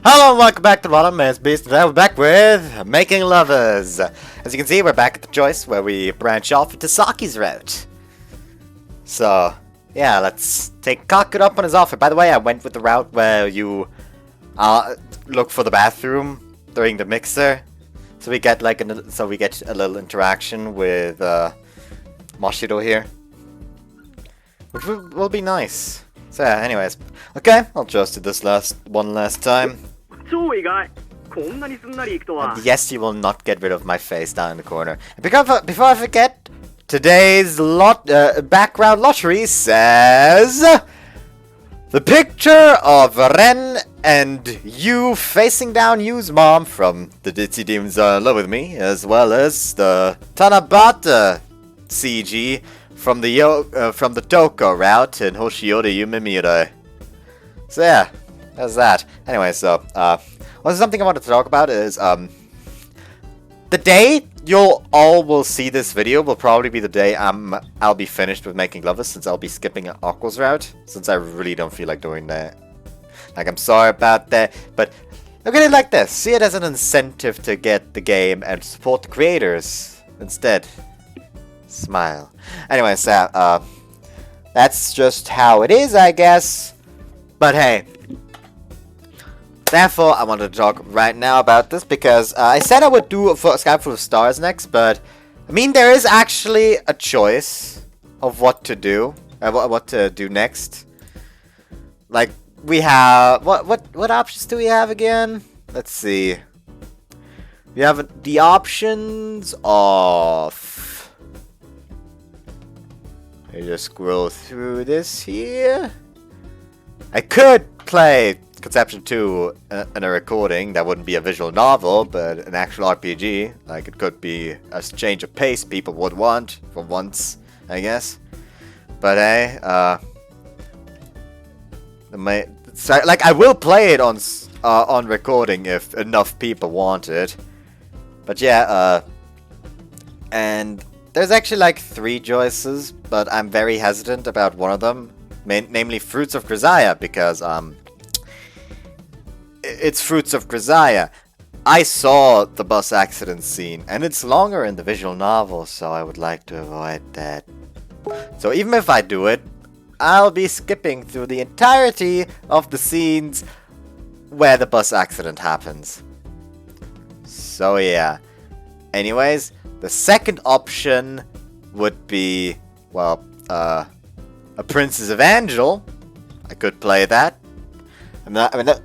Hello and welcome back to Bottom Man's Beast. Today we're back with Making Lovers. As you can see, we're back at the choice where we branch off into Saki's route. So, yeah, let's take Cock up on his offer. By the way, I went with the route where you look for the bathroom during the mixer. So we get like a little interaction with Moshiro here. Which will be nice. So yeah, anyways. Okay, I'll just do this one last time. And yes, you will not get rid of my face down in the corner. And before I forget, today's background lottery says the picture of Ren and you facing down Yu's mom from the Ditzy Demons Are in Love With Me, as well as the Tanabata CG from the Toko route in Hoshiori Yumemire. So yeah, that's that. Anyway, so something I wanted to talk about is the day you all will see this video will probably be the day I'll be finished with Making Lovers, since I'll be skipping Aqua's route, since I really don't feel like doing that. Like, I'm sorry about that, but look at it like this. See it as an incentive to get the game and support the creators instead. Smile. Anyway, so that's just how it is, I guess. But hey, therefore, I wanted to talk right now about this because I said I would do a Sky Full of Stars next, but I mean, there is actually a choice of what to do next. Like, we have what options do we have again? Let's see. We have the options of. Let me just scroll through this here. I could play Conception 2 in a recording. That wouldn't be a visual novel, but an actual RPG. Like, it could be a change of pace people would want for once, I guess. But hey, like, I will play it on recording if enough people want it. But yeah, and there's actually like 3 choices, but I'm very hesitant about one of them. Namely Fruits of Grisaya, because it's Fruits of Grisaya. I saw the bus accident scene, and it's longer in the visual novel, so I would like to avoid that. So even if I do it, I'll be skipping through the entirety of the scenes where the bus accident happens. So yeah. Anyways, the second option would be, well, a Princess of Angel. I could play that. I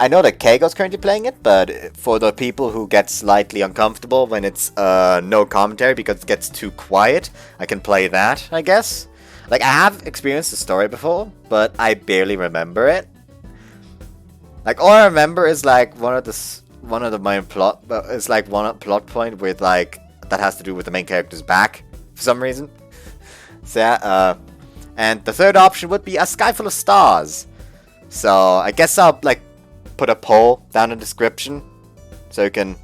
know that Keigo's currently playing it, but for the people who get slightly uncomfortable when it's no commentary because it gets too quiet, I can play that, I guess. Like, I have experienced the story before, but I barely remember it. Like, all I remember is like one of the main plot. It's like one plot point with like that has to do with the main character's back for some reason. So yeah, and the third option would be A Sky Full of Stars. So I guess I'll like put a poll down in the description, so you can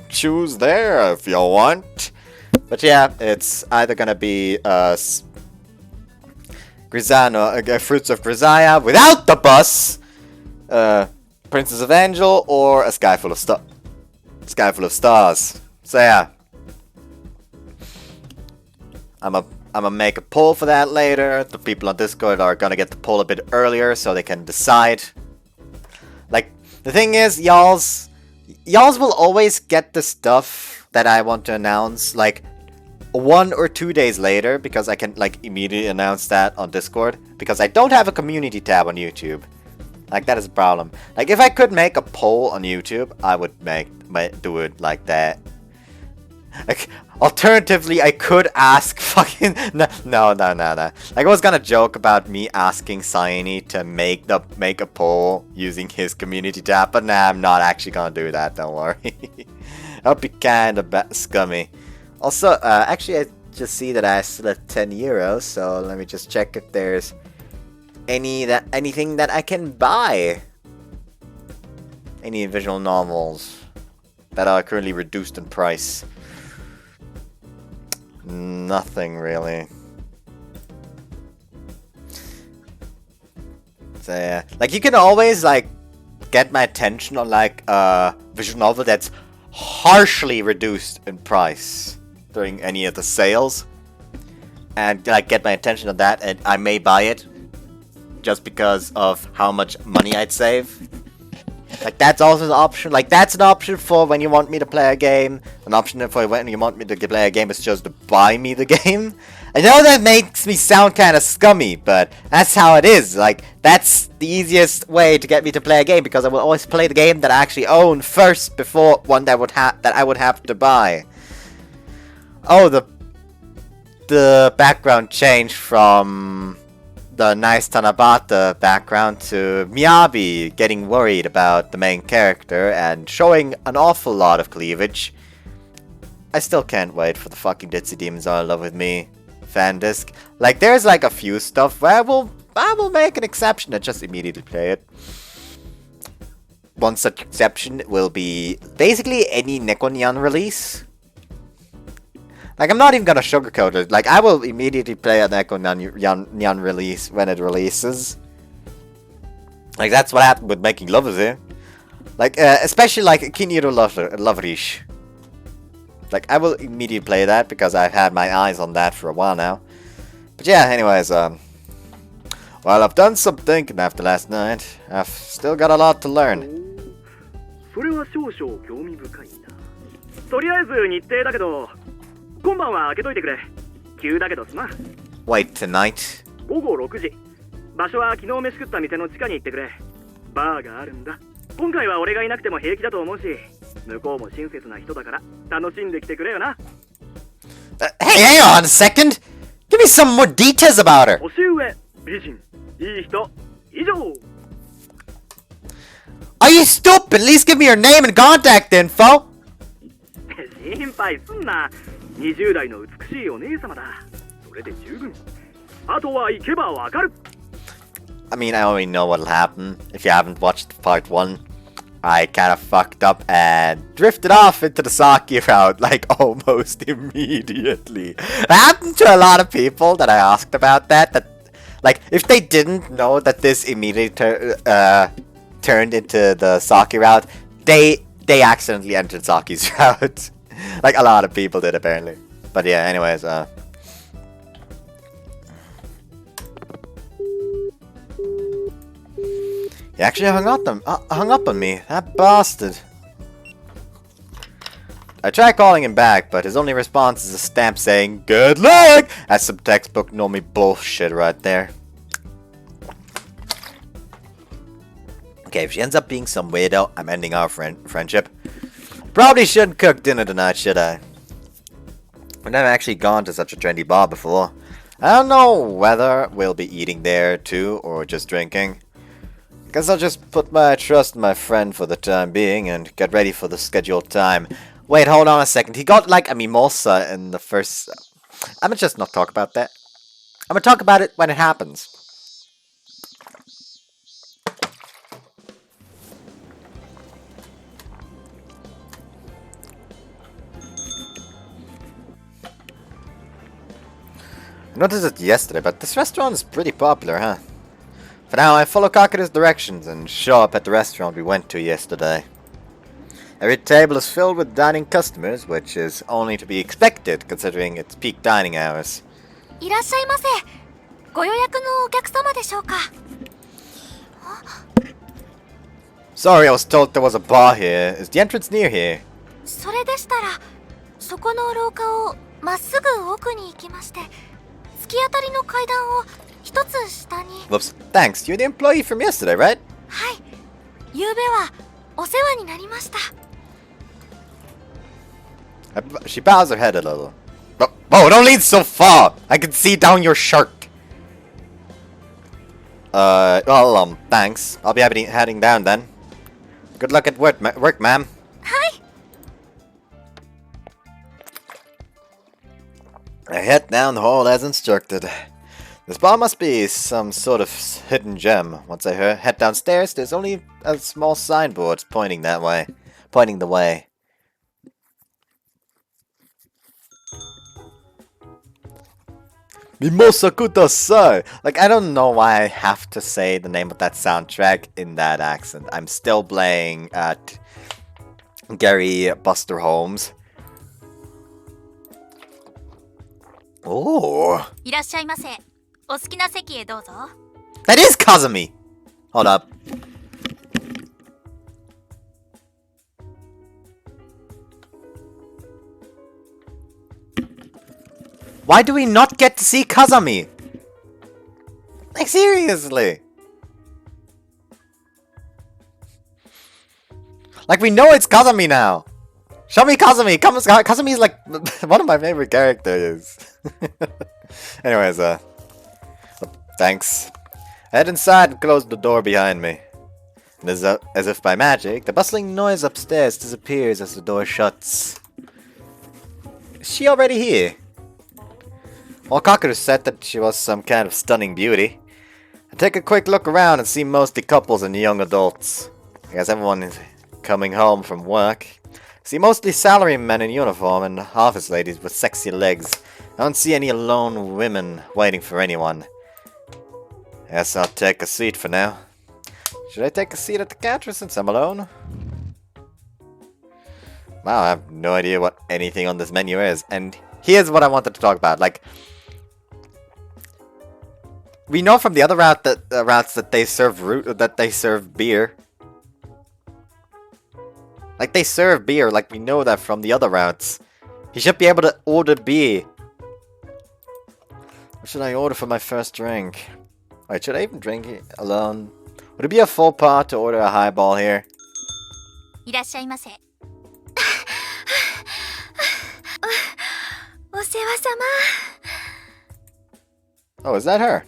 choose there if you want. But yeah, it's either gonna be Fruits of Grisaya without the bus, Princess of Angel, or A Sky Full of Stars. So yeah, I'm gonna make a poll for that later. The people on Discord are gonna get the poll a bit earlier so they can decide. Like, the thing is, y'all's will always get the stuff that I want to announce like 1 or 2 days later, because I can like immediately announce that on Discord, because I don't have a community tab on YouTube. Like, that is a problem. Like, if I could make a poll on YouTube, I would do it like that. Like, alternatively, I could ask fucking no. Like, I was gonna joke about me asking Sayani to make a poll using his community tab, but nah, I'm not actually gonna do that. Don't worry. That would be kind of scummy. Also, actually, I just see that I still have 10 euros, so let me just check if there's anything that I can buy. Any visual novels that are currently reduced in price. Nothing really. So yeah, like, you can always like get my attention on like a visual novel that's harshly reduced in price during any of the sales, and like get my attention on that, and I may buy it just because of how much money I'd save. Like that's also an option. Like that's an option for when you want me to play a game. An option for when you want me to play a game is just to buy me the game. I know that makes me sound kind of scummy, but that's how it is. Like that's the easiest way to get me to play a game, because I will always play the game that I actually own first before one that I would have to buy. Oh, the background changed from the nice Tanabata background to Miyabi getting worried about the main character and showing an awful lot of cleavage. I still can't wait for the fucking Ditzy Demons Are in Love With Me fan disc. Like, there's like a few stuff where I will make an exception and just immediately play it. One such exception will be basically any Nekonyan release. Like, I'm not even gonna sugarcoat it. Like, I will immediately play a Nekonyan release when it releases. Like, that's what happened with Making Love With You. Like, especially like Kiniro Loverish. Like, I will immediately play that because I've had my eyes on that for a while now. But yeah, anyways, well, I've done some thinking after last night. I've still got a lot to learn. Wait, tonight? 午後6時。場所は昨日飯食った店の地下に行ってくれ。バーがあるんだ。今回は俺がいなくても平気だと思うし、向こうも親切な人だから楽しんできてくれよな。Hey, hang on a second! Give me some more details about her! 年上、美人、いい人、以上。Are you stupid? At least give me your name and contact info! 心配すんな。20代の美しいお姉様だ。それで十分。あとは行けばわかる。I mean, I already know what'll happen. If you haven't watched part 1, I kind of fucked up and drifted off into the Saki-Route, like, almost immediately. It happened to a lot of people that I asked about that, like, if they didn't know that this immediately turned into the Saki-Route, they accidentally entered Saki's route. Like, a lot of people did, apparently. But yeah, anyways, he actually hung up on me. That bastard. I tried calling him back, but his only response is a stamp saying, "Good luck!" That's some textbook normie bullshit right there. Okay, if she ends up being some weirdo, I'm ending our friendship. Probably shouldn't cook dinner tonight, should I? I've never actually gone to such a trendy bar before. I don't know whether we'll be eating there too, or just drinking. Guess I'll just put my trust in my friend for the time being and get ready for the scheduled time. Wait, hold on a second. He got like a mimosa in the first... I'm gonna just not talk about that. I'm gonna talk about it when it happens. I noticed it yesterday, but this restaurant is pretty popular, huh? For now, I follow Kakeru's directions and show up at the restaurant we went to yesterday. Every table is filled with dining customers, which is only to be expected considering its peak dining hours. いらっしゃいませ。ご予約のお客様でしょうか。Sorry, I was told there was a bar here. Is the entrance near here? それでしたら、そこの廊下をまっすぐ奥に行きまして、突き当たりの階段を一つ下に。Whoops. Thanks. You're the employee from yesterday, right? はい。昨べはお世話になりました。She bows her head a little. Oh, don't lean so far! I can see down your shirt! Well, thanks. I'll be heading down then. Good luck at work, ma'am. はい。 I head down the hall as instructed. This bar must be some sort of hidden gem. Once I head downstairs, there's only a small signboard pointing the way. Mimosa Kudasai! Like, I don't know why I have to say the name of that soundtrack in that accent. I'm still playing at Gary Buster Holmes. Oh! いらっしゃいませ。お好きな席へどうぞ。That is Kazumi! Hold up. Why do we not get to see Kazumi? Like, seriously? Like, we know it's Kazumi now! Show me Kazumi! Kazumi is like one of my favorite characters. Anyways, thanks. I head inside and close the door behind me. And as if by magic, the bustling noise upstairs disappears as the door shuts. Is she already here? Well, Kakeru said that she was some kind of stunning beauty. I take a quick look around and see mostly couples and young adults. I guess everyone is coming home from work. I see mostly salarymen in uniform and office ladies with sexy legs. I don't see any alone women waiting for anyone. Guess I'll take a seat for now. Should I take a seat at the counter since I'm alone? Wow, I have no idea what anything on this menu is. And here's what I wanted to talk about. Like, we know from the other routes that they serve beer. Like, they serve beer. Like, we know that from the other routes. He should be able to order beer. What should I order for my first drink? Wait, should I even drink it alone? Would it be a faux pas to order a highball here? いらっしゃいませ。お世話様。Oh, is that her?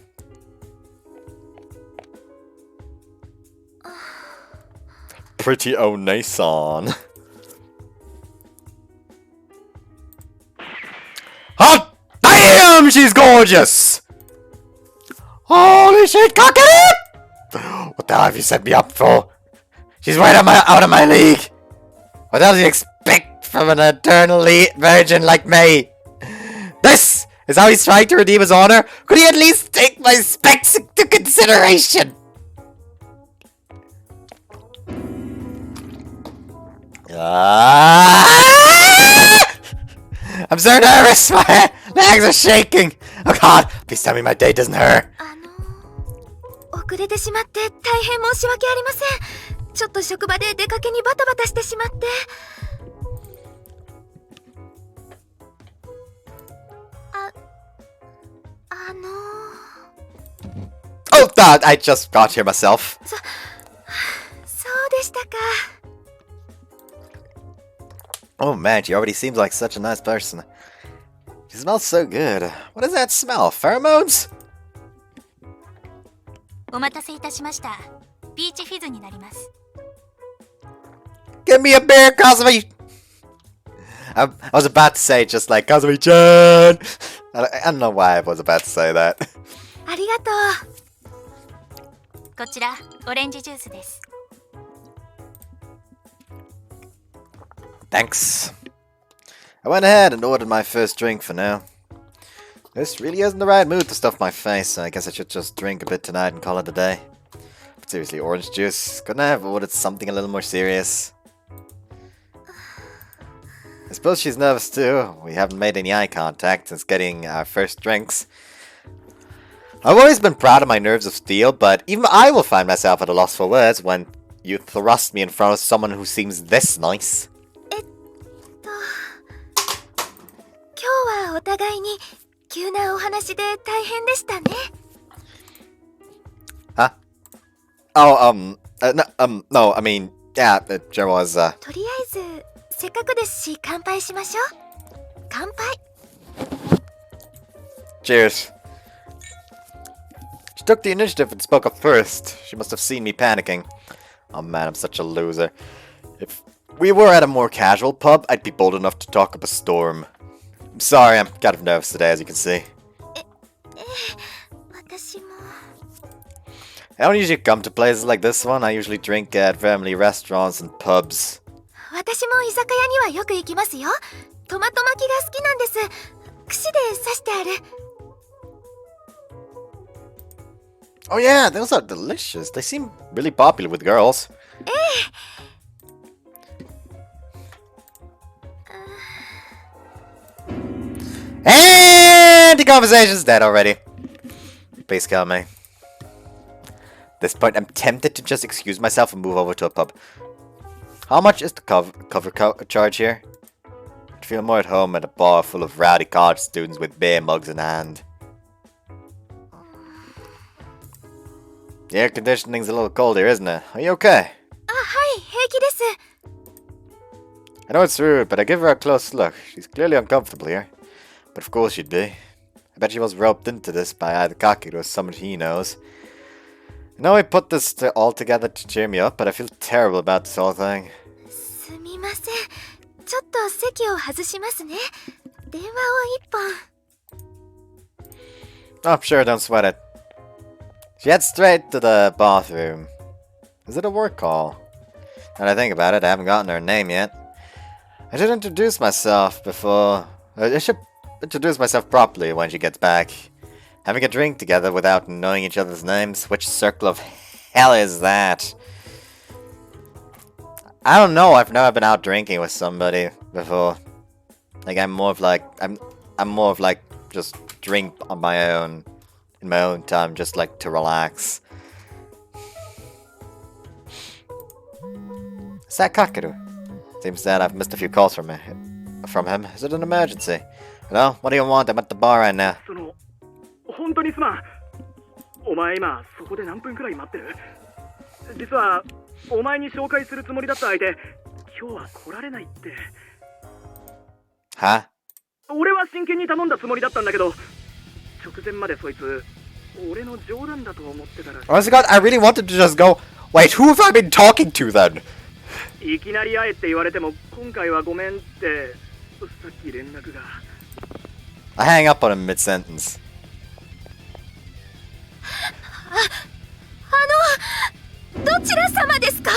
Pretty Onesan. Hot damn, she's gorgeous! Holy shit, Kakeru! What the hell have you set me up for? She's right out of my league! What else do you expect from an eternally virgin like me? This is how he's trying to redeem his honor? Could he at least take my specs into consideration? I'm so nervous! My legs are shaking! Oh god, please tell me my date doesn't hurt. 遅れてしまって大変申し訳ありません。ちょっと職場で出かけにバタバタしてしまって。Oh, that I just got here myself. そうでしたか。Oh man, she already seems like such a nice person. She smells so good. What does that smell? Pheromones? お待たせいたしました。ピーチフィズになります。Give me a beer, Kazumi! I was about to say just like Kazumi-chan! I don't know why I was about to say that. ありがとう。こちら、オレンジジュースです。Thanks. I went ahead and ordered my first drink for now. This really isn't the right mood to stuff my face, so I guess I should just drink a bit tonight and call it a day. But seriously, orange juice? Couldn't I have ordered something a little more serious? I suppose she's nervous too. We haven't made any eye contact since getting our first drinks. I've always been proud of my nerves of steel, but even I will find myself at a loss for words when you thrust me in front of someone who seems this nice. 今日はお互いに急なお話で大変でしたね。Huh? Oh, no, I mean, yeah, it sure was, とりあえずせっかくですし乾杯しましょう。乾杯。Cheers. She took the initiative and spoke up first. She must have seen me panicking. Oh man, I'm such a loser. If we were at a more casual pub, I'd be bold enough to talk up a storm. I'm sorry, I'm kind of nervous today, as you can see. 私も。I don't usually come to places like this one. I usually drink at family restaurants and pubs. 私も居酒屋にはよく行きますよ。トマト巻きが好きなんです。串で刺してある。Oh yeah, those are delicious. They seem really popular with girls. And the conversation's dead already. Please kill me. At this point, I'm tempted to just excuse myself and move over to a pub. How much is the cover charge here? I'd feel more at home at a bar full of rowdy college students with beer mugs in hand. The air conditioning's a little cold here, isn't it? Are you okay? はい、平気です。 I know it's rude, but I give her a close look. She's clearly uncomfortable here. But of course she'd be. I bet she was roped into this by either Saki-Route or someone he knows. I know I put this all together to cheer me up, but I feel terrible about this whole thing. すみません。ちょっと席を外しますね。電話を一本。 Oh, sure, don't sweat it. She heads straight to the bathroom. Is it a work call? Now that I think about it, I haven't gotten her name yet. I should introduce myself before... I should introduce myself properly when she gets back. Having a drink together without knowing each other's names? Which circle of hell is that? I don't know, I've never been out drinking with somebody before. Like, I'm more of like just drink on my own. In my own time, just like to relax. Is that Kakeru? Seems that I've missed a few calls from him. Is it an emergency? Hello? What do you want? I'm at the bar right now. 本当にすまん。お前今そこで何分くらい待ってる？実はお前に紹介するつもりだった相手、今日は来られないって。は？俺は真剣に頼んだつもりだったんだけど、直前までそいつ俺の冗談だと思ってたら。Honestly, God, I really wanted to just go. Wait, who have I been talking to then? いきなり会えって言われても今回はごめんってさっき連絡が。I hang up on him mid-sentence. どちら様ですか？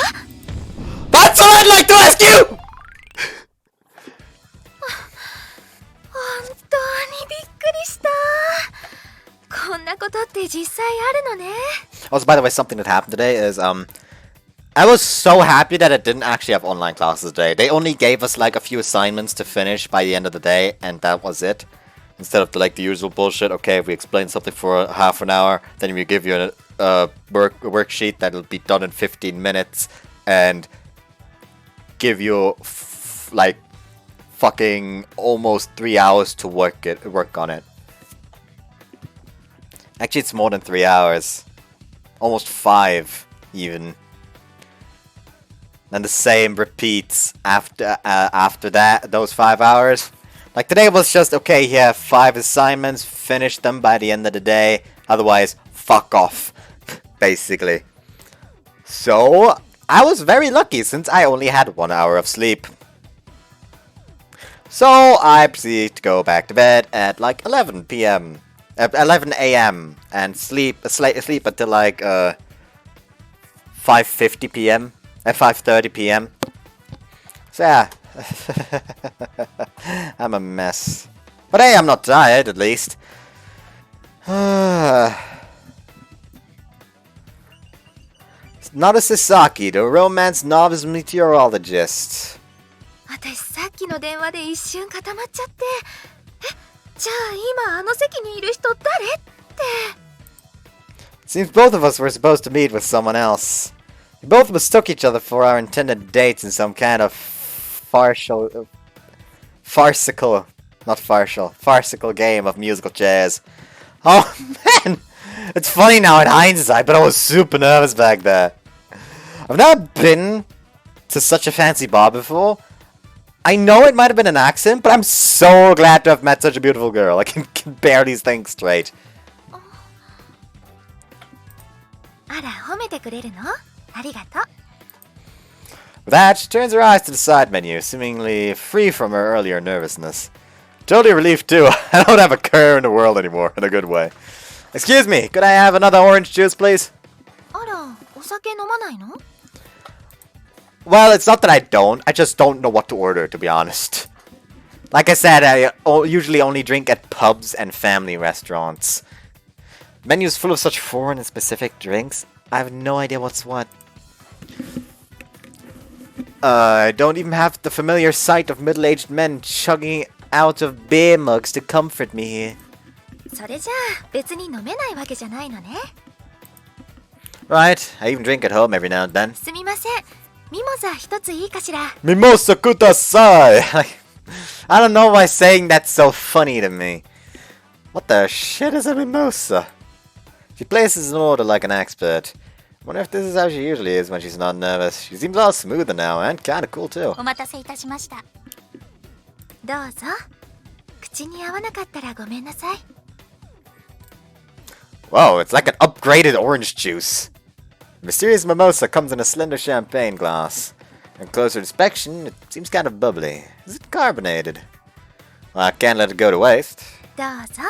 That's what I'd like to ask you! 本当にびっくりした。こんなことって実際あるのね。Also, by the way, something that happened today is, I was so happy that it didn't actually have online classes today. They only gave us, like, a few assignments to finish by the end of the day, and that was it. Instead of, like, the usual bullshit, okay, if we explain something for half an hour, then we give you a worksheet that'll be done in 15 minutes, and give you, like, fucking almost 3 hours to work on it. Actually, it's more than 3 hours. Almost 5, even. And the same repeats after that, those 5 hours. Like, today was just, okay, you have 5 assignments, finish them by the end of the day, otherwise, fuck off, basically. So, I was very lucky, since I only had 1 hour of sleep. So, I proceeded to go back to bed at, like, 11 p.m. 11 a.m. and sleep until, like, 5:50 p.m. At 5:30 p.m. So yeah, I'm a mess. But hey, I'm not tired, at least. Not a Sasaki, the romance novice meteorologist. 私さっきの電話で一瞬固まっちゃって。じゃあ今あの席にいる人誰って。Seems both of us were supposed to meet with someone else. We both mistook each other for our intended dates in some kind of farcical game of musical chairs. Oh man! It's funny now in hindsight, but I was super nervous back there. I've never been to such a fancy bar before. I know it might have been an accident, but I'm so glad to have met such a beautiful girl. I can barely think straight. あら褒めてくれるの？ありがとう。 With that, she turns her eyes to the side menu, seemingly free from her earlier nervousness. Totally relieved too. I don't have a care in the world anymore, in a good way. Excuse me, could I have another orange juice, please? あら、お酒飲まないの？ Well, it's not that I don't, I just don't know what to order, to be honest. Like I said, I usually only drink at pubs and family restaurants. Menus full of such foreign and specific drinks. I have no idea what's what. I don't even have the familiar sight of middle-aged men chugging out of beer mugs to comfort me here. それじゃあ別に飲めないわけじゃないのね。 Right, I even drink at home every now and then. すみません。ミモザ一ついいかしら。 Mimosa kudasai! I don't know why saying that's so funny to me. What the shit is a mimosa? She places an order like an expert. I wonder if this is how she usually is when she's not nervous. She seems a lot smoother now and kinda cool too. お待たせいたしました。どうぞ。口に合わなかったらごめんなさい。 Whoa, it's like an upgraded orange juice. The mysterious mimosa comes in a slender champagne glass. On closer inspection, it seems kind of bubbly. Is it carbonated? Well, I can't let it go to waste. どうぞ。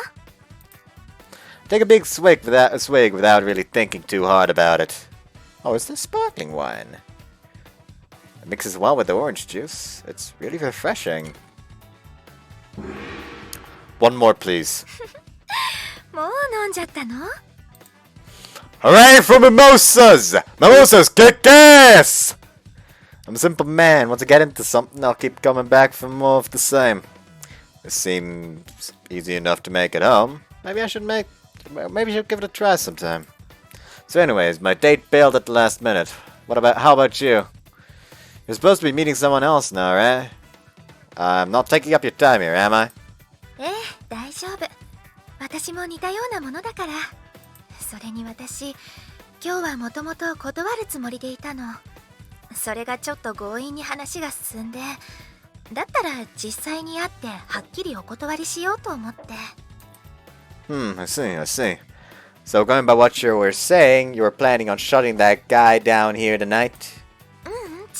Take a big swig without really thinking too hard about it. Oh, is this sparkling wine? It mixes well with the orange juice. It's really refreshing. One more, please. もう飲んじゃったの？ Hooray for mimosas! Mimosas kick ass! I'm a simple man. Once I get into something, I'll keep coming back for more of the same. This seems easy enough to make at home. Maybe I should give it a try sometime. So anyways, my date bailed at the last minute. How about you? You're supposed to be meeting someone else now, right? I'm not taking up your time here, am I? ええ、大丈夫。私も似たようなものだから。それに私、今日はもともと断るつもりでいたの。それがちょっと強引に話が進んで、だったら実際に会ってはっきりお断りしようと思って。I see. So going by what you were saying, you were planning on shutting that guy down here tonight?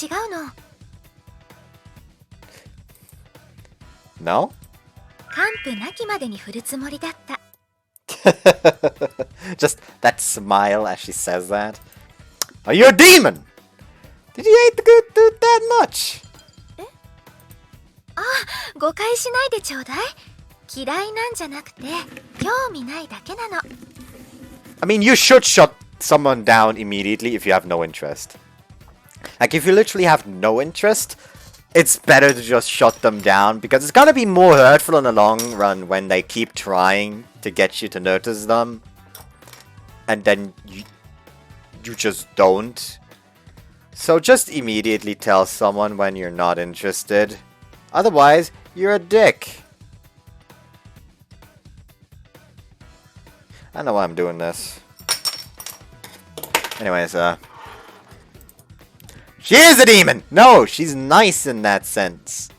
違うの。No? 完膚なきまでに振るつもりだった。Just that smile as she says that. Are you a demon? Did you hate the good dude that much? あ、誤解しないでちょうだい。嫌いなんじゃなくて、興味ないだけなの。I mean, you should shut someone down immediately if you have no interest. Like, if you literally have no interest, it's better to just shut them down, because it's gonna be more hurtful in the long run when they keep trying to get you to notice them, and then you just don't. So just immediately tell someone when you're not interested. Otherwise, you're a dick. I don't know why I'm doing this. Anyways, she is a demon! No, she's nice in that sense.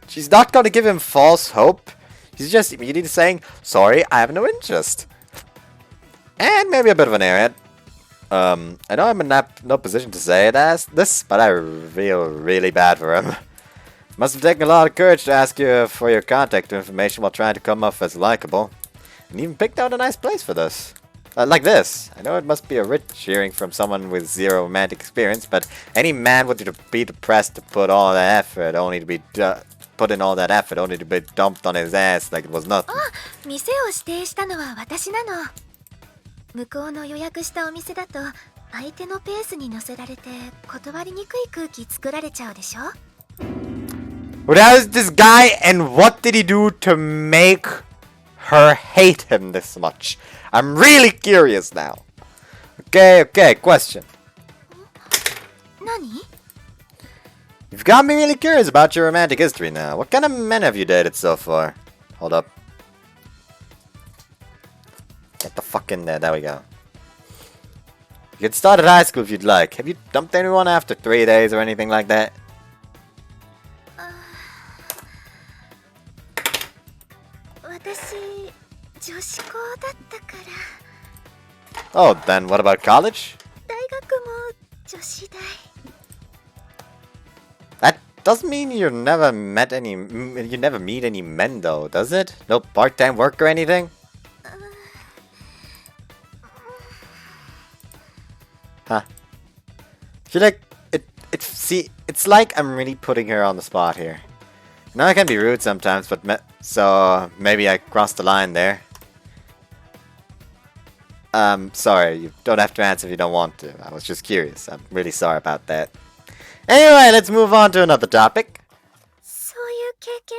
She's not gonna give him false hope. She's just immediately saying, sorry, I have no interest. And maybe a bit of an airhead. I know I'm in no position to say this, but I feel really bad for him. Must have taken a lot of courage to ask you for your contact information while trying to come off as likable. And even picked out a nice place for this. Like this. I know it must be a rich hearing from someone with zero romantic experience, but any man would be depressed to put all that effort only to be put in all that effort only to be dumped on his ass like it was nothing. あ、店を指定したのは私なの。向こうの予約したお店だと相手のペースに乗せられて断りにくい空気作られちゃうでしょ。Well, that is this guy, and what did he do to make her hate him this much? I'm really curious now. Okay, question. 何？ You've got me really curious about your romantic history now. What kind of men have you dated so far? Hold up. Get the fuck in there, there we go. You can start at high school if you'd like. Have you dumped anyone after 3 days or anything like that? 私、女子校だったから。 Oh, then what about college? 大学も女子大。 That doesn't mean you never meet any men though, does it? No part-time work or anything? Huh. I feel like see, it's like I'm really putting her on the spot here. Now I can be rude sometimes, but so maybe I crossed the line there. Sorry, you don't have to answer if you don't want to. I was just curious. I'm really sorry about that. Anyway, let's move on to another topic. そういう経験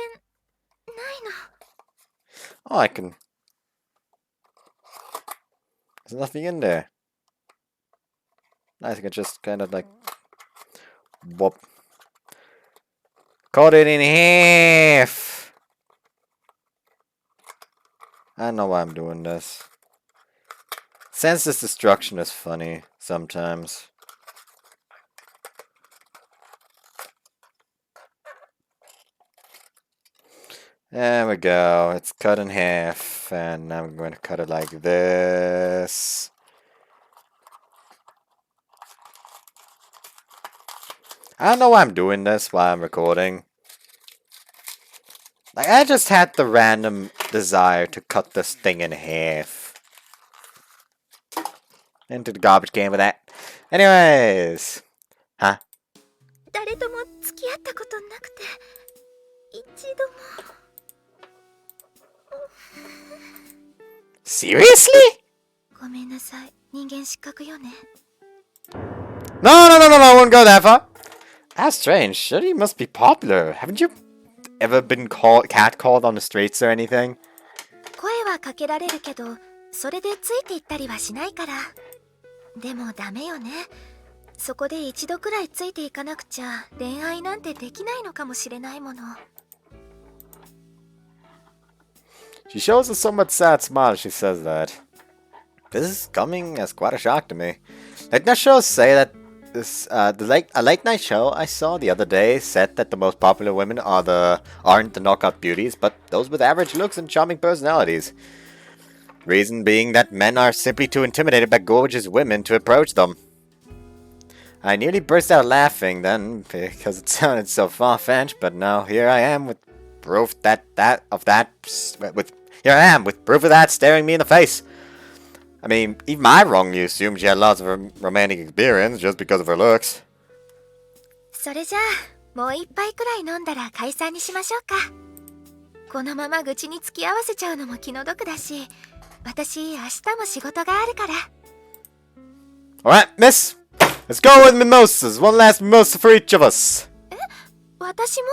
ないの。 Oh, I can... There's nothing in there. I think I just kind of like... Whoop. Cut it in half! I don't know why I'm doing this. Senseless destruction is funny sometimes. There we go. It's cut in half, and now I'm going to cut it like this. I don't know why I'm doing this while I'm recording. Like, I just had the random desire to cut this thing in half. Into the garbage can with that. Anyways. Huh? 誰とも付き合ったことなくて、一度も。 Seriously? ごめんなさい、人間失格よね。 No, no, no, no, no, I won't go that far. That's strange. Surely you must be popular. Haven't you ever been catcalled on the streets or anything? 声はかけられるけど、それでついていったりはしないから。でもダメよね。そこで一度くらいついていかなくちゃ恋愛なんてできないのかもしれないもの。 She shows a somewhat sad smile as she says that. This is coming as quite a shock to me. Late night shows say that a late night show I saw the other day said that the most popular women aren't the knockout beauties, but those with average looks and charming personalities. Reason being that men are simply too intimidated by gorgeous women to approach them. I nearly burst out laughing then because it sounded so far-fetched, but now here I am with proof here I am with proof of that staring me in the face. I mean, even I wrongly assumed she had lots of romantic experience just because of her looks. それじゃあ、もう一杯くらい飲んだら解散にしましょうか。このまま愚痴に付き合わせちゃうのも気の毒だし、私明日も仕事があるから。Alright, miss. Let's go with mimosas. One last mimosa for each of us. え、私も？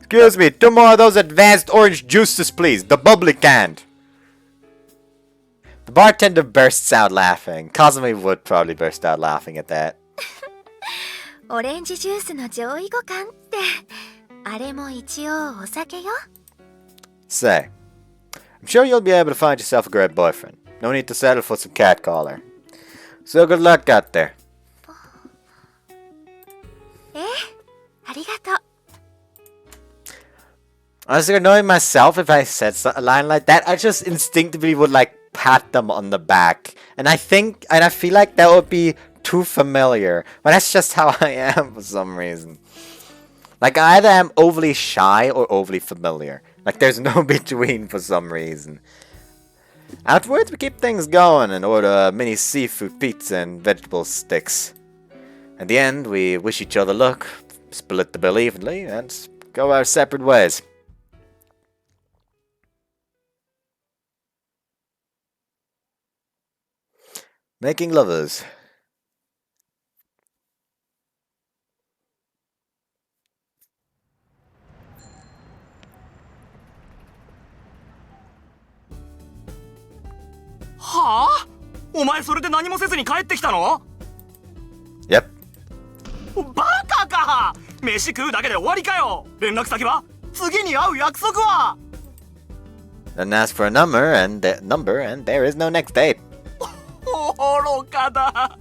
Excuse me, 2 more of those advanced orange juices, please. The bubbly kind. The bartender bursts out laughing. Kazumi would probably burst out laughing at that. オレンジジュースの上位互換って、あれも一応お酒よ。 Say, I'm sure you'll be able to find yourself a great boyfriend. No need to settle for some catcaller. So good luck out there. え、ありがとう。 Honestly, knowing myself, if I said a line like that, I just instinctively would like pat them on the back. And I feel like that would be too familiar. But that's just how I am for some reason. Like, I either am overly shy or overly familiar. Like, there's no between for some reason. Afterwards, we keep things going and order a mini seafood pizza and vegetable sticks. At the end, we wish each other luck, split the bill evenly, and go our separate ways. Making lovers. はあ？お前それで何もせずに帰ってきたの？ Yep. バカか！飯食うだけで終わりかよ。連絡先は？次に会う約束は？ Then ask for a number, and there is no next date. 愚かだ。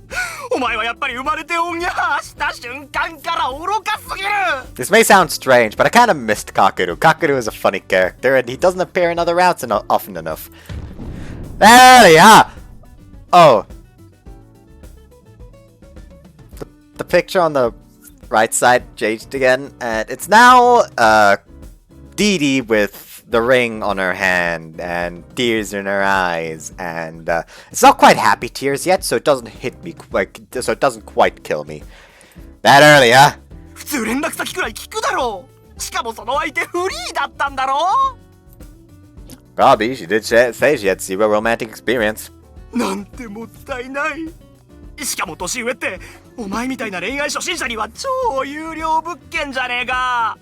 お前はやっぱり生まれておんやした瞬間から愚かすぎる。 This may sound strange, but I kind of missed Kakeru. Kakeru is a funny character, and he doesn't appear in other routes often enough. There you are! Oh. The picture on the right side changed again, and it's now Dee Dee with the ring on her hand and tears in her eyes, and it's not quite happy tears yet, so it doesn't hit me so it doesn't quite kill me. That early, huh? 普通連絡先くらい聞くだろう。しかもその相手フリーだったんだろう。Probably, she did say she had zero romantic experience. なんてもったいない。しかも年上ってお前みたいな恋愛初心者には超有料物件じゃねえか。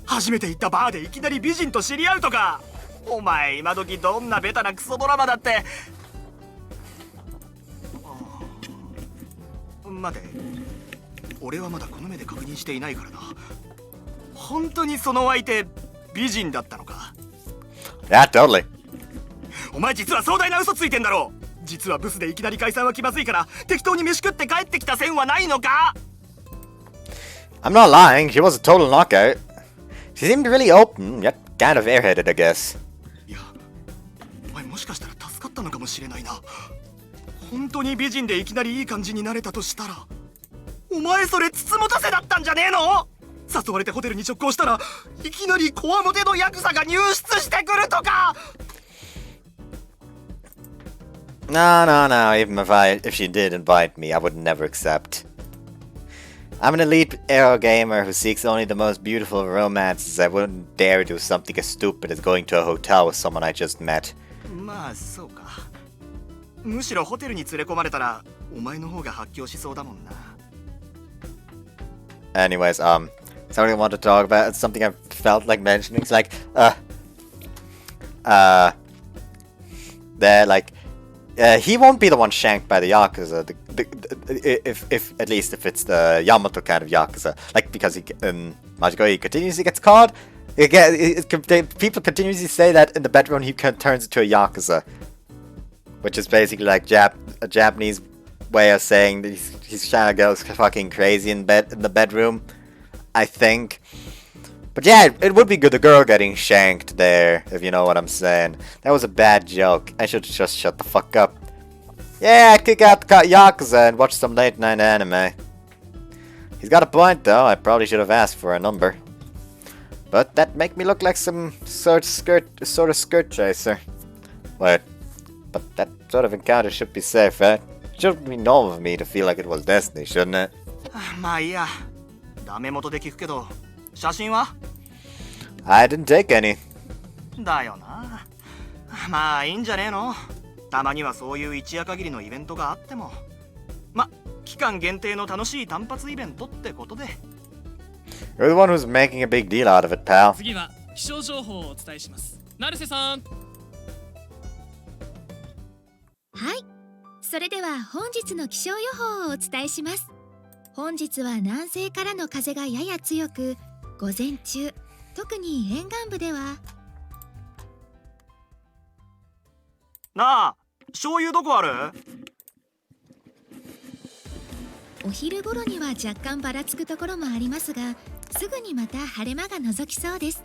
初めて行ったバーでいきなり美人と知り合うとか、お前今時どんなベタなクソドラマだって。待て、俺はまだこの目で確認していないからな。本当にその相手美人だったのか？ Yeah, totally. お前実は壮大な嘘ついてんだろ。実はブスでいきなり解散は気まずいから適当に飯食って帰ってきた線はないのか？ I'm not lying, she was a total knockout. She seemed really open, yet kind of airheaded, I guess. いや、お前もしかしたら助かったのかもしれないな。本当に美人でいきなりいい感じになれたとしたら、お前それつつもたせだったんじゃねえの？誘われてホテルに直行したらいきなりコワモテのヤクザが入室してくるとか。 No, no, no, even if she did invite me, I would never accept. I'm an elite aero gamer who seeks only the most beautiful romances. I wouldn't dare do something as stupid as going to a hotel with someone I just met. まあそうか。むしろホテルに連れ込まれたらお前の方が発狂しそうだもんな。 Anyways, something I want to talk about. It's something I felt like mentioning. It's like, he won't be the one shanked by the Yakuza. If at least if it's the Yamato kind of Yakuza. Like, because in Majiko he continuously gets caught. People continuously say that in the bedroom he turns into a Yakuza. Which is basically like a Japanese way of saying that he's trying to go fucking crazy in the bedroom, I think. But yeah, it would be good, the girl getting shanked there, if you know what I'm saying. That was a bad joke. I should just shut the fuck up. Yeah, I'd kick out the Yakuza and watch some late night anime. He's got a point though, I probably should have asked for a number. But that make me look like some sort of skirt chaser. Wait. But that sort of encounter should be safe, right? It shouldn't be normal of me to feel like it was destiny, shouldn't it? まあいいや。ダメ元で聞くけど、写真は？ I didn't take any. だよな。まあいいんじゃねえの。たまにはそういう一夜限りのイベントがあっても。ま、期間限定の楽しい単発イベントってことで。You're the one who's making a big deal out of it, pal. 次は気象情報をお伝えします。成瀬さん。はい、それでは本日の気象予報をお伝えします。本日は南西からの風がやや強く、午前中、特に沿岸部では。なあ、醤油どこある？お昼頃には若干ばらつくところもありますが、すぐにまた晴れ間が覗きそうです。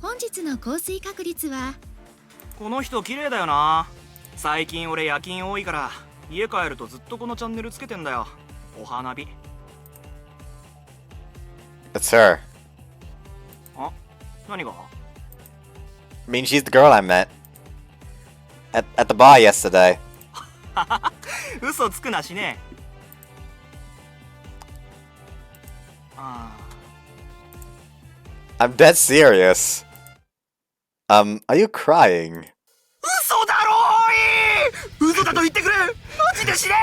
本日の降水確率は。この人綺麗だよな。最近俺夜勤多いから家帰るとずっとこのチャンネルつけてんだよ。お花火。It's her. あ、何が？ I mean, she's the girl I met at the bar yesterday. 嘘つくなしね。ああ。 I'm dead serious. Are you crying? 嘘だろーい！嘘だと言ってくれ！マジで死ね！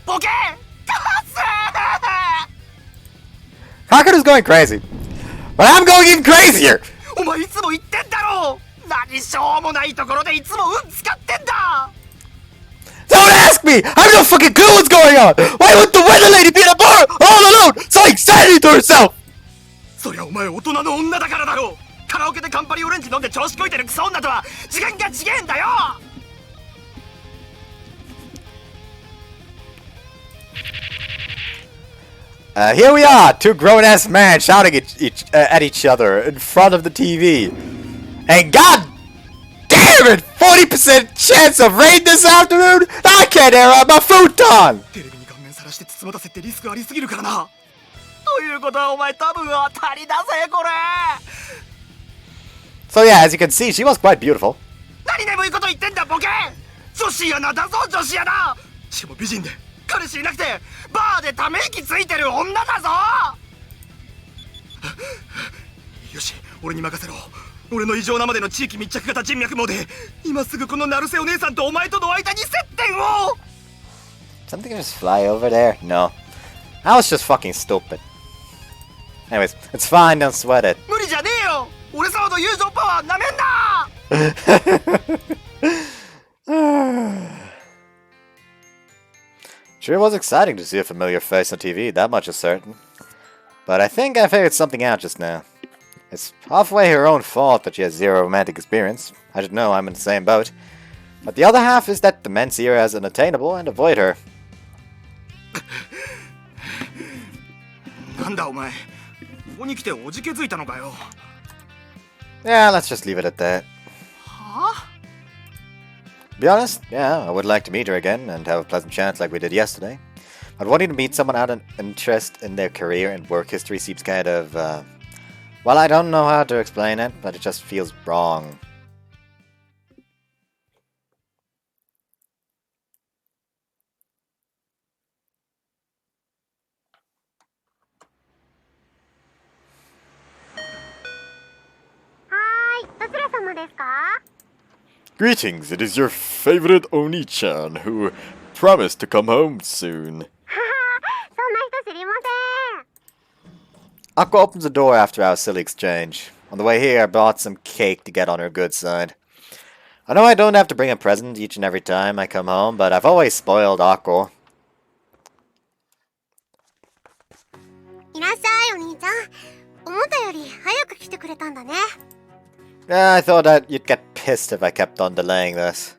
ボケ！Hakuru's going crazy. But I'm going even crazier! お前いつも言ってんだろ！何しょうもないところでいつも運使ってんだ！ Don't ask me! I have no fucking clue what's going on! Why would the Weatherlady be in a bar all alone, saying sanity to herself? そりゃお前大人の女だからだろう！カラオケでカンパリオレンジ飲んで調子こいてるクソ女とは次元が違えんだよ！ Here we are, two grown-ass men shouting at each other in front of the TV. And god damn it! 40% chance of rain this afternoon? I can't air out my futon! テレビに顔面さらしてつつまたせってリスクありすぎるからな。ということはお前多分当たりだぜこれ。 So yeah, as you can see, she was quite beautiful. 何眠いこと言ってんだボケ！女子アナだぞ女子アナ！しかも美人で彼氏いなくてバーでため息ついてる女だぞ！よし、俺に任せろ。俺の異常なまでの地域密着型人脈網で今すぐこの成瀬お姉さんとお前との間に接点を。 Something can just fly over there? No. I was just fucking stupid. Anyways, it's fine, don't sweat it. 無理じゃねえよ。俺様の友情パワーなめんな。 Sure was exciting to see a familiar face on TV, that much is certain. But I think I figured something out just now. It's halfway her own fault that she has zero romantic experience. I should know I'm in the same boat. But the other half is that the men see her as unattainable and avoid her. なんだお前、ここに来ておじけづいたのかよ。 Yeah, let's just leave it at that. はあ？ To be honest, yeah, I would like to meet her again and have a pleasant chat like we did yesterday. But wanting to meet someone out of interest in their career and work history seems kind of, well, I don't know how to explain it, but it just feels wrong. Greetings, it is your favorite Oni-chan who promised to come home soon. Aqua opens the door after our silly exchange. On the way here, I bought some cake to get on her good side. I know I don't have to bring a present each and every time I come home, but I've always spoiled Aqua. Yeah, I thought that you'd get pissed if I kept on delaying this.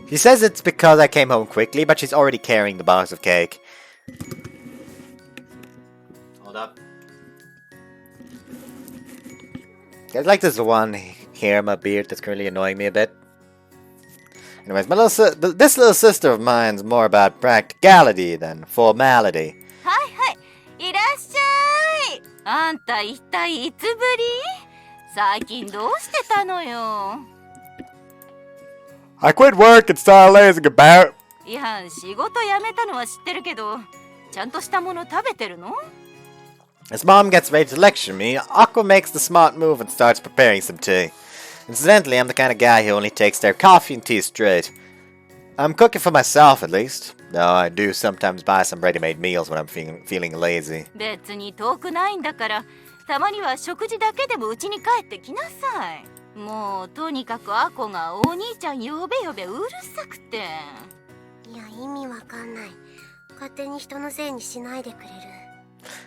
She says it's because I came home quickly, but she's already carrying the box of cake. Hold up. There's like this one hair in my beard that's currently annoying me a bit. Anyways, this little sister of mine's more about practicality than formality. I quit work and started lazing about. As Mom gets ready to lecture me, Aqua makes the smart move and starts preparing some tea. Incidentally, I'm the kind of guy who only takes their coffee and tea straight. I'm cooking for myself, at least. Though I do sometimes buy some ready-made meals when I'm feeling lazy.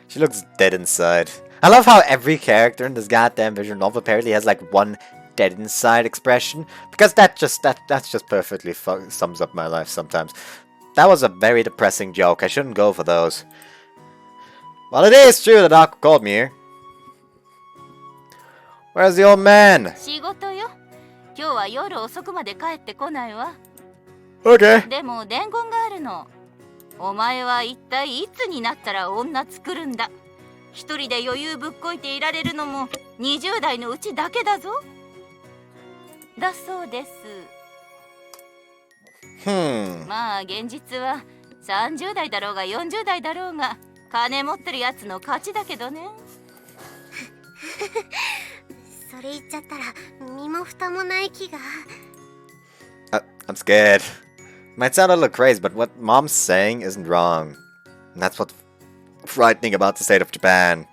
She looks dead inside. I love how every character in this goddamn visual novel apparently has like one dead inside expression, because that's just perfectly sums up my life sometimes. That was a very depressing joke. I shouldn't go for those. Well, it is true that Aqua called me here. Where's the old man? Okay. お前は一体いつになったら女作るんだ。一人で余裕ぶっこいていられるのも20代のうちだけだぞ。だそうです。まあ現実は30代だろうが40代だろうが金持ってるやつの勝ちだけどね。それ言っちゃったら身も蓋もない気が。I'm scared. Might sound a little crazy, but what Mom's saying isn't wrong. And that's what's frightening about the state of Japan.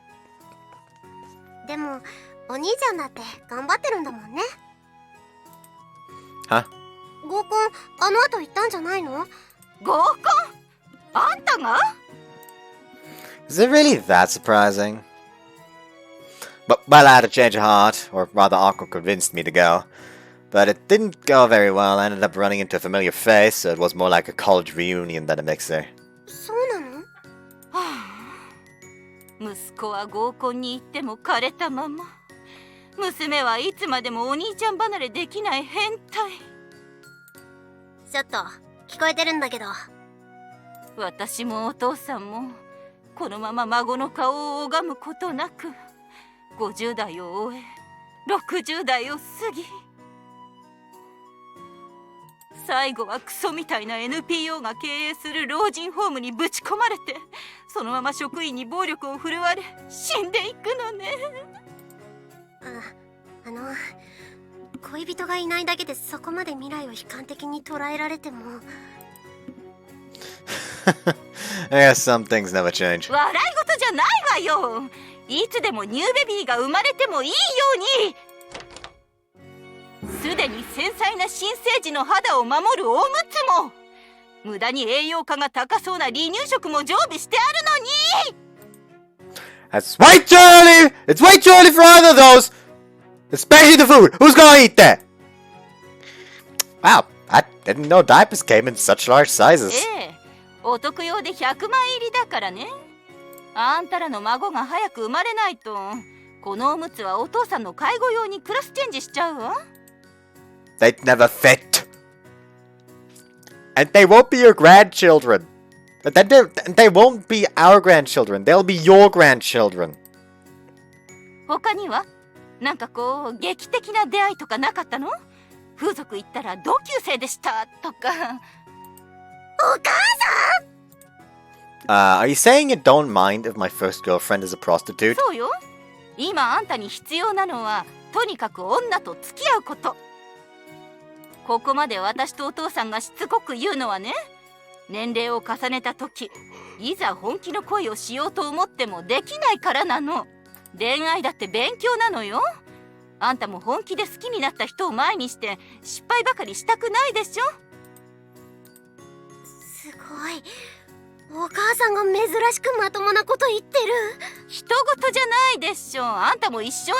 でも、お兄ちゃんだって頑張ってるんだもんね。は？合コン、あの後行ったんじゃないの？合コン？あんたが？ Is it really that surprising? But well, I had a change of heart, or rather Aqua convinced me to go. But it didn't go very well. I ended up running into a familiar face, so it was more like a college reunion than a mixer. そうなの？はあ、息子は合コンに行っても枯れたまま。娘はいつまでもお兄ちゃん離れできない変態。ちょっと聞こえてるんだけど。私もお父さんもこのまま孫の顔を拝むことなく50代を終え60代を過ぎ。最後はクソみたいな NPO が経営する老人ホームにぶち込まれて、そのまま職員に暴力を振るわれ死んでいくのね。恋人がいないだけでそこまで未来を悲観的に捉えられても。I guess some things never change. 笑い事じゃないわよ。いつでもニューベビーが生まれてもいいように。すでに繊細な新生児の肌を守るおむつも、無駄に栄養価が高そうな離乳食も常備してあるのに。 That's way too early! It's way too early for either of those! Especially the food! Who's gonna eat that? Wow, I didn't know diapers came in such large sizes. ええ、お得用で100枚入りだからね。あんたらの孫が早く生まれないと、このおむつはお父さんの介護用にクラスチェンジしちゃうわ。They'd never fit. And they won't be your grandchildren. They won't be our grandchildren. They'll be your grandchildren. 他にはなんかこう劇的な出会いとかなかったの？風俗行ったら同級生でしたとか。お母さん。Are you saying you don't mind if my first girlfriend is a prostitute? そうよ。今あんたに必要なのはとにかく女と付き合うこと。ここまで私とお父さんがしつこく言うのはね、年齢を重ねた時、いざ本気の恋をしようと思ってもできないからなの。恋愛だって勉強なのよ。あんたも本気で好きになった人を前にして失敗ばかりしたくないでしょ。すごい。お母さんが珍しくまともなこと言ってる。人事じゃないでしょ。あんたも一緒よ。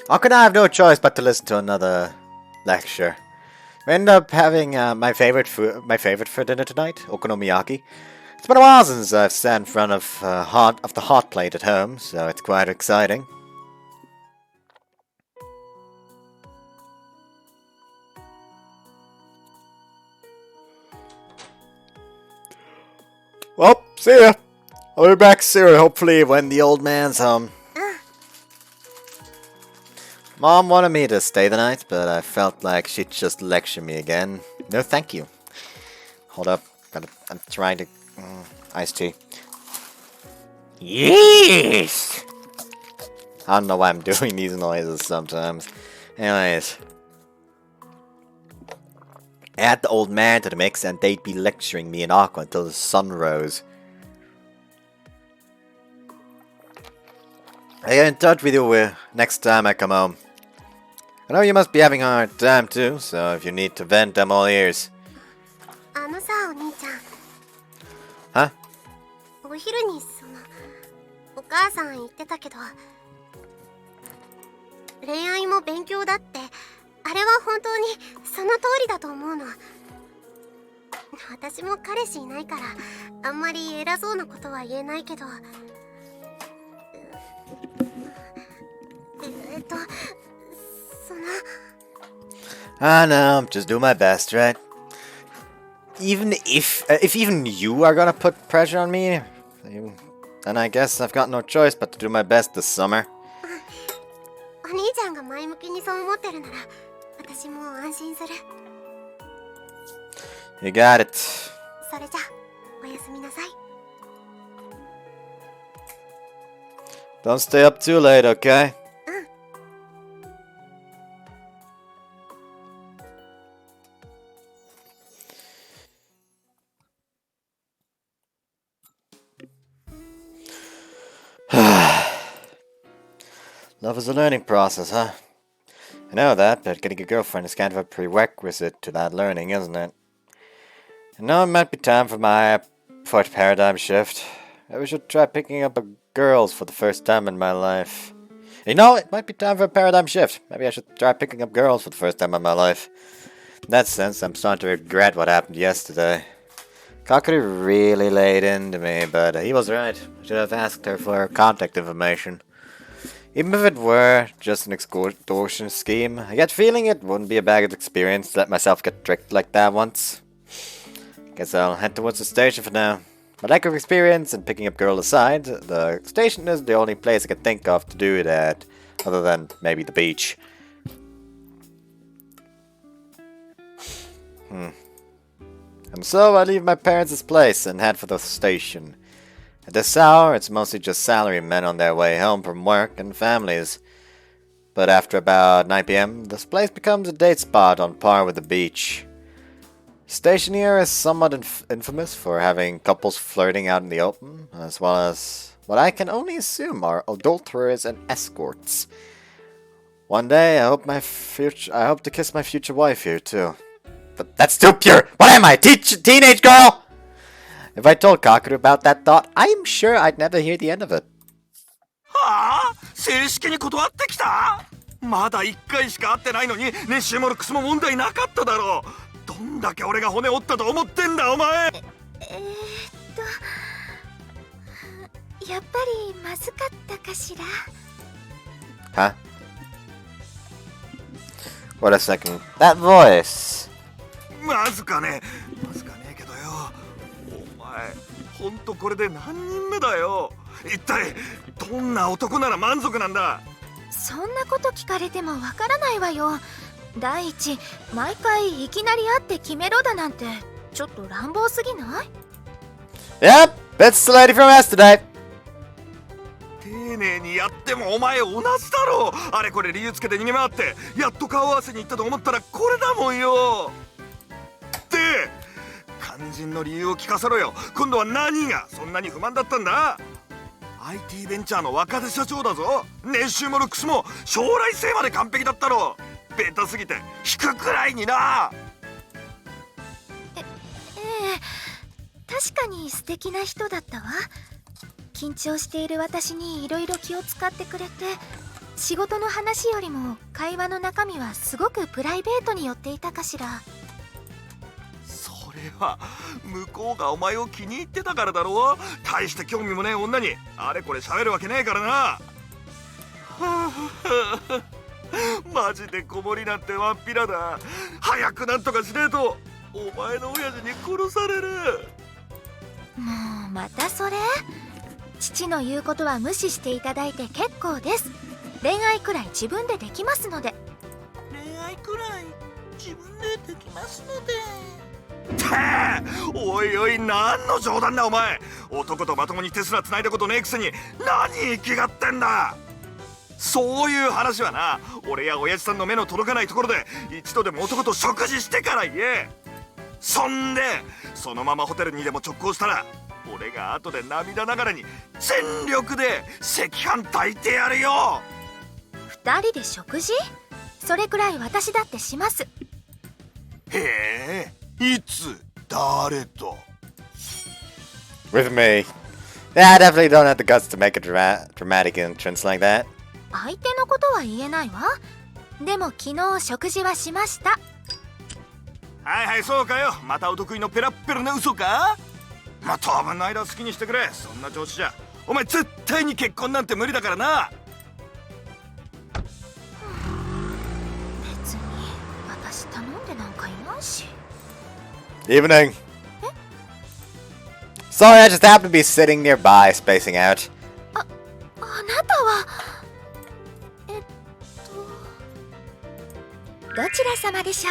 How can I have no choice but to listen to another lecture? We end up having my favorite for dinner tonight, okonomiyaki. It's been a while since I've sat in front of the hot plate at home, so it's quite exciting. Well, see ya. I'll be back soon, hopefully when the old man's home. Mom wanted me to stay the night, but I felt like she'd just lecture me again. No thank you. Hold up, I'm trying to... iced tea. Yes! I don't know why I'm doing these noises sometimes. Anyways. Add the old man to the mix and they'd be lecturing me in Aqua until the sun rose. I'll get in touch with you next time I come home. I know you must be having a hard time too, so if you need to vent, I'm all ears. あのさ、お兄ちゃん。Huh? お昼にお母さん言ってたけど、恋愛も勉強だって、あれは本当にその通りだと思うの。私も彼氏いないから、あんまり偉そうなことは言えないけど、I know, just do my best, right? Even if even you are gonna put pressure on me, then I guess I've got no choice but to do my best this summer. お兄ちゃんが前向きにそう思ってるなら、私も安心する。You got it. それじゃ、おやすみなさい。Don't stay up too late, okay? Love is a learning process, huh? I know that, but getting a girlfriend is kind of a prerequisite to that learning, isn't it? And now it might be time for my paradigm shift. Maybe I should try picking up girls for the first time in my life. You know, it might be time for a paradigm shift. Maybe I should try picking up girls for the first time in my life. In that sense, I'm starting to regret what happened yesterday. Kakuri really laid into me, but he was right. I should have asked her for her contact information. Even if it were just an extortion scheme, I get feeling it wouldn't be a bad experience to let myself get tricked like that once. Guess I'll head towards the station for now. My lack of experience in picking up girls aside, the station is the only place I can think of to do that. Other than maybe the beach. And so I leave my parents' place and head for the station. At this hour, it's mostly just salarymen on their way home from work and families. But after about 9 p.m., this place becomes a date spot on par with the beach. The station here is somewhat infamous for having couples flirting out in the open, as well as what I can only assume are adulterers and escorts. One day, I hope to kiss my future wife here too. But that's too pure! What am I, teenage girl? If I told Kakeru about that thought, I'm sure I'd never hear the end of it. はあ、正式に断ってきた？まだ1回しか会ってないのにネッシュもルックスも問題なかっただろう。どんだけ俺が骨折ったと思ってんだお前。やっぱりまずかったかしら。Huh? Wait a second. That voice. まずかねえけどよ。お前、ほんとこれで何人目だよ。一体どんな男なら満足なんだ。そんなこと聞かれてもわからないわよ。第一、毎回いきなり会って決めろだなんてちょっと乱暴すぎない？ Yep, it's the lady from yesterday. 丁寧にやってもお前同じだろ。あれこれ理由つけて逃げ回ってやっと顔合わせに行ったと思ったらこれだもんよ。って肝心の理由を聞かせろよ。今度は何がそんなに不満だったんだ？ IT ベンチャーの若手社長だぞ。年収もルックスも将来性まで完璧だったろ。ベタすぎて引くくらいにな。ええ、確かに素敵な人だったわ。緊張している私にいろいろ気を使ってくれて、仕事の話よりも会話の中身はすごくプライベートに寄っていたかしら。それは向こうがお前を気に入ってたからだろう。大して興味もねえ女にあれこれ喋るわけねえからな。はあマジで子守なんてワンピラだ。早くなんとかしねえとお前の親父に殺される。もうまたそれ？父の言うことは無視していただいて結構です。恋愛くらい自分でできますので。恋愛くらい自分でできますので。おいおい何の冗談だお前。男とまともに手すら繋いだことねえくせに何生きがってんだ。そういう話はな、俺や親父さんの目の届かないところで一度でも男と食事してから言え。そんでそのままホテルにでも直行したら俺が後で涙ながらに全力で赤飯炊いてやるよ。二人で食事？それくらい私だってします。へえ、いつ誰と？ With me. Yeah, I definitely don't have the guts to make a dramatic entrance like that. 相手のことは言えないわ。でも昨日食事はしました。はいはい、そうかよ。またお得意のペラッペラな嘘か？まあ当分の間好きにしてくれ。そんな調子じゃお前絶対に結婚なんて無理だからな。別に私頼んでなんかいないし。 Evening. Sorry, I just happened to be sitting nearby, spacing out. あなたはどちら様でしょ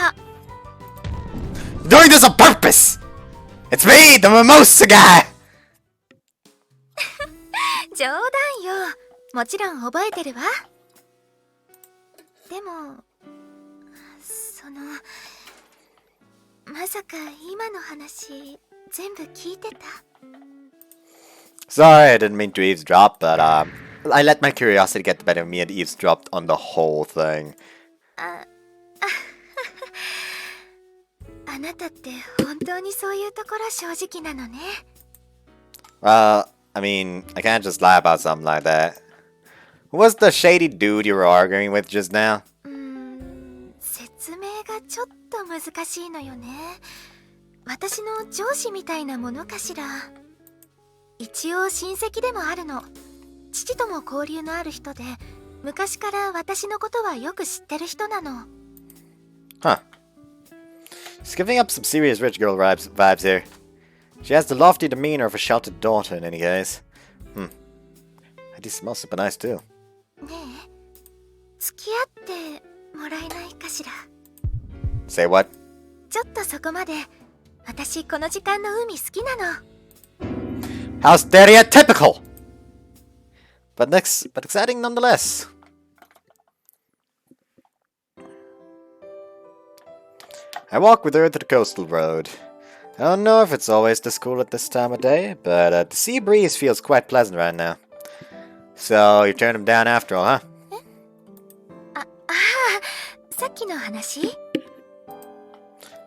う？ Doing this on purpose! It's me, the mimosa guy! 冗談よ。もちろん覚えてるわ。でもまさか今の話全部聞いてた？ Sorry, I didn't mean to eavesdrop, but I let my curiosity get the better of me and eavesdropped on the whole thing. あなたって本当にそういうところ正直なのね。I mean, I can't just lie about something like that. Who was the shady dude you were arguing with just now? 説明がちょっと難しいのよね。私の上司みたいなものかしら。一応親戚でもあるの。父とも交流のある人で、昔から私のことはよく知ってる人なの。Huh. She's giving up some serious rich girl vibes here. She has the lofty demeanor of a sheltered daughter in any case. And he smells super nice too. ね付き合ってもらえないかしら。 Say what? ちょっとそこまで。私この時間の海好きなの。 How stereotypical! But exciting nonetheless. I walk with her to the coastal road. I don't know if it's always this cool at this time of day, but the sea breeze feels quite pleasant right now. So, you turned him down after all, huh? ああ、さっきの話。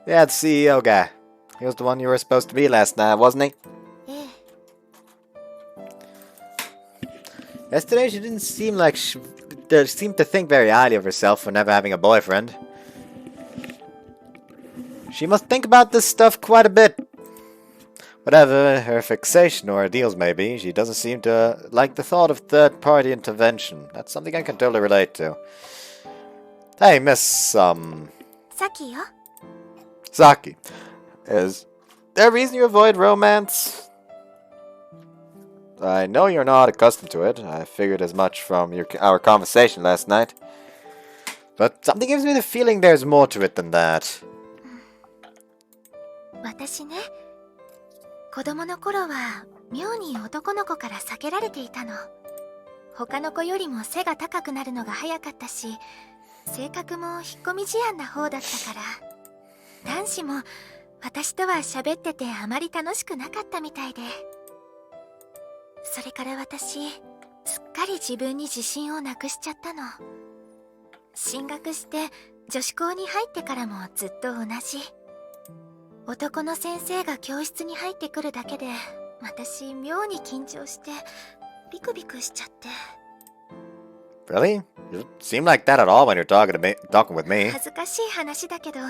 Yeah, the CEO guy. He was the one you were supposed to be last night, wasn't he? ええ。 Yesterday, she didn't seem like she seemed to think very highly of herself for never having a boyfriend. She must think about this stuff quite a bit. Whatever her fixation or ideals may be, she doesn't seem to like the thought of third-party intervention. That's something I can totally relate to. Hey, Miss, さっきよ。 Saki. Is there a reason you avoid romance? I know you're not accustomed to it. I figured as much from our conversation last night. But something gives me the feeling there's more to it than that. 私ね、子供の頃は妙に男の子から避けられていたの。他の子よりも背が高くなるのが早かったし、性格も引っ込み思案な方だったから、男子も私とは喋っててあまり楽しくなかったみたいで。それから私、すっかり自分に自信をなくしちゃったの。進学して女子校に入ってからもずっと同じ。男の先生が教室に入ってくるだけで、私妙に緊張してビクビクしちゃって。 Really? You don't seem like that at all when you're talking with me. 恥ずかしい話だけど、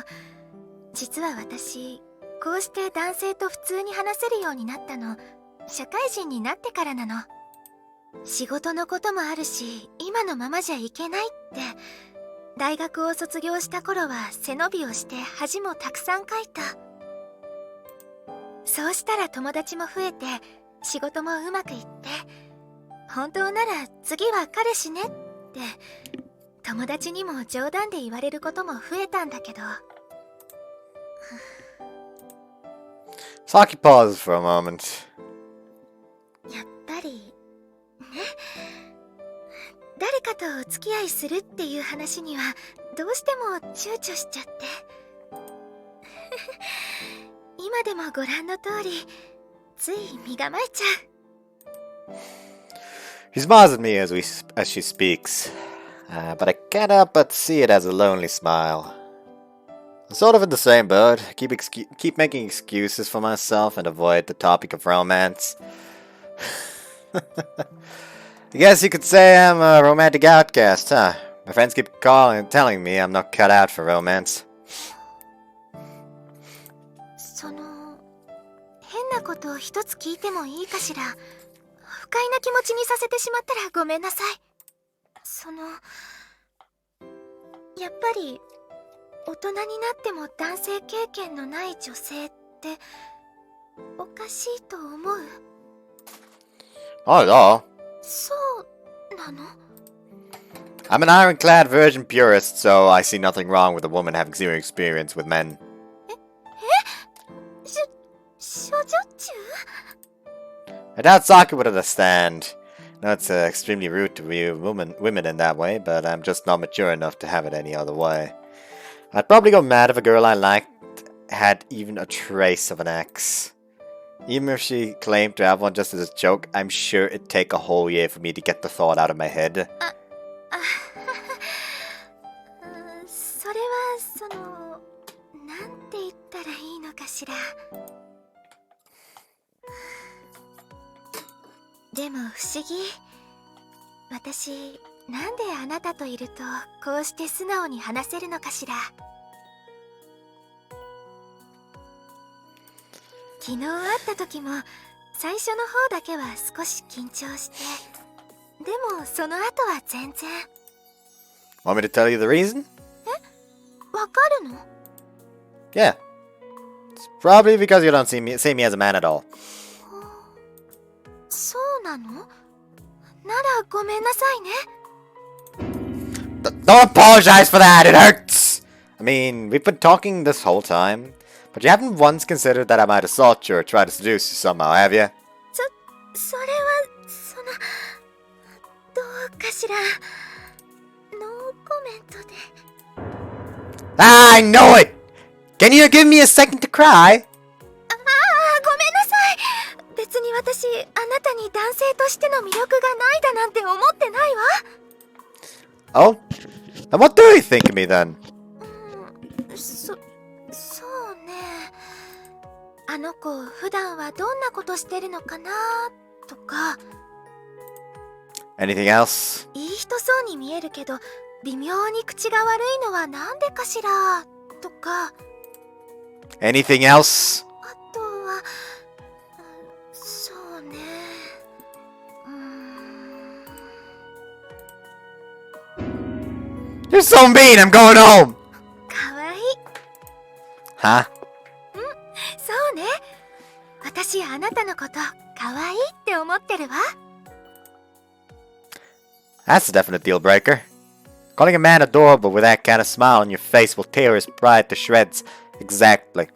実は私こうして男性と普通に話せるようになったの、社会人になってからなの。仕事のこともあるし、今のままじゃいけないって。大学を卒業した頃は背伸びをして恥もたくさんかいた。そうしたら友達も増えて、仕事もうまくいって、本当なら次は彼氏ねって友達にも冗談で言われることも増えたんだけど。 Saki paused for a moment. やっぱりね、誰かとお付き合いするっていう話にはどうしても躊躇しちゃって。今でもご覧の通り、つい身構えちゃう。 She smiles at me as she speaks, but I can't help but see it as a lonely smile. I'm sort of in the same boat. Keep making excuses for myself and avoid the topic of romance. I guess you could say I'm a romantic outcast, huh? My friends keep calling and telling me I'm not cut out for romance. その変なことを一つ聞いてもいいかしら。不快な気持ちにさせてしまったらごめんなさい。やっぱり大人になっても男性経験のない女性っておかしいと思う？ Not at all. そうなの？ I'm an ironclad virgin purist, so I see nothing wrong with a woman having zero experience with men. 処女中？ I doubt Saki would understand. No, it's extremely rude to view women in that way, but I'm just not mature enough to have it any other way. I'd probably go mad if a girl I liked had even a trace of an ex. Even if she claimed to have one just as a joke, I'm sure it'd take a whole year for me to get the thought out of my head. それはなんて言ったらいいのかしら。でも不思議。私、なんであなたといるとこうして素直に話せるのかしら。昨日会った時も最初の方だけは少し緊張して、でもその後は全然。 Want me to tell you the reason? わかるの？ Yeah. It's probably because you don't see me as a man at all. そうなの？ならごめんなさいね。Don't apologize for that, it hurts! I mean, we've been talking this whole time, but you haven't once considered that I might assault you or try to seduce you somehow, have you? それはどうかしら。ノーコメントで。Ah, I know it! Can you give me a second to cry? ごめんなさい。別に私、あなたに男性としての魅力がないだなんて思ってないわ。Oh? Then what do you think of me then? そうね。あの子、普段はどんなことしてるのかなとか。Anything else? いい人そうに見えるけど、微妙に口が悪いのはなんでかしらとか。Anything else? あとは、そうね。You're so mean, I'm going home! かわいい。Huh? そうね。私、あなたのことかわいいって思ってるわ。That's a definite deal breaker. Calling a man adorable with that kind of smile on your face will tear his pride to shreds. Exactly.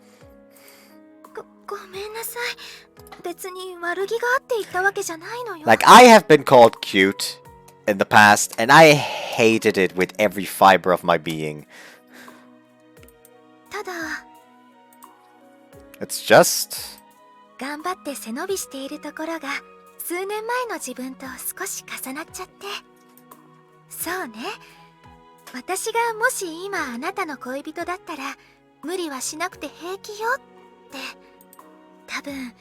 ごめんなさい。別に悪気があって言ったわけじゃないのよ。 Like, I have been called cute in the past, and I hated it with every fiber of my being. ただ、 It's just... 頑張って背伸びしているところが数年前の自分と少し重なっちゃって。そうね。私がもし今あなたの恋人だったら無理はしなくて平気よって多分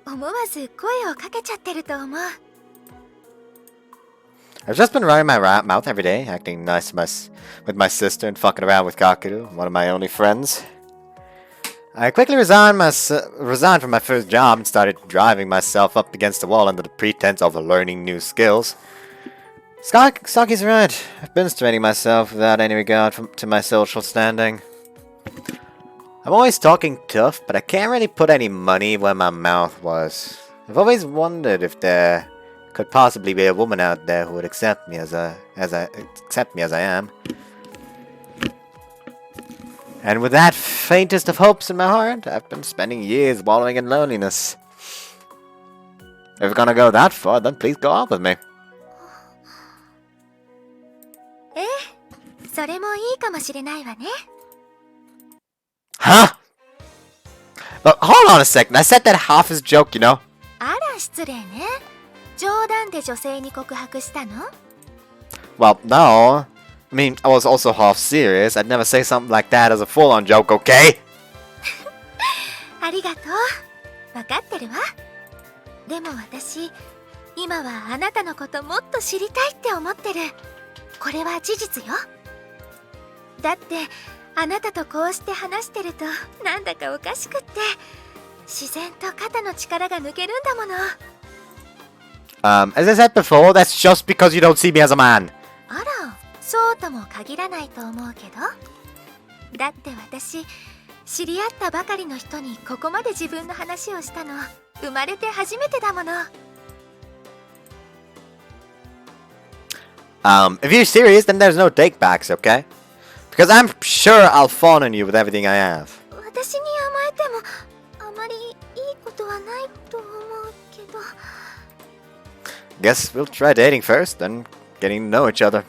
思わず声をかけちゃってると思う。 I've just been running my mouth every day, acting nice with my sister and fucking around with Kakeru, one of my only friends. I quickly resigned from my first job and started driving myself up against the wall under the pretense of learning new skills. Saki's right. I've been straining myself without any regard to my social standing. I'm always talking tough, but I can't really put any money where my mouth was. I've always wondered if there could possibly be a woman out there who would accept me as I am. And with that faintest of hopes in my heart, I've been spending years wallowing in loneliness. If you're gonna go that far, then please go out with me. ええ、それもいいかもしれないわね。 Huh? Look, hold on a second. I said that half as a joke, you know? あら失礼ね。冗談で女性に告白したの？ Well, no. I mean, I was also half serious. I'd never say something like that as a full-on joke, okay? ありがとう。わかってるわ。でも私、今はあなたのこともっと知りたいって思ってる。これは事実よ。だってあなたとこうして話してるとなんだかおかしくって、自然と肩の力が抜けるんだもの。As I said before, that's just because you don't see me as a man. あら、そうとも限らないと思うけど。だって私、知り合ったばかりの人にここまで自分の話をしたの生まれて初めてだもの。If you're serious, then there's no takebacks, okay? Because I'm sure I'll fawn on you with everything I have. 私に甘えてもあまりいいことはないと思うけど。 Guess we'll try dating first, then getting to know each other.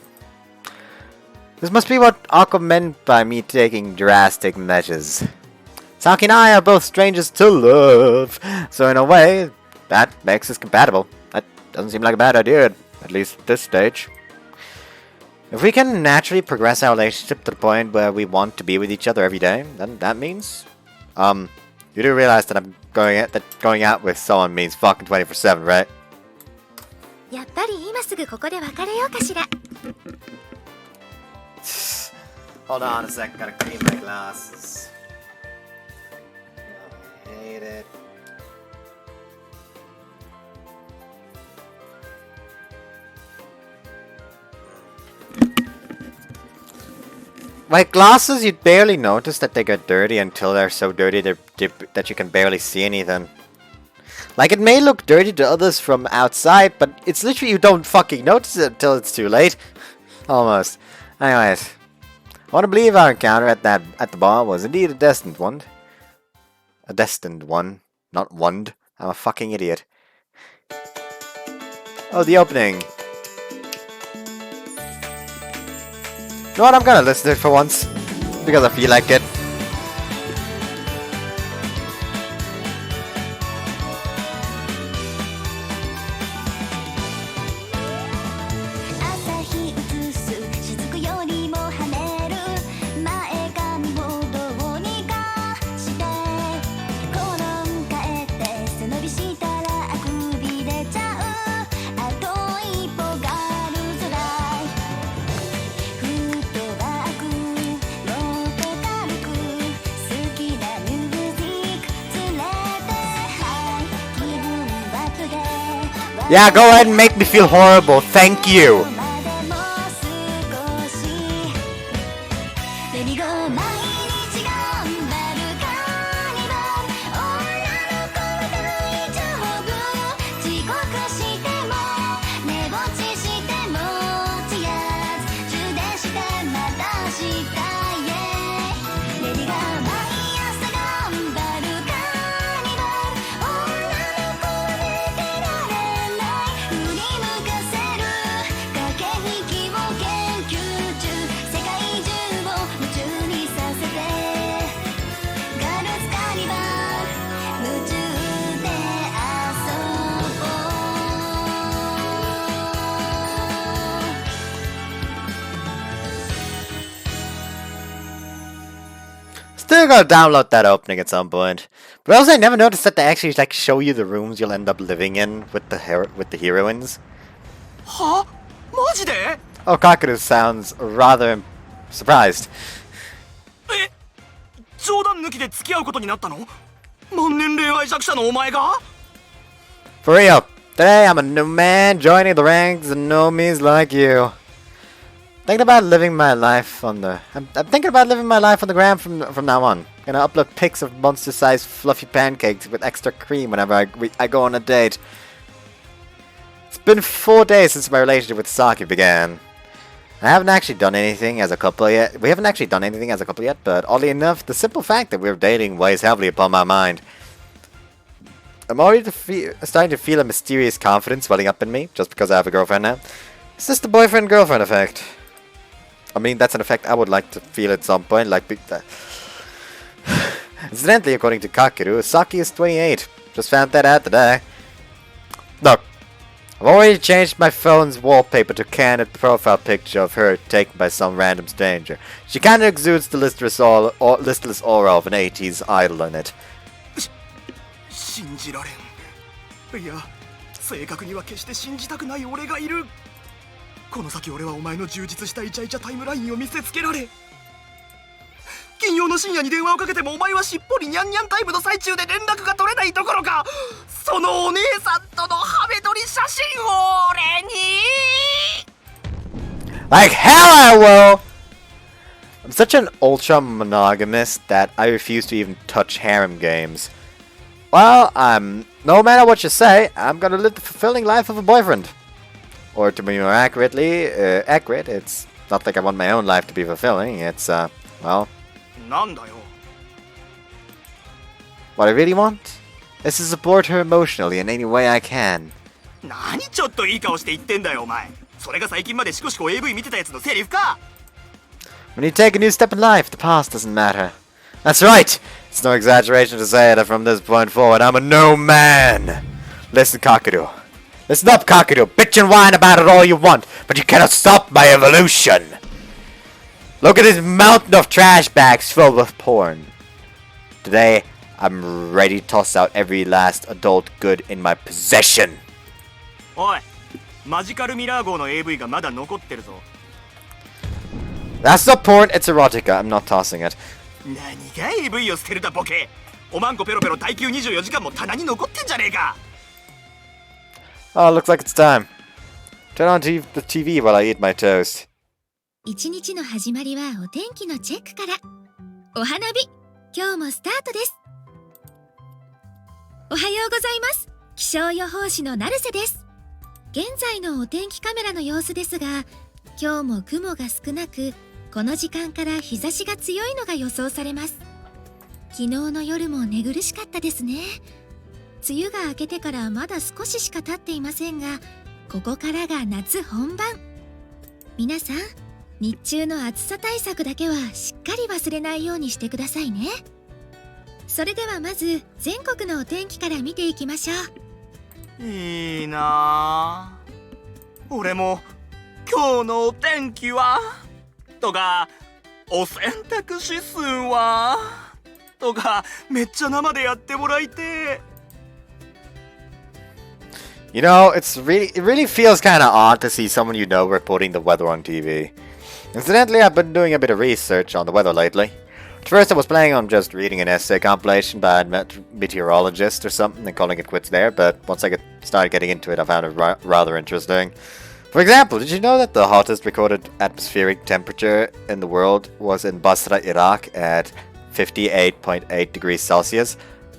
This must be what Aqua meant by me taking drastic measures. Saki and I are both strangers to love, so in a way, that makes us compatible. That doesn't seem like a bad idea, at least at this stage. If we can naturally progress our relationship to the point where we want to be with each other every day, then that means... you do realize that going out with someone means fucking 24/7, right? やっぱり今すぐここで別れようかしら。 Hold on a sec, gotta clean my glasses. I hate it. My glasses, you'd barely notice that they get dirty until they're so dirty that you can barely see anything. Like, it may look dirty to others from outside, but it's literally you don't fucking notice it until it's too late. Almost. Anyways, I want to believe our encounter at the bar was indeed a destined one. A destined one, not one. I'm a fucking idiot. Oh, the opening. You know what? I'm gonna listen to it for once because I feel like it. Yeah, go ahead and make me feel horrible. Thank you. Still gotta download that opening at some point. But also, I never noticed that they actually like show you the rooms you'll end up living in with the heroines. は？マジで？ Oh, Kakeru sounds rather surprised. え、冗談抜きで付き合うことになったの？万年恋愛弱者のお前が？ For real, today I'm a new man joining the ranks of normies like you. Thinking about living my life on the. I'm thinking about living my life on the gram from now on. Gonna upload pics of monster-sized fluffy pancakes with extra cream whenever I go on a date. It's been 4 days since my relationship with Saki began. I haven't actually done anything as a couple yet. We haven't actually done anything as a couple yet, but oddly enough, the simple fact that we're dating weighs heavily upon my mind. I'm already starting to feel a mysterious confidence welling up in me just because I have a girlfriend now. It's just the boyfriend-girlfriend effect. I mean, that's an effect I would like to feel at some point, like... Incidentally, according to Kakeru, Saki is 28. Just found that out today. Look, I've already changed my phone's wallpaper to candid profile picture of her taken by some random stranger. She kinda exudes the listless aura of an 80s idol in it. 信じられん。いや、正確には決して信じたくない俺がいる。この先俺はお前の充実したイチャイチャタイムラインを見せつけられ、金曜の深夜に電話をかけてもお前はしっぽりニャンニャンタイムの最中で連絡が取れないどころか、そのお姉さんとのハメ撮り写真を俺に Like hell I will! I'm such an ultra monogamist that I refuse to even touch harem games. Well, no matter what you say, I'm gonna live the fulfilling life of a boyfriend. Or to be more accurate, it's not like I want my own life to be fulfilling, it's, well... なんだよ。 What I really want is to support her emotionally in any way I can. 何ちょっといい顔して言ってんだよお前。それが最近までシコシコ AV 見てたやつのセリフか。 When you take a new step in life, the past doesn't matter. That's right! It's no exaggeration to say that from this point forward, I'm a no man! Listen, Kakeru. Listen up, Kakeru. Bitch and whine about it all you want, but you cannot stop my evolution! Look at this mountain of trash bags filled with porn. Today, I'm ready to toss out every last adult good in my possession. おい、マジカルミラー号の AV がまだ残ってるぞ。 That's not porn, it's erotica. I'm not tossing it. 何が AV を捨てるだボケ。おまんこペロペロ耐久24時間も棚に残ってんじゃねえか。 Oh, looks like it's time. Turn on the TV while I eat my toast. 一日の始まりはお天気のチェックから。お花火、今日もスタートです。おはようございます。気象予報士の成瀬です。現在のお天気カメラの様子ですが、今日も雲が少なく、この時間から日差しが強いのが予想されます。昨日の夜も寝苦しかったですね。梅雨が明けてからまだ少ししか経っていませんが、ここからが夏本番。皆さん、日中の暑さ対策だけはしっかり忘れないようにしてくださいね。それではまず全国のお天気から見ていきましょう。いいなあ。俺も今日のお天気はとか、お洗濯指数はとか、めっちゃ生でやってもらいて。You know, it really feels kind of odd to see someone you know reporting the weather on TV. Incidentally, I've been doing a bit of research on the weather lately. At first I was planning on just reading an essay compilation by a meteorologist or something and calling it quits there, but once I started getting into it I found it rather interesting. For example, did you know that the hottest recorded atmospheric temperature in the world was in Basra, Iraq at 58.8 degrees Celsius?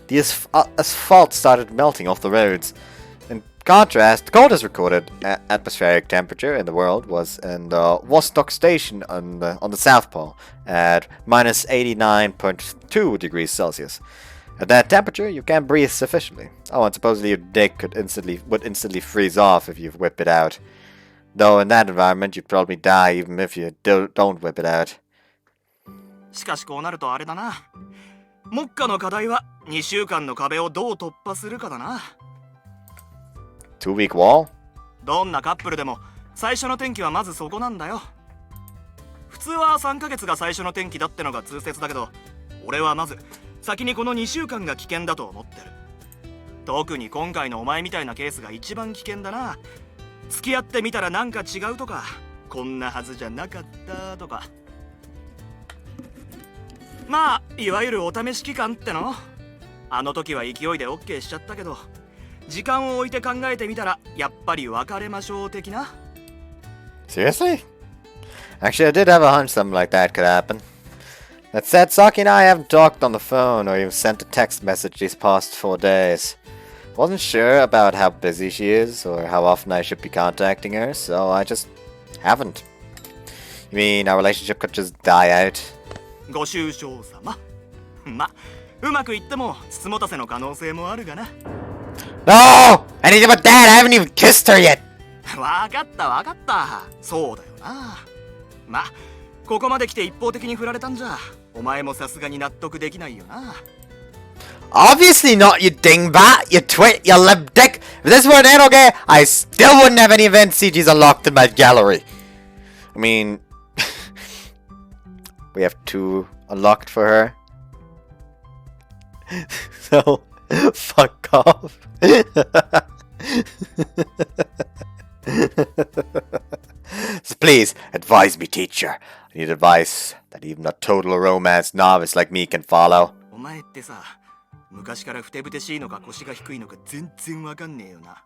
The asphalt started melting off the roads. In contrast, the coldest recorded atmospheric temperature in the world was in the Vostok Station on the South Pole at minus 89.2 degrees Celsius. At that temperature, you can't breathe sufficiently. Oh, and supposedly your dick would instantly freeze off if you whip it out. Though in that environment, you'd probably die even if you don't whip it out. しかしこうなるとあれだな。目下の課題は2週間の壁をどう突破するかだな。2-week wall? どんなカップルでも最初の天気はまずそこなんだよ。普通は3ヶ月が最初の天気だってのが通説だけど、俺はまず先にこの2週間が危険だと思ってる。特に今回のお前みたいなケースが一番危険だな。付き合ってみたらなんか違うとか、こんなはずじゃなかったとか。まあいわゆるお試し期間っての。あの時は勢いで OK しちゃったけど、時間を置いて考えてみたらやっぱり別れましょう的な。 Seriously? Actually, I did have a hunch something like that could happen. That said, Saki and I haven't talked on the phone or even sent a text message these past 4 days. Wasn't sure about how busy she is or how often I should be contacting her, so I just haven't. You mean our relationship could just die out? ご愁傷様。ま、うまくいってもつつもたせの可能性もあるがな。No! Anything but that! I haven't even kissed her yet! わかったわかった。そうだよな。ま、ここまで来て一方的に振られたんじゃ、お前もさすがに納得できないよな。Obviously not, you dingbat! You twit! You lip dick! If this weren't it, okay, I still wouldn't have any event CGs unlocked in my gallery. I mean... we have 2 unlocked for her. So, fuck off. So please, advise me, teacher. I need advice that even a total romance novice like me can follow. お前ってさ、昔からふてぶてしいのか腰が低いのか全然わかんねえよな。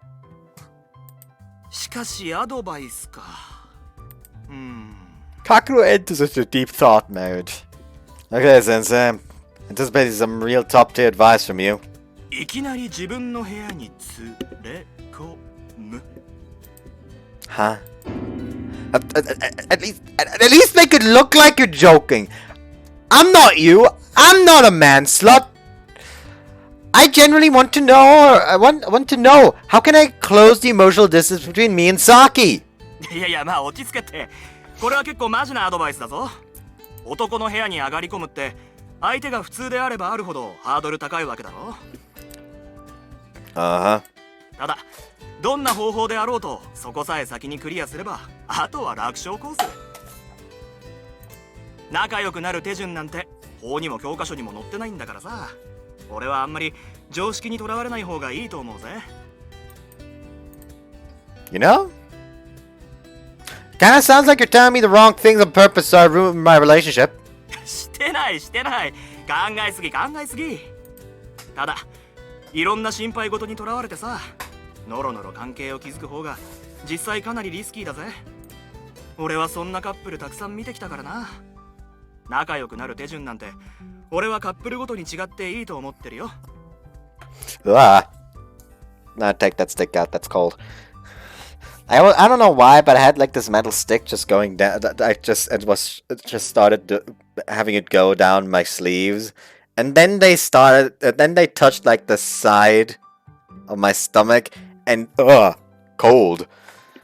しかしアドバイスか。Kakeru enters into deep thought mode. Okay, Sensei. Anticipating some real top-tier advice from you. いきなり自分の部屋に連れ込む。Huh? At least make it look like you're joking. I'm not you. I'm not a man slut. I genuinely want to know. I want to know. How can I close the emotional distance between me and Saki? いやいや、まあ落ち着けって。これは結構マジなアドバイスだぞ。男の部屋に上がり込むって相手が普通であればあるほどハードル高いわけだろ。ただどんな方法であろうとそこさえ先にクリアすればあとは楽勝コース。仲良くなる手順なんて法にも教科書にも載ってないんだからさ。俺はあんまり常識にとらわれない方がいいと思うぜ。You know? Kinda sounds like you're telling me the wrong things on purpose so I ruin my relationship. してないしてない。考えすぎ考えすぎ。ただいろんな心配事にとらわれてさ、ノロノロ関係を築く方が実際かなりリスキーだぜ。俺はそんなカップルたくさん見てきたからな。仲良くなる手順なんて俺はカップルごとに違っていいと思ってるよ。Nah, take that stick out, that's cold. I don't know why, but I had like this metal stick just going down. It just started having it go down my sleeves, and then then they touched like the side of my stomach, and cold.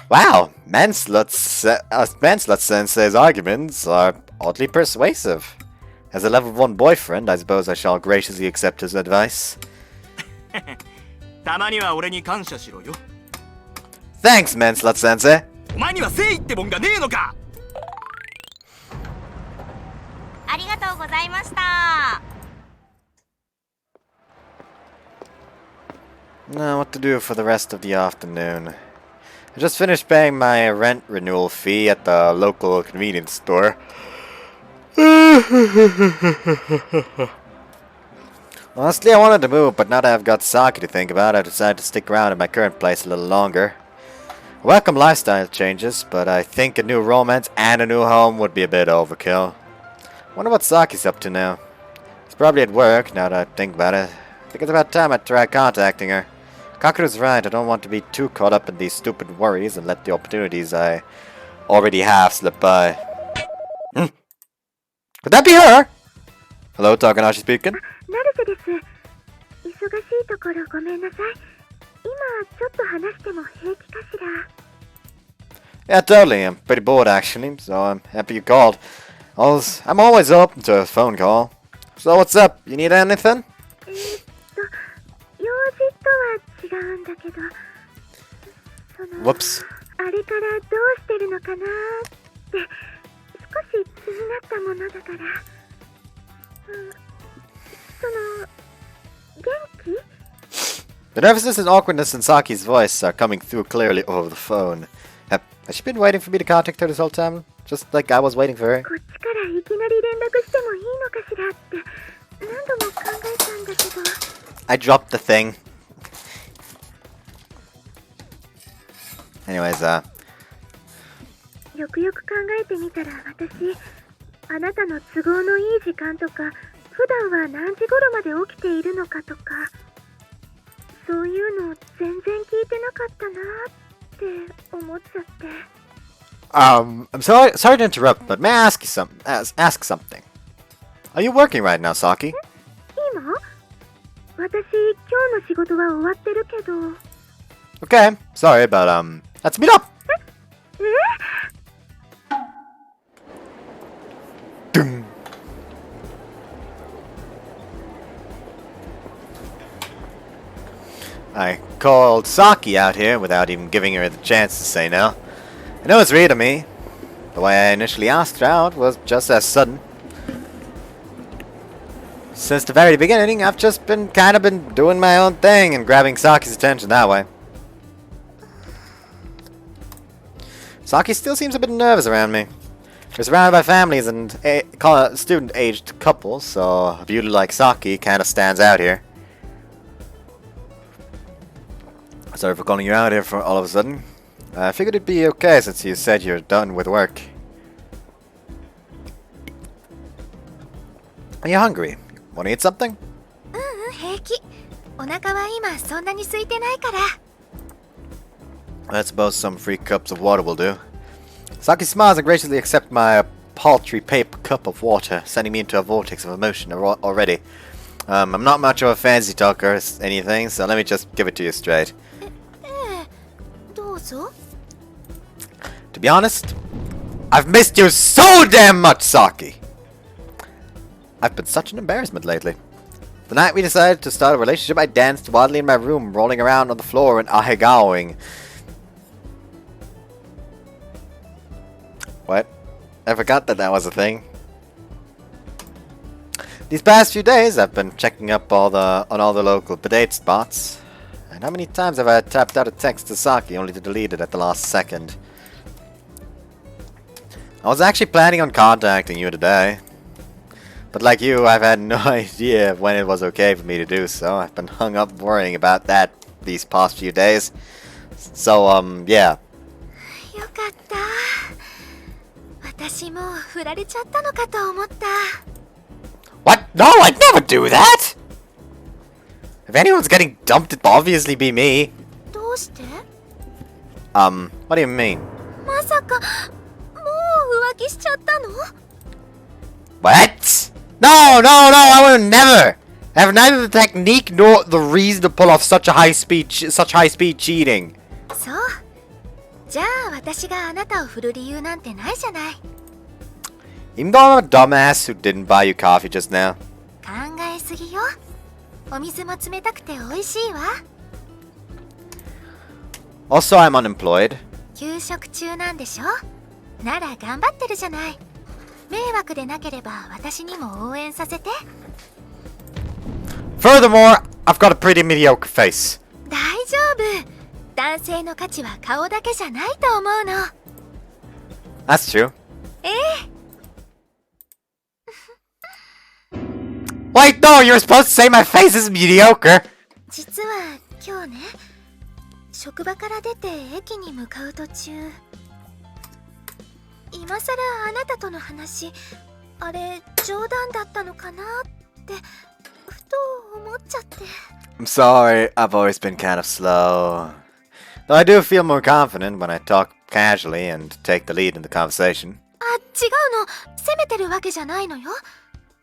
Wow, Manslut Sensei's arguments are oddly persuasive. As a level 1 boyfriend, I suppose I shall graciously accept his advice. たまには俺に感謝しろよ。 Thanks, Manslut Sensei. お前には誠意ってもんがねえのか。ありがとうございました。 Now, what to do for the rest of the afternoon? I just finished paying my rent renewal fee at the local convenience store. Honestly, I wanted to move, but now that I've got Saki to think about, I decided to stick around in my current place a little longer. I welcome lifestyle changes, but I think a new romance and a new home would be a bit overkill. Wonder what Saki's up to now. He's probably at work, now that I think about it. I think it's about time I try contacting her. Kakeru's right, I don't want to be too caught up in these stupid worries and let the opportunities I already have slip by. Could that be her? Hello, Takanashi speaking. 成瀬です。忙しいところごめんなさい。今ちょっと話しても平気かしら。 Yeah, totally. I'm pretty bored actually, so I'm happy you called. I'm always open to a phone call. So what's up? You need anything? 用事とは違うんだけど、Whoops. あれからどうしてるのかなって少し気になったものだから。元気？ The nervousness and awkwardness in Saki's voice are coming through clearly over the phone. Has she been waiting for me to contact her this whole time? Just like I was waiting for her? こっちからいきなり連絡してもいいのかしらって何度も考えたんだけど。 I dropped the thing. Anyways, よくよく考えてみたら私、あなたの都合のいい時間とか、普段は何時頃まで起きているのかとか、そういうの全然聞いてなかったなって思っちゃって。I'm sorry to interrupt, but may I ask you ask something? Are you working right now, Saki? 今？私、今日の仕事は終わってるけど。Okay, sorry, but let's meet up. え？ Dum. I called Saki out here without even giving her the chance to say no. I know it's weird of me. The way I initially asked her out was just as sudden. Since the very beginning, I've just been doing my own thing and grabbing Saki's attention that way. Saki still seems a bit nervous around me. We're surrounded by families and student-aged couples, so a beauty like Saki kinda stands out here. Sorry for calling you out here for all of a sudden. I figured it'd be okay since you said you're done with work. Are you hungry? Want to eat something? 平気。お腹は今そんなに空いてないから。I suppose some free cups of water will do. Saki smiles and graciously accepts my paltry paper cup of water, sending me into a vortex of emotion already. I'm not much of a fancy talker or anything, so let me just give it to you straight. どうぞ。 To be honest, I've missed you so damn much, Saki! I've been such an embarrassment lately. The night we decided to start a relationship, I danced wildly in my room, rolling around on the floor and ahegawing. What? I forgot that was a thing. These past few days, I've been checking up on all the local date spots. And how many times have I tapped out a text to Saki only to delete it at the last second? I was actually planning on contacting you today. But like you, I've had no idea when it was okay for me to do so. I've been hung up worrying about that these past few days. So, yeah. よかった。私も振られちゃったのかと思った。 What? No, I'd never do that! If anyone's getting dumped, it'd obviously be me. どうして？ What do you mean? まさかもう浮気しちゃったの？ What? No, no, no, I would never! I have neither the technique nor the reason to pull off such high speed cheating. そう。じゃあ私があなたを振る理由なんてないじゃない。 Even though I'm a dumbass who didn't buy you coffee just now. 考えすぎよ。お水も冷たくて美味しいわ。 Also, I'm unemployed. 休職中なんでしょ？なら頑張ってるじゃない。迷惑でなければ私にも応援させて。 Furthermore, I've got a pretty mediocre face. 大丈夫。男性の価値は顔だけじゃないと思うの。 That's true. ええ。 Wait, no, you're supposed to say my face is mediocre. 実は今日ね、職場から出て駅に向かう途中、今さらあなたとの話、あれ冗談だったのかなってふと思っちゃって。 I'm sorry, I've always been kind of slow. Though I do feel more confident when I talk casually and take the lead in the conversation. あ、違うの。責めてるわけじゃないのよ。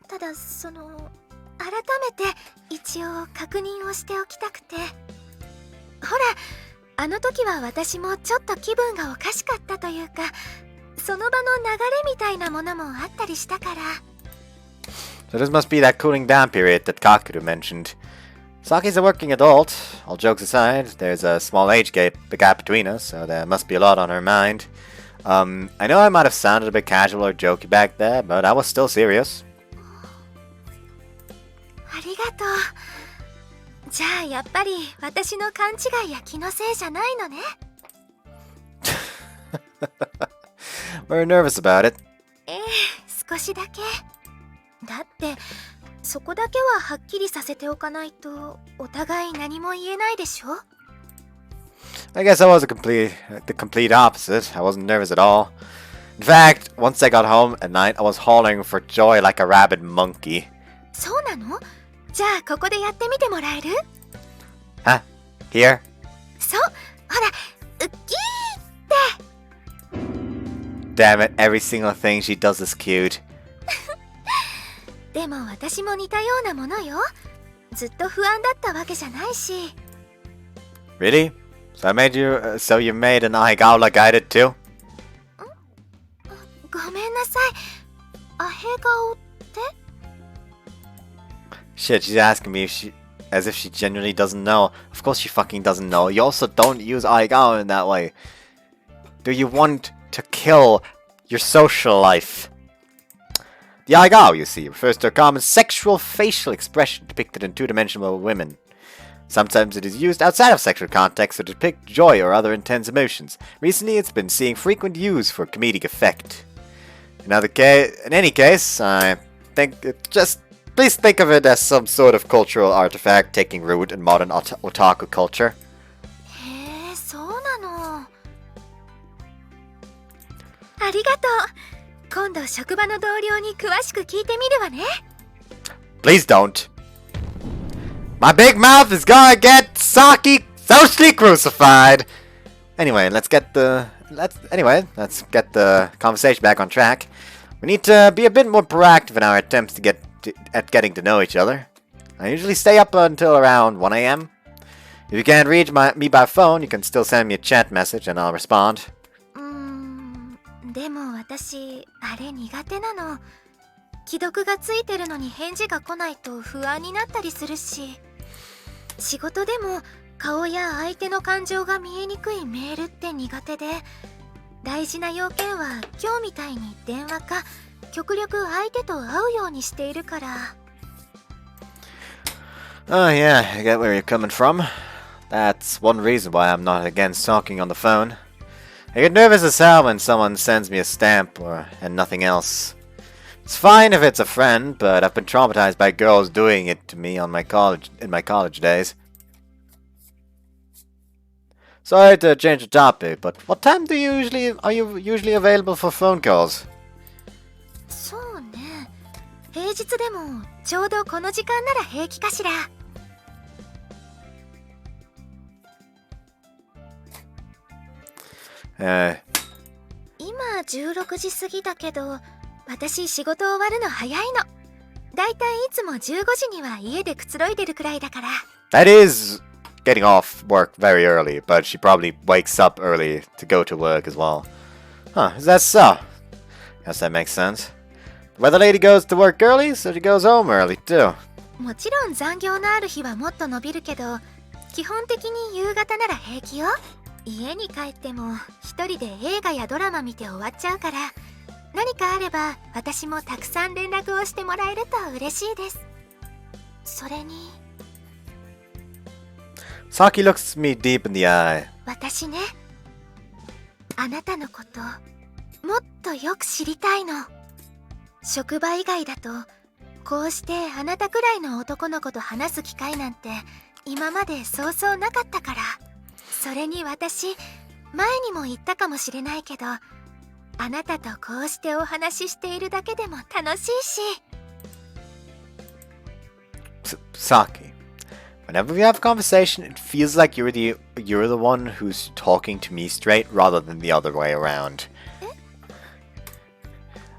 ただ改めて一応確認をしておきたくて。ほら、あの時は私もちょっと気分がおかしかったというか、その場の流れみたいなものもあったりしたから。 So this must be that cooling down period that Kakeru mentioned. Saki's a working adult. All jokes aside, there's a small age gap between us, so there must be a lot on her mind. I know I might have sounded a bit casual or jokey back there, but I was still serious. ありがとう。じゃあやっぱり私の勘違いや気のせいじゃないのね。We're nervous about it. ええ、少しだけ。だってそこだけははっきりさせておかないとお互い何も言えないでしょ。 I guess I was the complete opposite. I wasn't nervous at all. In fact, once I got home at night, I was howling for joy like a rabid monkey. そうなの？じゃあここでやってみてもらえる？ Huh? Here? そう、ほら、ウッキーって。 Damn it, every single thing she does is cute. でも私も似たようなものよ。ずっと不安だったわけじゃないし。 Really? So you made an Aigawa like I did too? ごめんなさい。アヘ顔って？ Shit, she's asking me as if she genuinely doesn't know. Of course she fucking doesn't know. You also don't use Aigawa in that way. Do you want to kill your social life? The Aigawa, you see, refers to a common sexual facial expression depicted in two-dimensional women. Sometimes it is used outside of sexual context to depict joy or other intense emotions. Recently, it's been seeing frequent use for comedic effect. In any case, I think please think of it as some sort of cultural artifact taking root in modern otaku culture. へえ、そうなの。ありがとう。今度職場の同僚に詳しく聞いてみるわね。 Please don't. My big mouth is gonna get Saki socially crucified. Anyway, let's get the conversation back on track. We need to be a bit more proactive in our attempts at getting to know each other. I usually stay up until around 1 a.m. If you can't reach me by phone, you can still send me a chat message and I'll respond. でも私あれ苦手なの。既読がついてるのに返事が来ないと不安になったりするし、仕事でも顔や相手の感情が見えにくいメールって苦手で、大事な要件は今日みたいに電話か極力相手と会うようにしているから。 Oh yeah, I get where you're coming from. That's one reason why I'm not against talking on the phone. I get nervous as hell when someone sends me a stamp and nothing else. It's fine if it's a friend, but I've been traumatized by girls doing it to me in my college days. Sorry to change the topic, but what time are you usually available for phone calls? そうね。平日でもちょうどこの時間なら平気かしら。今16時過ぎだけど、私仕事終わるの早いの。だいたいいつも15時には家でくつろいでるくらいだから。That is getting off work very early, but she probably wakes up early to go to work as well. Huh, is that so? Guess that makes sense. Weatherlady goes to work early, so she goes home early too. もちろん残業のある日はもっと伸びるけど、基本的に夕方なら平気よ。家に帰っても一人で映画やドラマ見て終わっちゃうから、何かあれば私もたくさん連絡をしてもらえると嬉しいです。それに Saki looks me deep in the eye. 私ね、あなたのこともっとよく知りたいの。職場以外だとこうしてあなたくらいの男の子と話す機会なんて今までそうそうなかったから。それに私前にも言ったかもしれないけど、あなたとこうしてお話ししているだけでも楽しいし。Saki, whenever we have a conversation, it feels like you're the one who's talking to me straight rather than the other way around.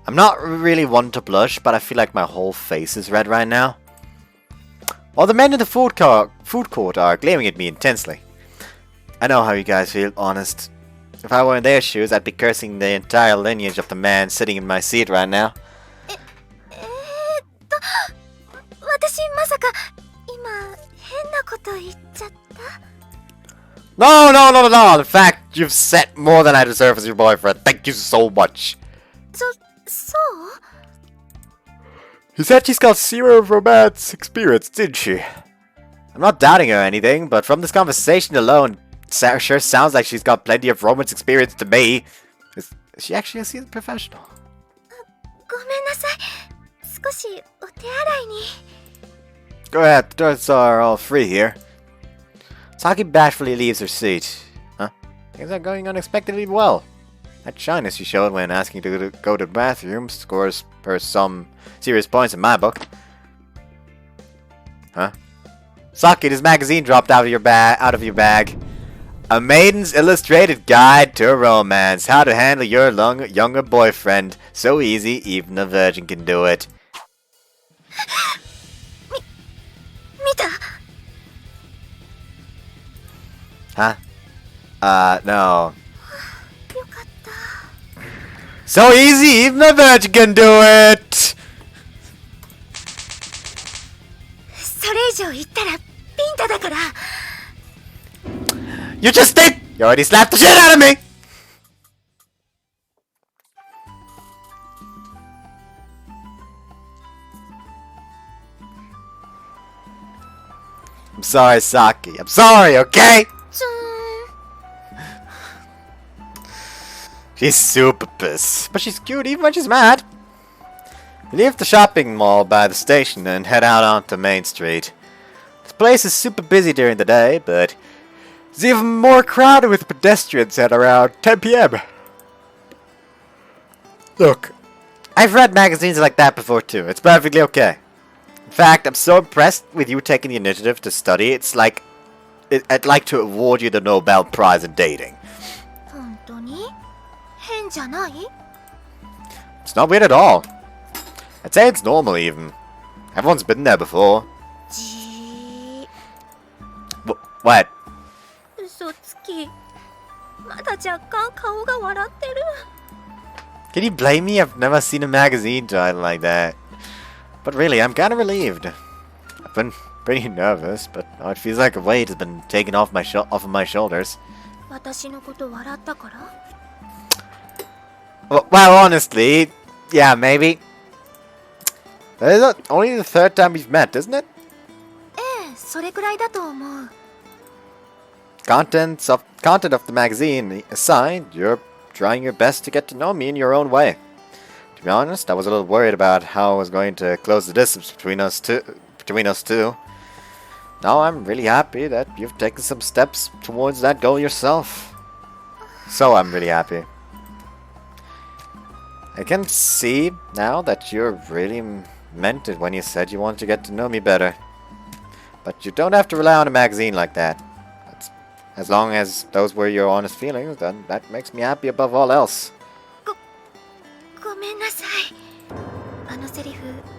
I'm not really one to blush, but I feel like my whole face is red right now. All the men in the food court are glaring at me intensely. I know how you guys feel, honest. If I were in their shoes, I'd be cursing the entire lineage of the man sitting in my seat right now. 私まさか今変なこと言っちゃった？ No, no, no, no, no! In fact, you've set more than I deserve as your boyfriend. Thank you so much. そう？ You said she's got zero romance experience, didn't she? I'm not doubting her or anything, but from this conversation alone, it sure sounds like she's got plenty of romance experience to me. Is she actually a seasoned professional? ごめんなさい。少しお手洗いに。 Go ahead, the doors are all free here. Saki bashfully leaves her seat. Huh? Things are going unexpectedly well. That shyness she showed when asking to go to the bathroom scores her some serious points in my book. Huh? Saki, this magazine dropped out of your bag. A Maiden's Illustrated Guide to Romance. How to handle your younger boyfriend. So easy, even a virgin can do it. 見た？ Huh? No. よかった。 So easy, even a virgin can do it! それ以上言ったらピンタだから。 You just did! You already slapped the shit out of me! I'm sorry, Saki. I'm sorry, okay? ちょ She's super pissed, but she's cute even when she's mad. We leave the shopping mall by the station and head out onto Main Street. This place is super busy during the day, but it's even more crowded with pedestrians at around 10 p.m. Look, I've read magazines like that before too. It's perfectly okay. In fact, I'm so impressed with you taking the initiative to study. It's like I'd like to award you the Nobel Prize in dating. 本当に？変じゃない？ It's not weird at all. I'd say it's normal even. Everyone's been there before. じ What? ー。嘘つき。まだ若干顔が笑ってる。 Can you blame me? I've never seen a magazine title like that. But really, I'm kind of relieved. I've been pretty nervous, but now it feels like a weight has been taken off of my shoulders. 私のこと笑ったから？ Well, honestly, yeah, maybe. That is only the third time we've met, isn't it? ええ、それくらいだと思う。 Content of the magazine aside, you're trying your best to get to know me in your own way. To be honest, I was a little worried about how I was going to close the distance between us two. Now I'm really happy that you've taken some steps towards that goal yourself. So I'm really happy. I can see now that you really meant it when you said you want to get to know me better. But you don't have to rely on a magazine like that. As long as those were your honest feelings, then that makes me happy above all else. ごめんなさい。あのセリフ、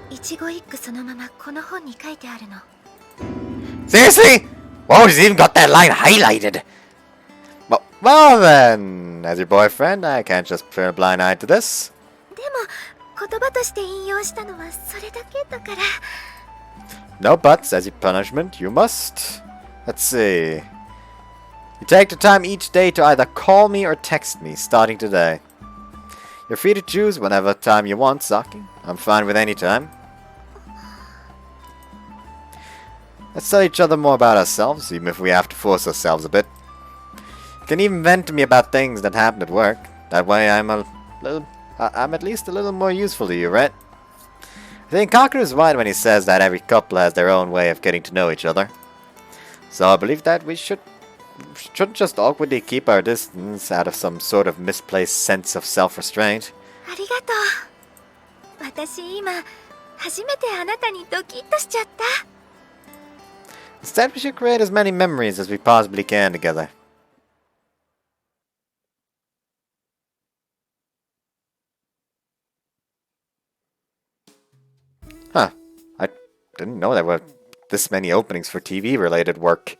一語一句そのままこの本に書いてあるの。Seriously? Whoa, she's even got that line highlighted! Well then, as your boyfriend, I can't just turn a blind eye to this. でも、言葉として引用したのはそれだけだから。No buts, as your punishment, you must. Let's see. You take the time each day to either call me or text me, starting today. You're free to choose whenever time you want, Saki. I'm fine with any time. Let's tell each other more about ourselves, even if we have to force ourselves a bit. You can even vent to me about things that happen at work. That way I'm at least a little more useful to you, right? I think Kakeru's right when he says that every couple has their own way of getting to know each other. So I believe that we shouldn't just awkwardly keep our distance out of some sort of misplaced sense of self-restraint. ありがとう。私今、初めてあなたにドキッとしちゃった。Instead, we should create as many memories as we possibly can together. Huh. I didn't know there were this many openings for TV-related work.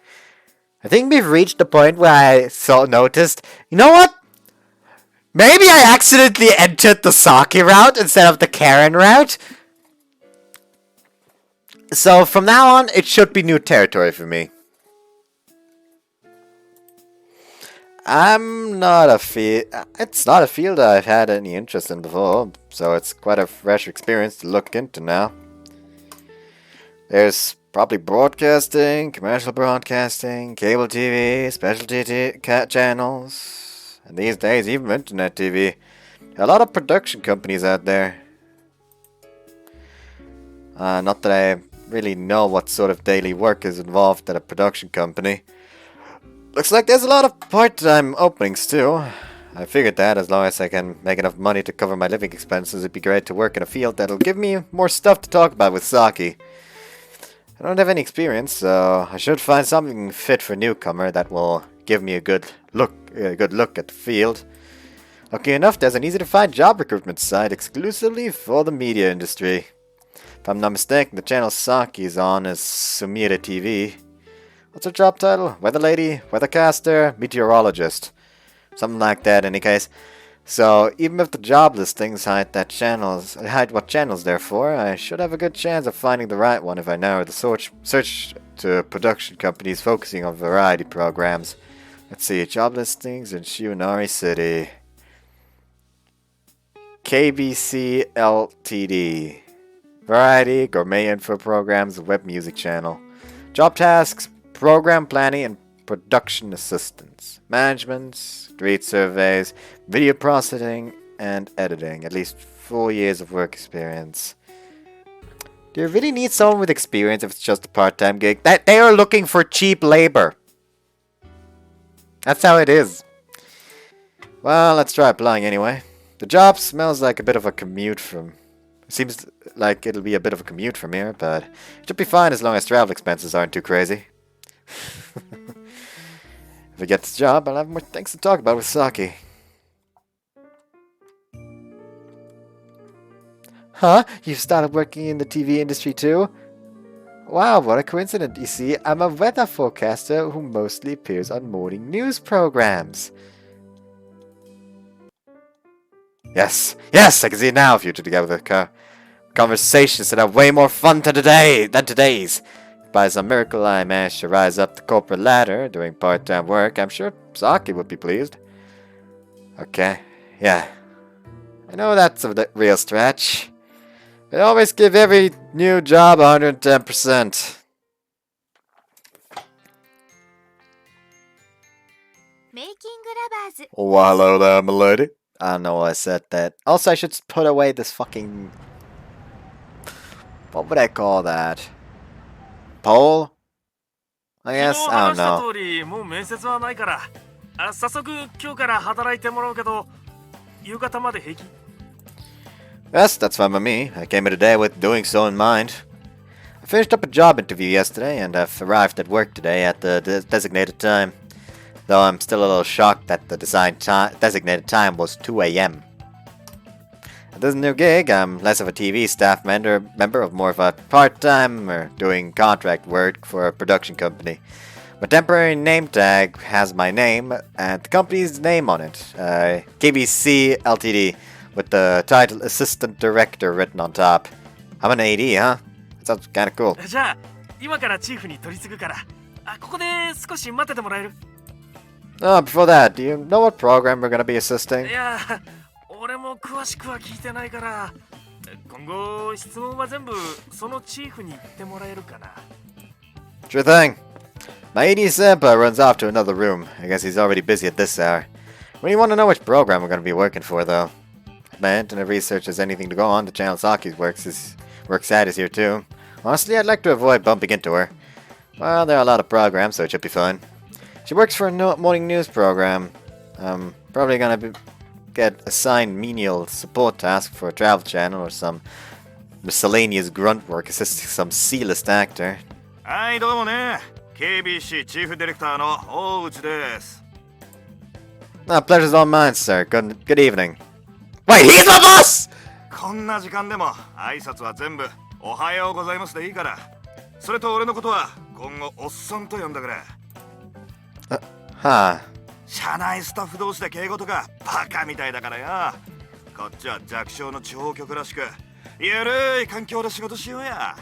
I think we've reached the point where I noticed, you know what? Maybe I accidentally entered the Saki-Route instead of the Karen route. So from now on, it should be new territory for me. It's not a field I've had any interest in before, so it's quite a fresh experience to look into now. There's probably broadcasting, commercial broadcasting, cable TV, specialty channels, and these days even internet TV. A lot of production companies out there. Not that I really know what sort of daily work is involved at a production company. Looks like there's a lot of part-time openings too. I figured that as long as I can make enough money to cover my living expenses, it'd be great to work in a field that'll give me more stuff to talk about with Saki. I don't have any experience, so I should find something fit for a newcomer that will give me a good look at the field. Lucky enough, there's an easy-to-find job recruitment site exclusively for the media industry. If I'm not mistaken, the channel Saki is on is Sumire TV. What's her job title? Weatherlady, weathercaster, meteorologist. Something like that, in any case. So, even if the job listings hide what channels they're for, I should have a good chance of finding the right one if I narrow the search to production companies focusing on variety programs. Let's see, job listings in Shionari City. KBC Ltd. Variety, gourmet info programs, web music channel. Job tasks, program planning and production assistance. Management, street surveys, video processing, and editing. At least 4 years of work experience. Do you really need someone with experience if it's just a part-time gig? They are looking for cheap labor. That's how it is. Well, let's try applying anyway. The job smells like a bit of a commute from... Seems like it'll be a bit of a commute from here, but it should be fine as long as travel expenses aren't too crazy. If I get this job, I'll have more things to talk about with Saki. Huh? You've started working in the TV industry too? Wow, what a coincidence. You see, I'm a weather forecaster who mostly appears on morning news programs. Yes, I can see it now, future together with conversations that are way more fun than today's. If by some miracle I managed to rise up the corporate ladder doing part-time work, I'm sure Saki would be pleased. Okay, yeah. I know that's a real stretch. I always give every new job 110%. Oh, hello there, milady. I know I said that. Also, I should put away this fucking... What would I call that? Pole? I guess? I don't know. Yes, that's fine with me. I came here today with doing so in mind. I finished up a job interview yesterday and I've arrived at work today at the designated time. Though I'm still a little shocked that the designated time was 2 a.m. At this new gig, I'm less of a TV staff member of more of a part-time or doing contract work for a production company. My temporary name tag has my name and the company's name on it, KBC Ltd, with the title Assistant Director written on top. I'm an AD, huh? That sounds kinda cool. じゃあ今からチーフに取り次ぐからここで少し待っててもらえる Before that, do you know what program we're gonna be assisting? いや俺も詳しくは聞いてないから今後質問は全部そのチーフに言ってもらえるかな Sure thing. My AD Senpai runs off to another room. I guess he's already busy at this hour. When you want to know which program we're gonna be working for, though. My internet research has anything to go on, the channel Saki's works at is here too. Honestly, I'd like to avoid bumping into her. Well, there are a lot of programs, so it should be fun. She works for a morning news program. Probably gonna get assigned menial support task for a travel channel or some miscellaneous grunt work assisting some C-list actor. はいどうもね KBC チーフディレクターの大内です Pleasure's all mine, sir. Good evening. Wait, he's my boss! こんな時間でも挨拶は全部おはようございますでいいからそれと俺のことは今後おっさんと呼んだくれ Huh. 社内スタッフ同士で敬語とかバカみたいだからよこっちは弱小の地方局らしくゆるい環境で仕事しようや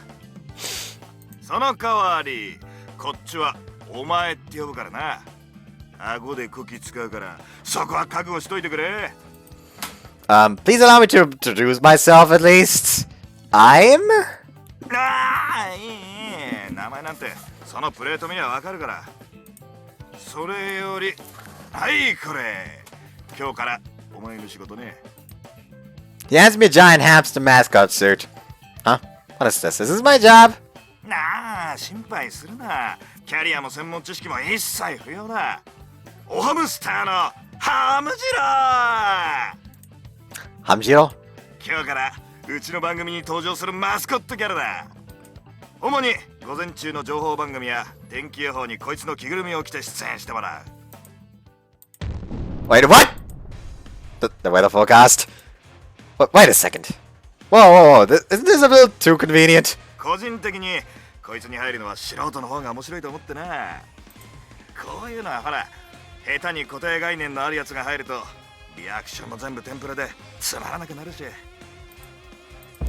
その代わりこっちはお前って呼ぶからな顎でこき使うからそこは覚悟しといてくれ Please allow me to introduce myself at least. I'm? ああいい名前なんてそのプレート見りゃわかるからそれよりはいこれ今日からお前の仕事ね He hands me a giant hamster mascot suit. Huh? What is this? Is this my job? なあ心配するなキャリアも専門知識も一切不要だおハムスターのハムジロ Hamjiro? 今日からうちの番組に登場するマスコットキャラだ主に午前中の情報番組や天気予報にこいつの着ぐるみを着て出演してもらう Wait, what? The weather forecast? Wait a second. Whoa. Isn't this a little too convenient? 個人的にこいつに入るのは素人の方が面白いと思ってなこういうのはほら下手に固定概念のあるやつが入るとリアクションも全部テンプレでつまらなくなるし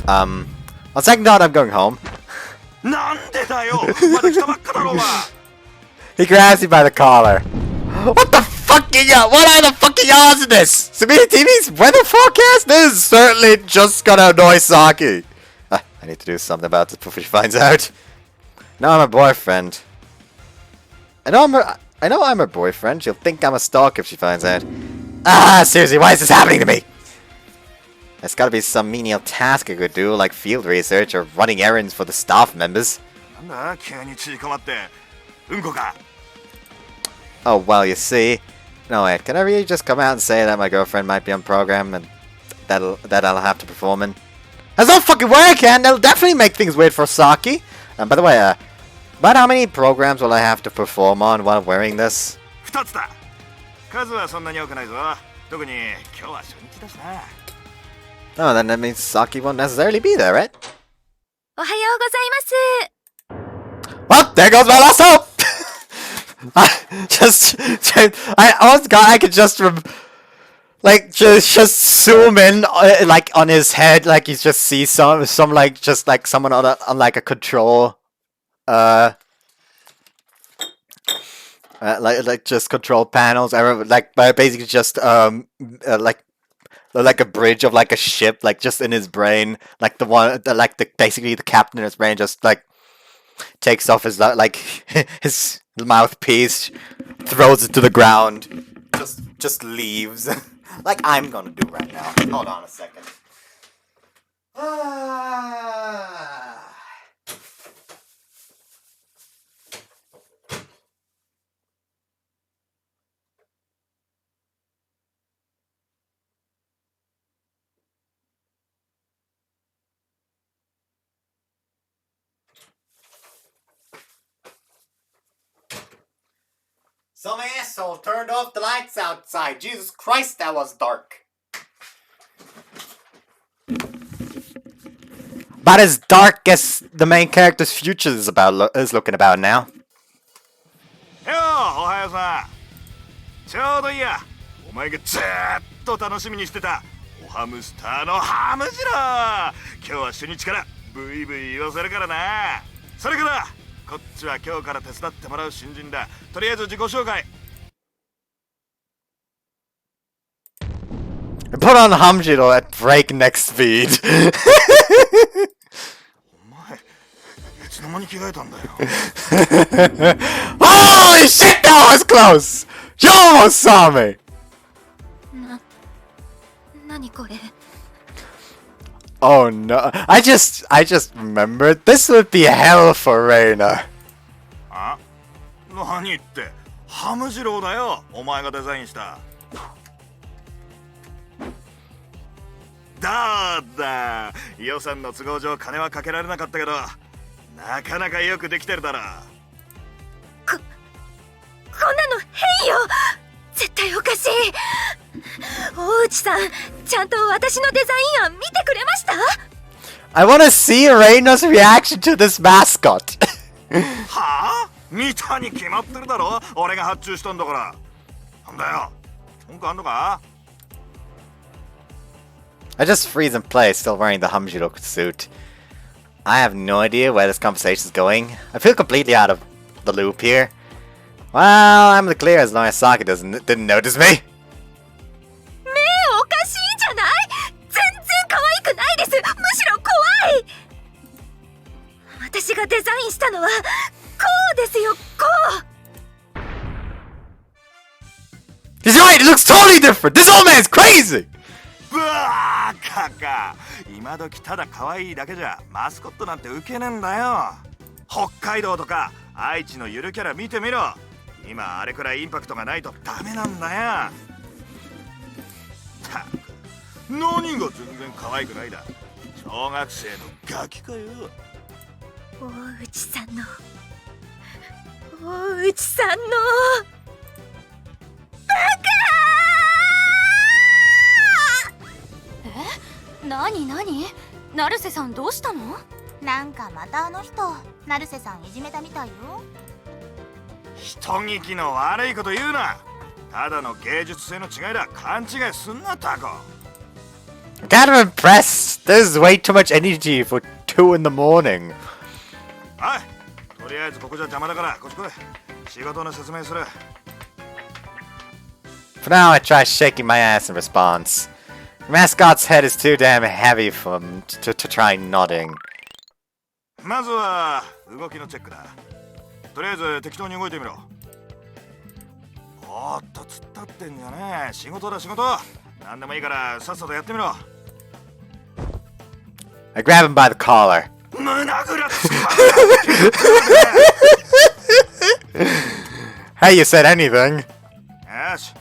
On second thought, I'm going home. なんでだよまだ来たばっかだろうが He grabs me by the collar. What the fucking what are the fucking odds of this? Sabina TV's weather forecast? This is certainly just gonna annoy Saki. I need to do something about this before she finds out. Now I'm her boyfriend. I know I'm her boyfriend. She'll think I'm a stalker if she finds out. Seriously, why is this happening to me? There's gotta be some menial task I could do, like field research or running errands for the staff members. なんだ急に血困ってうんこか Oh, well, you see. No, wait, can I really just come out and say that my girlfriend might be on program and that I'll have to perform in? That's not fucking way I can! That'll definitely make things weird for Saki! By the way, about how many programs will I have to perform on while wearing this? 2つだ数はそんなに多くないぞ特に今日は初日だしな Oh, then that means Saki won't necessarily be there, right? おはようございます。 Well, there goes my last hope! Honest God, I could just zoom in, like, on his head, like you just see some like, just like someone on like a control, like just control panels, like basically just like a bridge of like a ship, like just in his brain, like the one, like basically the captain in his brain just like takes off his like his mouthpiece, throws it to the ground, just leaves, like I'm gonna do right now. Hold on a second. Some asshole turned off the lights outside. Jesus Christ, that was dark. About as dark as the main character's future is looking about now. ようおはようさん。ちょうどいいや。お前がずーっと楽しみにしてたおハムスターのハムジロー。今日は初日からブイブイ言わせるからな。それからこっちは今日から手伝ってもらう新人だ。とりあえず自己紹介。Put on Hamjiro at breakneck speed. お前いつの間に着替えたんだよ。Holy shit, that was close! You almost saw me! 何これ。 Oh no, I just remembered this would be hell for Reina. あ？何言って？ハムジローだよ。お前がデザインした。だ予算の都合上金はかけられなかったけど、なかなかよくできてるだろ。こんなの変よ。絶対おかしい。大内さん、ちゃんと私のデザイン案見てくれました？ I want to see Reina's reaction to this mascot. はあ？見たに決まってるだろ。俺が発注したんだから。なんだよ。文句あんのか？ I just freeze in place, still wearing the Hamjiro suit. I have no idea where this conversation is going. I feel completely out of the loop here. Well, I'm in the clear as long as Saki didn't notice me. 目おかしいんじゃない？全然可愛くないです。むしろ怖い。私がデザインしたのはこうですよ、こう。 He's right, it looks totally different! This old man's crazy! バカか。今時ただ可愛いだけじゃマスコットなんてウケねえんだよ。北海道とか愛知のゆるキャラ見てみろ。今あれくらいインパクトがないとダメなんだよ。たく何が全然可愛くないだ。小学生のガキかよ。大内さんの大内さんのバカなに成瀬さんどうしたの？なんかまたあの人成瀬さんいじめたみたいよ。人聞きの悪いこと言うな。ただの芸術性の違いだ。勘違いすんなタコ。 I'm kind of impressed. There's way too much energy for 2 in the morning. はい、とりあえずここじゃ邪魔だからこっち来い。仕事の説明する。 For now, I try shaking my ass in response. The mascot's head is too damn heavy for him to try nodding. まずは動きのチェックだ。とりあえず適当に動いてみろ。おーっと突っ立ってんじゃねえ。仕事だ仕事。なんでもいいからさっさとやってみろ。 I grab him by the collar. 胸ぐらつか Hey, you said anything? よし、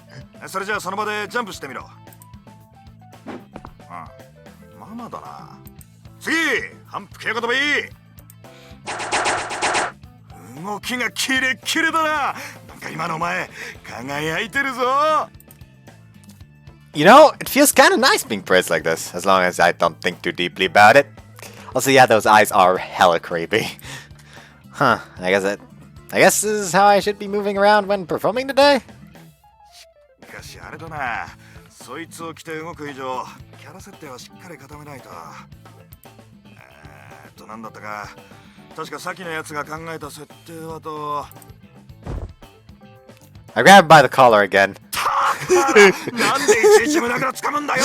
それじゃあその場でジャンプしてみろ。ママだな。次、反復横跳び。動きがキレッキレだな。なんか今のお前輝いてるぞ。 You know, it feels kind of nice being praised like this, as long as I don't think too deeply about it. Also, yeah, those eyes are hella creepy. Huh, I guess this is how I should be moving around when performing today? しかしあれだな。そいつを着て動く以上、キャラ設定はしっかり固めないと。なんだったか。確かさっきのやつが考えた設定はと。 I grab him by the collar again. なんでいちいち胸から掴むんだよ。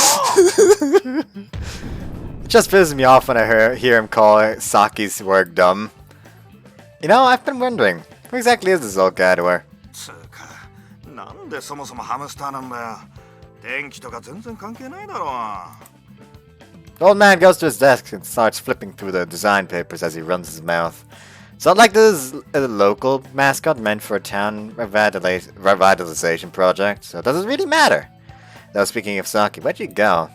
It just pisses me off when I hear him call Saki's work dumb. You know, I've been wondering, who exactly is this old guy to her? つうか、なんでそもそもハムスターなんだよ。電気とか全然関係ないだろ。 The old man goes to his desk and starts flipping through the design papers as he runs his mouth. It's not like this is a local mascot meant for a town revitalization project, so it doesn't really matter. Though speaking of Saki, where'd you go?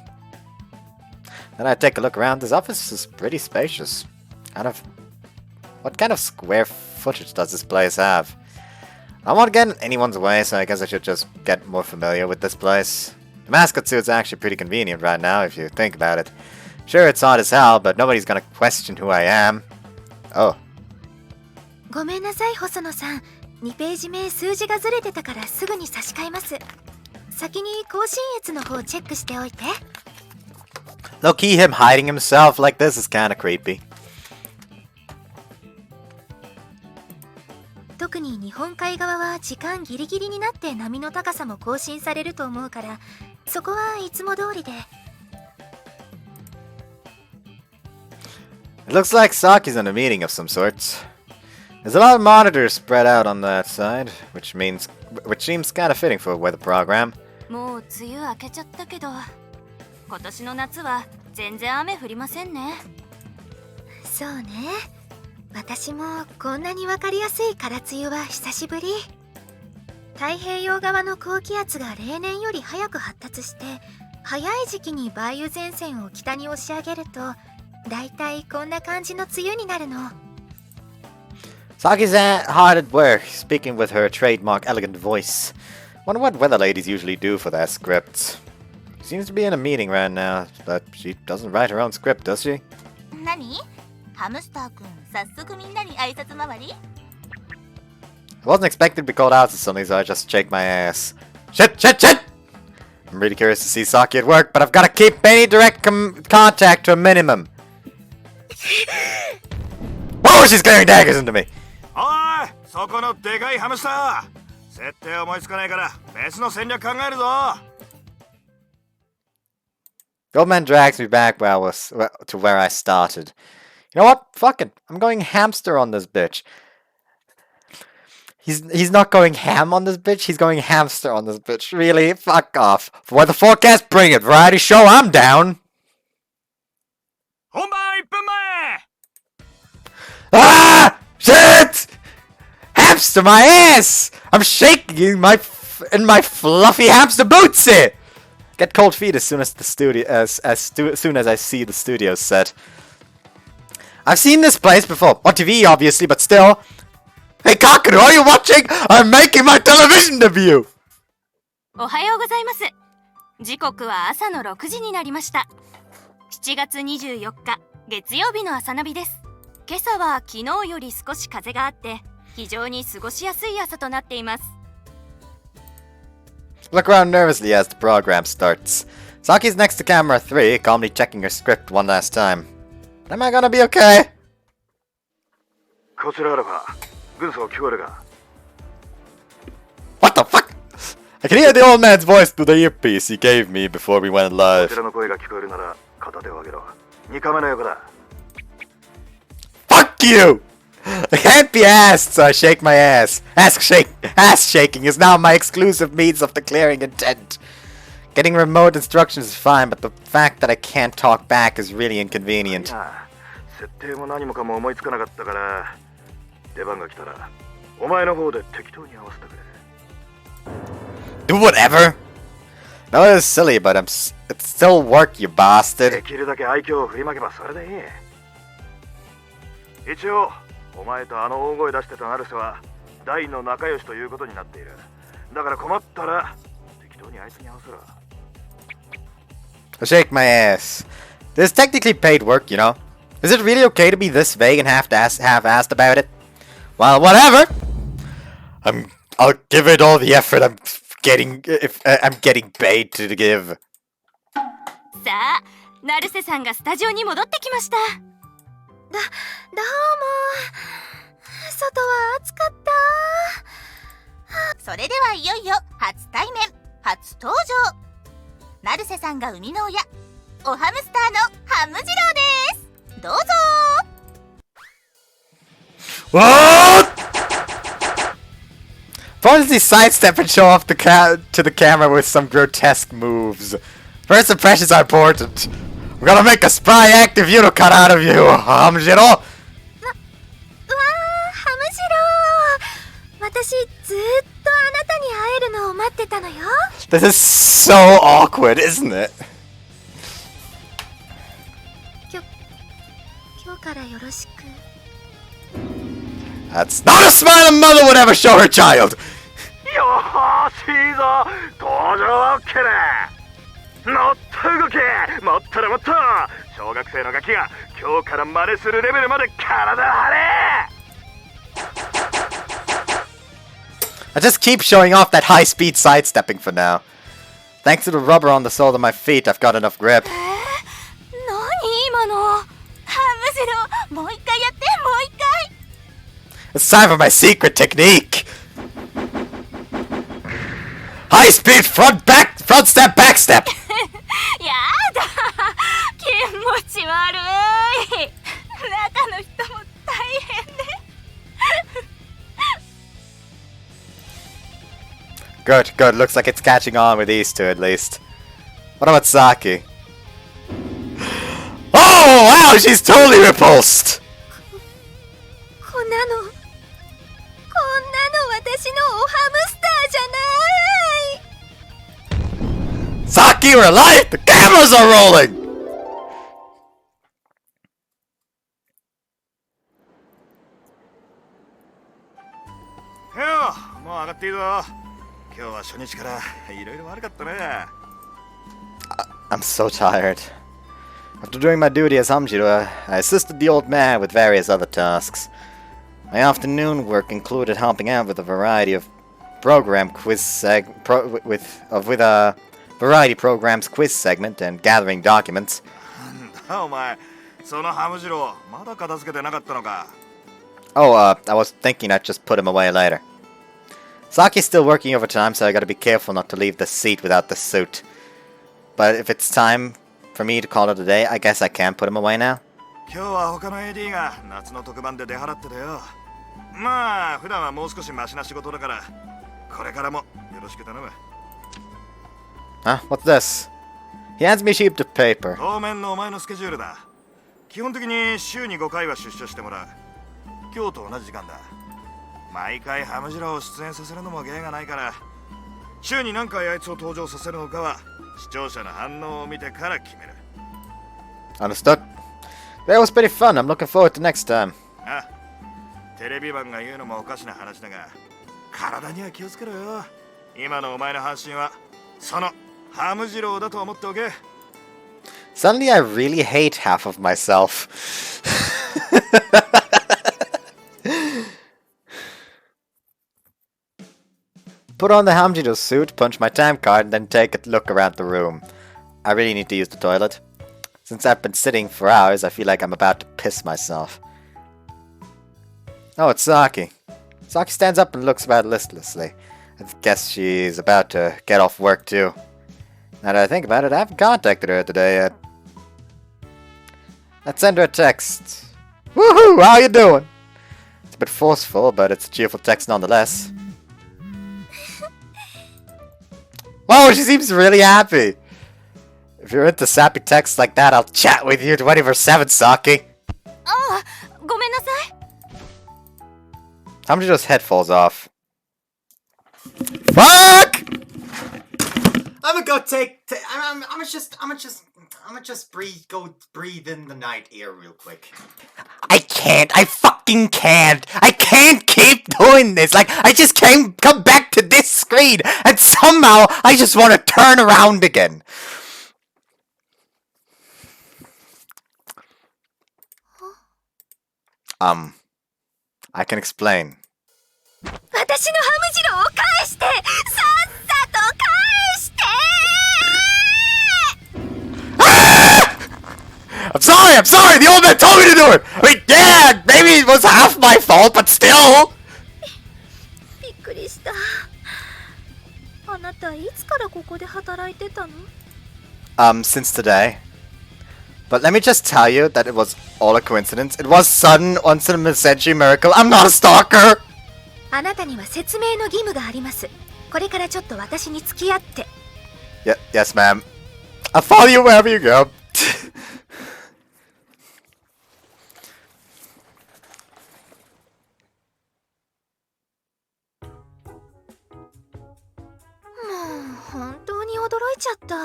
Then I take a look around. This office is pretty spacious. What kind of square footage does this place have? I don't want to get in anyone's way, so I guess I should just get more familiar with this place. The mascot suit's actually pretty convenient right now, if you think about it. Sure, it's odd as hell, but nobody's gonna question who I am. Oh. ごめんなさい細野さん。2ページ目数字がずれてたからすぐに差し替えます。先に更新越の方チェックしておいて。Low-key him hiding himself like this is kinda creepy. 特に日本海側は時間ギリギリになって波の高さも更新されると思うから、そこはいつも通りで。It looks like Saki's in a meeting of some sorts. There's a lot of monitors spread out on that side, which seems kinda fitting for a weather program. もう梅雨明けちゃったけど、今年の夏は全然雨降りませんね。そうね。私もこんなにわかりやすい空梅雨は久しぶり。太平洋側の高気圧が例年より早く発達して、早い時期に梅雨前線を北に押し上げると、だいたいこんな感じの梅雨になるの。Saki's hard at work, speaking with her trademark elegant voice. Wonder what Weatherladies usually do for their scripts. Seems to be in a meeting right now, but she doesn't write her own script, does she? 何？ハムスターくん、早速みんなに挨拶回り？ I wasn't expected to be called out to something, so I just shake my ass. Shit! I'm really curious to see Saki at work, but I've got to keep any direct contact to a minimum. Whoa, she's glaring daggers into me! おい、そこのでかいハムスター、設定思いつかないから別の戦略考えるぞ。 The old man drags me back to where I started. You know what? Fuck it. I'm going hamster on this bitch. He's not going ham on this bitch, he's going hamster on this bitch. Really? Fuck off. For weather forecast, bring it. Variety show, I'm down. 本番1分前。 Ah! Shit! Hamster my ass! I'm shaking in my fluffy hamster bootsy! Get cold feet as soon as soon as I see the studio set. I've seen this place before. On TV, obviously, but still. Hey, Kakaru, are you watching? I'm making my television debut! おはようございます。時刻は朝の6時になりました。7月24日、月曜日の朝ナビです。今朝は昨日より少し風があって、非常に過ごしやすい朝となっています。Look around nervously as the program starts. Saki's next to camera 3, calmly checking her script one last time. Am I gonna be okay? こちらアルファ、軍曹聞こえるか。 What the fuck? I can hear the old man's voice through the earpiece he gave me before we went こ live. ちらの声が聞こえるなら片手を上げろ。2カメの横だ。 Fuck you! I can't be asked, so I shake my ass. Ass shaking is now my exclusive means of declaring intent. Getting remote instructions is fine, but the fact that I can't talk back is really inconvenient. 設定も何もかも思いつかなかったから、出番が来たらお前の方で適当に合わせてくれ。 Do whatever? No, it is silly, but it's still work, you bastard. できるだけ愛嬌を振りまけばそれでいい。一応お前とあの大声出してた成瀬は大の仲良しということになっている。だから困ったら適当にあいつに合わせろ。 I shake my ass. This is technically paid work, you know. Is it really okay to be this vague and half-assed about it? Well, whatever. I'll give it all the effort I'm getting paid to give. さあ、成瀬さんがスタジオに戻ってきました。どうも。外は暑かった。それではいよいよ初対面、初登場。成瀬さんが生みの親、おハムスターのハム次郎です。どうぞ。 What? Probably sidestep and show off to the camera with some grotesque moves. First impressions are important. We're gonna make a spry active Uno cut out of you, Hamjiro! わー、ハム次郎。私ずっとあなたに会えるのを待ってたのよ。 This is so awkward, isn't it? 今日からよろしく。That's not a smile a mother would ever show her child! よーしいいぞ登場 OK だもっと動けもっとだもっと小学生のガキが今日から真似するレベルまで体張れ I just keep showing off that high-speed sidestepping for now. Thanks to the rubber on the sole of my feet, I've got enough grip. 何今のハムジロもう一回やってもう一回 It's time for my secret technique! High-speed front step, back step! やだ気持ち悪い中の人も大変ね Good, good. Looks like it's catching on with these two at least. What about Saki? Oh, wow, she's totally repulsed! こんなの私のおハムスターじゃない。 Saki, we're alive! The cameras are rolling! よもう上がっていいぞ今日は初日からいろいろ悪かったね I'm so tired. After doing my duty as Hamjiro, I assisted the old man with various other tasks. My afternoon work included helping out with a variety of program quiz with a variety programs quiz segment and gathering documents. お前そのハムジロまだ片付けてなかったのか Oh, I was thinking I'd just put him away later. Saki's still working overtime, so I gotta be careful not to leave the seat without the suit. But if it's time for me to call it a day, I guess I can put him away now. 今日は他の AD が夏の特番で出払ってたよまあ普段はもう少しマシな仕事だからこれからもよろしく頼む Huh? What's this? He hands me a sheet of paper. 当面のお前のスケジュールだ基本的に週に5回は出社してもらう今日と同じ時間だ毎回ハムジロを出演させるのも芸がないから週に何回あいつを登場させるのかは視聴者の反応を見てから決める Understood. That was pretty fun. I'm looking forward to next time. あテレビマンが言うのもおかしな話だが体には気をつけろよ今のお前の半身はそのハムジローだと思っておけ Suddenly I really hate half of myself. Put on the Hamjiro suit, punch my time card, and then take a look around the room. I really need to use the toilet. Since I've been sitting for hours, I feel like I'm about to piss myself. Oh, it's Saki. Saki stands up and looks about listlessly. I guess she's about to get off work too. Now that I think about it, I haven't contacted her today yet. Let's send her a text. Woohoo! How you doing? It's a bit forceful, but it's a cheerful text nonetheless. Whoa, she seems really happy. If you're into sappy texts like that, I'll chat with you 24/7, Saki. ああごめんなさい Hamjiro's head falls off. Fuck! I'm gonna go I'm just breathe in the night air real quick. I can't. I fucking can't. I can't keep doing this. Like, I just can't come back to this screen, and somehow I just want to turn around again. I can explain. 私のハムジローを返して、さっさと返して。 I'm sorry, the old man told me to do it! I mean, yeah, maybe it was half my fault, but still! びっくりした。あなたいつからここで働いてたの？ Since today. But let me just tell you that it was all a coincidence. It was sudden, once in a century miracle. I'm not a stalker! あなたには説明の義務があります。これからちょっと私に付き合って。Yes, ma'am. I'll follow you wherever you go. 本当に驚いちゃった。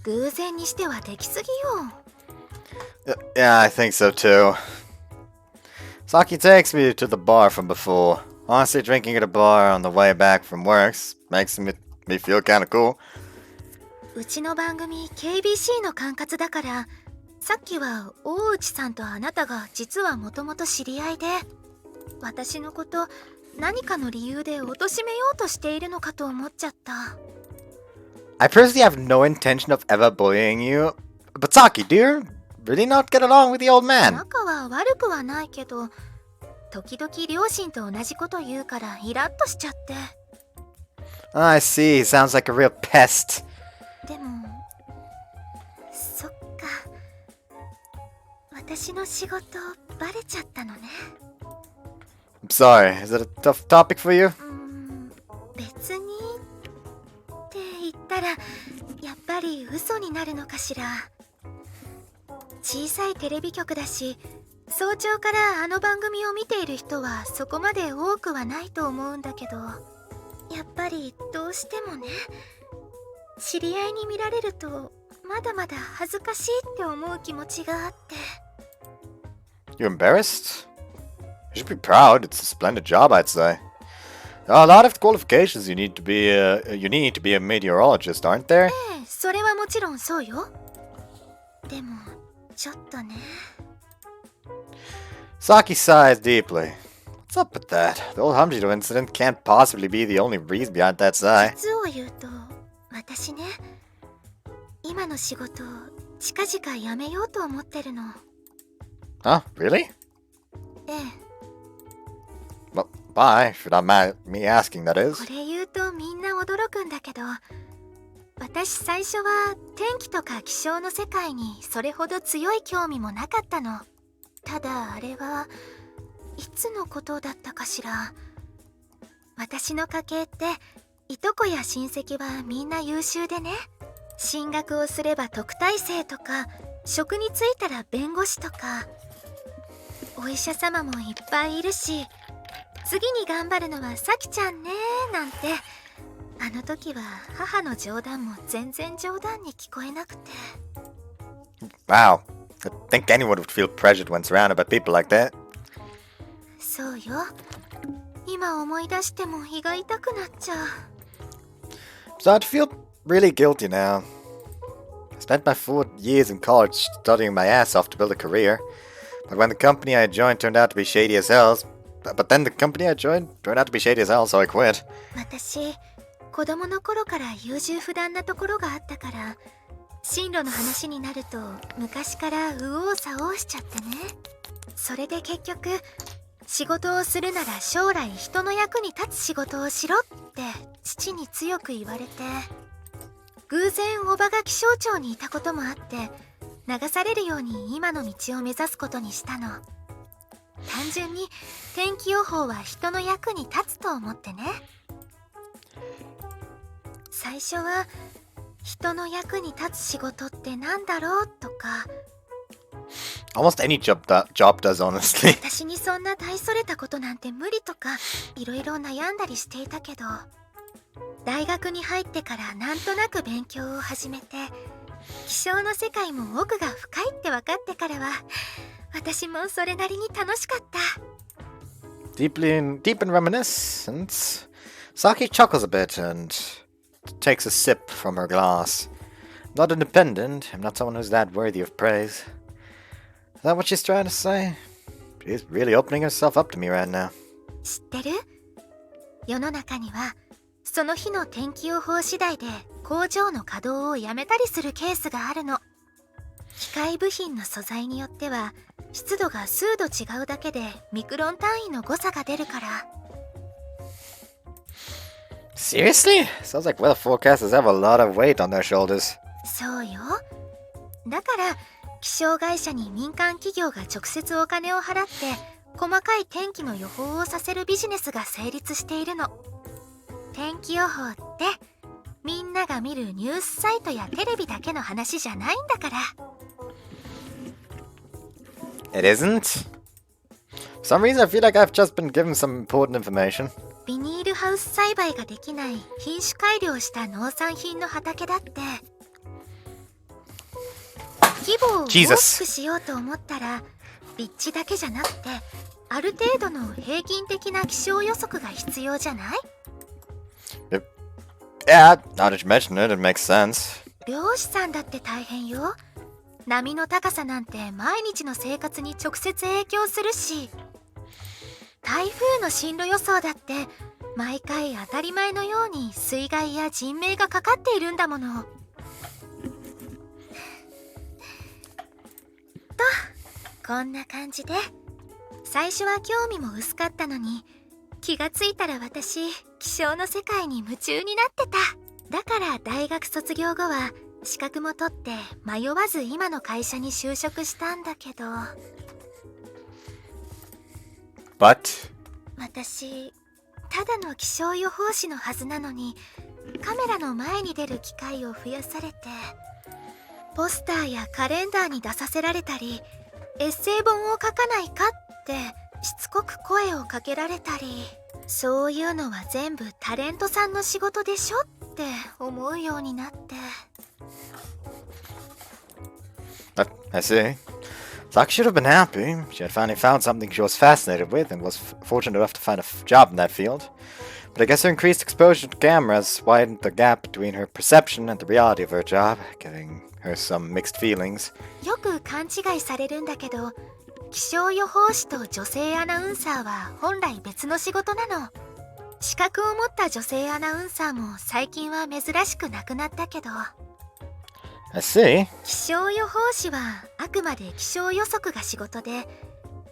偶然にしてはできすぎよ。Yeah, I think so too. Saki takes me to the bar from before. Honestly, drinking at a bar on the way back from works makes me feel kinda cool. うちの番組 KBC の管轄だから、さっきは大内さんとあなたが実はもともと知り合いで、私のこと何かの理由で貶としめようとしているのかと思っちゃった。I personally have no intention of ever bullying you. But Saki, do you really not get along with the old man? 仲は悪くはないけど、時々両親と同じこと言うからイラッとしちゃって。I see. He sounds like a real pest. でも、そっか。私の仕事バレちゃったのね。I'm sorry. Is it a tough topic for you? 別にって言ったらやっぱり嘘になるのかしら。小さいテレビ局だし、早朝からあの番組を見ている人はそこまで多くはないと思うんだけど、やっぱりどうしてもね、知り合いに見られるとまだまだ恥ずかしいって思う気持ちがあって。 You embarrassed? You should be proud. It's a splendid job, I'd say. There are a lot of qualifications you need to be a meteorologist, aren't there? ええ、それはもちろんそうよ。でもちょっとね。Saki sighs deeply. What's up with that? The old Hamjiro incident can't possibly be the only reason behind that sigh. 実を言うと、私ね、今の仕事近々辞めようと思ってるの。Huh? Really? ええ。Well, why? If you don't mind me asking, that こ is. れ言うとみんな驚くんだけど、私最初は天気とか気象の世界にそれほど強い興味もなかったの。ただあれはいつのことだったかしら。私の家系っていとこや親戚はみんな優秀でね、進学をすれば特待生とか、職に就いたら弁護士とか、お医者様もいっぱいいるし、次に頑張るのはさきちゃんねなんて。あの時は母の冗談も全然冗談に聞こえなくて。 Wow. I think anyone would feel pressured when surrounded by people like that. そうよ。今思い出しても胃が痛くなっちゃう。 So I'd feel really guilty now. I spent my 4 years in college studying my ass off to build a career. But when the company I joined turned out to be shady as hell, so I quit. 私、子供の頃から優柔不断なところがあったから、進路の話になると昔から右往左往しちゃってね。それで結局、仕事をするなら将来人の役に立つ仕事をしろって父に強く言われて、偶然おばが気象庁にいたこともあって、流されるように今の道を目指すことにしたの。単純に天気予報は人の役に立つと思ってね。最初は人の役に立つ仕事ってなんだろうとか、 Almost any job does, honestly. 私にそんな大それたことなんて無理とかいろいろ悩んだりしていたけど、大学に入ってからなんとなく勉強を始めて、気象の世界も奥が深いって分かってからは、私もそれなりに楽しかった。 Deep in reminiscence, Saki chuckles a bit and takes a sip from her glass. I'm not independent. I'm not someone who's that worthy of praise. Is that what she's trying to say? She's really opening herself up to me right now. 知ってる？世の中にはその日の天気予報次第で工場の稼働をやめたりするケースがあるの。機械部品の素材によっては湿度が数度違うだけでミクロン単位の誤差が出るから。 Seriously? Sounds like weather forecasters have a lot of weight on their shoulders. そうよ。だから気象会社に民間企業が直接お金を払って細かい天気の予報をさせるビジネスが成立しているの。天気予報ってみんなが見るニュースサイトやテレビだけの話じゃないんだから。 It isn't? For some reason I feel like I've just been given some important information. ビニールハウス栽培ができない品種改良した農産品の畑だって、規模を大きくしようと思ったら立地だけじゃなくてある程度の平均的な気象予測が必要じゃない？ Yeah, now that you mention it, it makes sense. 漁師さんだって大変よ。波の高さなんて毎日の生活に直接影響するし、台風の進路予想だって毎回当たり前のように水害や人命がかかっているんだもの。と、こんな感じで最初は興味も薄かったのに、気がついたら私気象の世界に夢中になってた。だから大学卒業後は資格も取って迷わず今の会社に就職したんだけど、 But 私ただの気象予報士のはずなのに、カメラの前に出る機会を増やされて、ポスターやカレンダーに出させられたり、エッセイ本を書かないかってしつこく声をかけられたり、そういうのは全部タレントさんの仕事でしょって思うようになって。 I see. Saki should have been happy. She had finally found something she was fascinated with and was fortunate enough to find a job in that field. But I guess her increased exposure to cameras widened the gap between her perception and the reality of her job, giving her some mixed feelings. よく勘違いされるんだけど、気象予報士と女性アナウンサーは本来別の仕事なの。資格を持った女性アナウンサーも最近は珍しくなくなったけど、 I see. 気象予報士はあくまで気象予測が仕事で、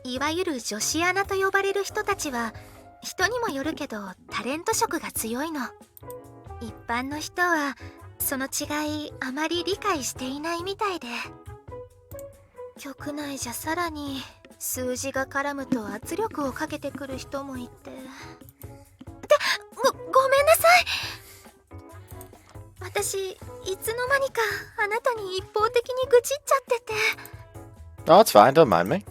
いわゆる女子アナと呼ばれる人たちは人にもよるけどタレント色が強いの。一般の人はその違いあまり理解していないみたいで、局内じゃさらに数字が絡むと圧力をかけてくる人もいて。ごめんなさい。私いつの間にかあなたに一方的に愚痴っちゃってて。 Oh, it's fine, don't mind me.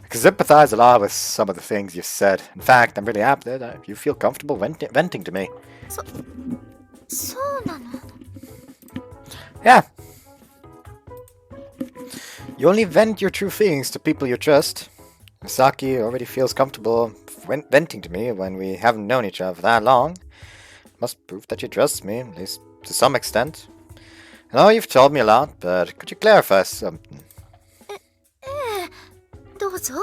I can sympathize a lot with some of the things you've said. In fact, I'm really happy that you feel comfortable venting to me. そうなの？ Yeah. You only vent your true feelings to people you trust. Saki already feels comfortable venting to me when we haven't known each other for that long. Must prove that you trust me, at least to some extent. I know you've told me a lot, but could you clarify something? どうぞ。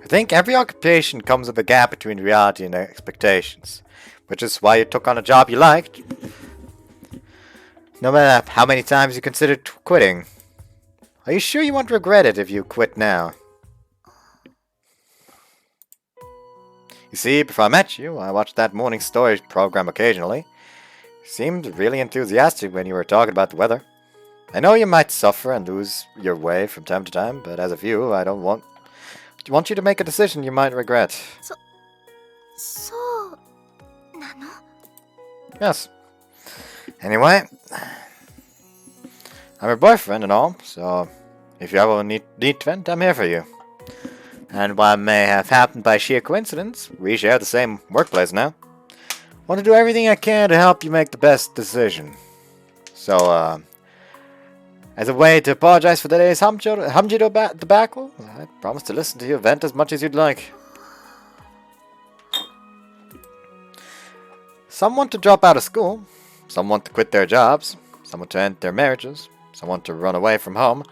I think every occupation comes with a gap between reality and expectations, which is why you took on a job you liked. No matter how many times you considered quitting. Are you sure you won't regret it if you quit now? You see, before I met you, I watched that morning story program occasionally. You seemed really enthusiastic when you were talking about the weather. I know you might suffer and lose your way from time to time, but as a viewer, I don't want you to make a decision you might regret. そうなの？ Yes. Anyway, I'm your boyfriend and all, so if you ever need to vent, I'm here for you. And while it may have happened by sheer coincidence, we share the same workplace now. Want to do everything I can to help you make the best decision. So, as a way to apologize for today's Hamjiro debacle, I promise to listen to your vent as much as you'd like. Some want to drop out of school, some want to quit their jobs, some want to end their marriages, some want to run away from home.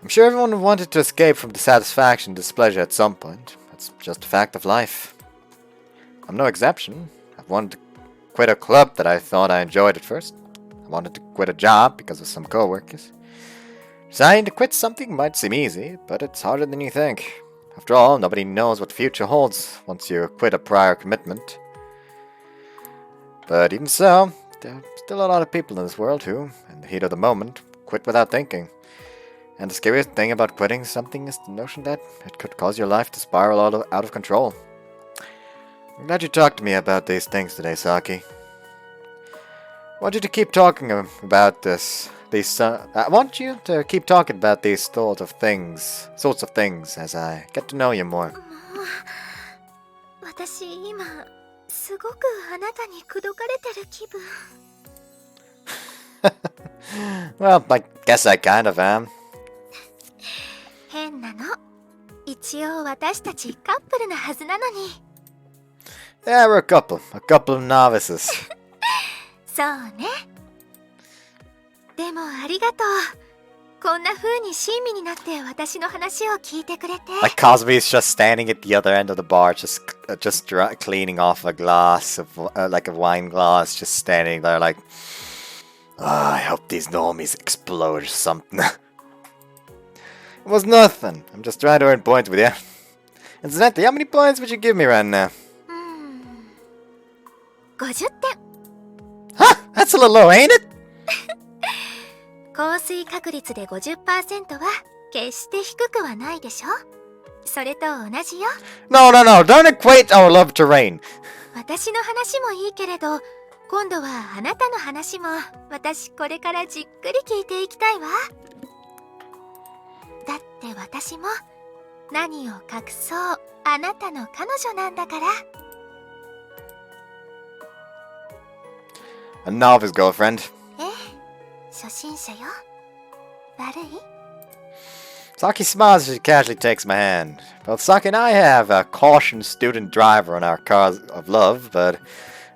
I'm sure everyone wanted to escape from dissatisfaction and displeasure at some point. That's just a fact of life. I'm no exception. I've wanted to quit a club that I thought I enjoyed at first. I wanted to quit a job because of some co-workers. Deciding to quit something might seem easy, but it's harder than you think. After all, nobody knows what the future holds once you quit a prior commitment. But even so, there are still a lot of people in this world who, in the heat of the moment, quit without thinking. And the scariest thing about quitting something is the notion that it could cause your life to spiral out of control. I'm glad you talked to me about these things today, Saki. I want you to keep talking about this. I want you to keep talking about these sorts of things as I get to know you more. 私今すごくあなたに口説かれてる気分。 Well, I guess I kind of am. 変なの。い一応私たちカップルなはずなのに。 Yeah, we're a couple of novices. そうね。でもありがとう。こんな風に親身になって私の話を聞いてくれて。 Like Cosby is just standing at the other end of the bar, just cleaning off a glass of like a wine glass, just standing there like, I hope these normies explode or something. It was nothing. I'm just trying to earn points with you. Incidentally, how many points would you give me right now? 50点。 Huh? That's a little low, ain't it? 降水確率で 50% は決して低くはないでしょ。それと同じよ。 No, don't equate our love to rain. 私の話もいいけれど、今度はあなたの話も私これからじっくり聞いていきたいわ。だって私も何を隠そうあなたの彼女なんだから。 A novice girlfriend. ええ、初心者よ。悪い？ Saki smiles as she casually takes my hand. Both Saki and I have a caution student driver on our cars of love, but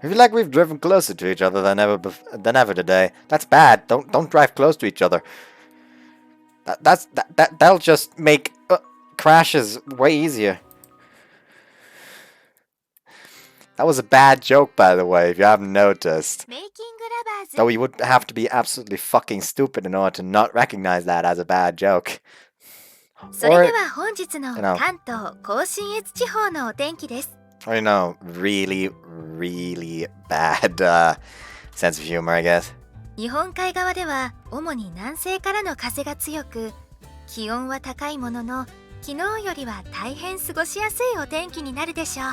I feel like we've driven closer to each other than ever today. That's bad. Don't drive close to each other. That'll just make crashes way easier. That was a bad joke, by the way, if you haven't noticed. メイキングラバーズ。 Though you would have to be absolutely fucking stupid in order to not recognize that as a bad joke. それでは本日の関東甲信越地方のお天気です。 Or, you know, really bad sense of humor, I guess. 日本海側では主に南西からの風が強く、気温は高いものの、昨日よりは大変過ごしやすいお天気になるでしょう。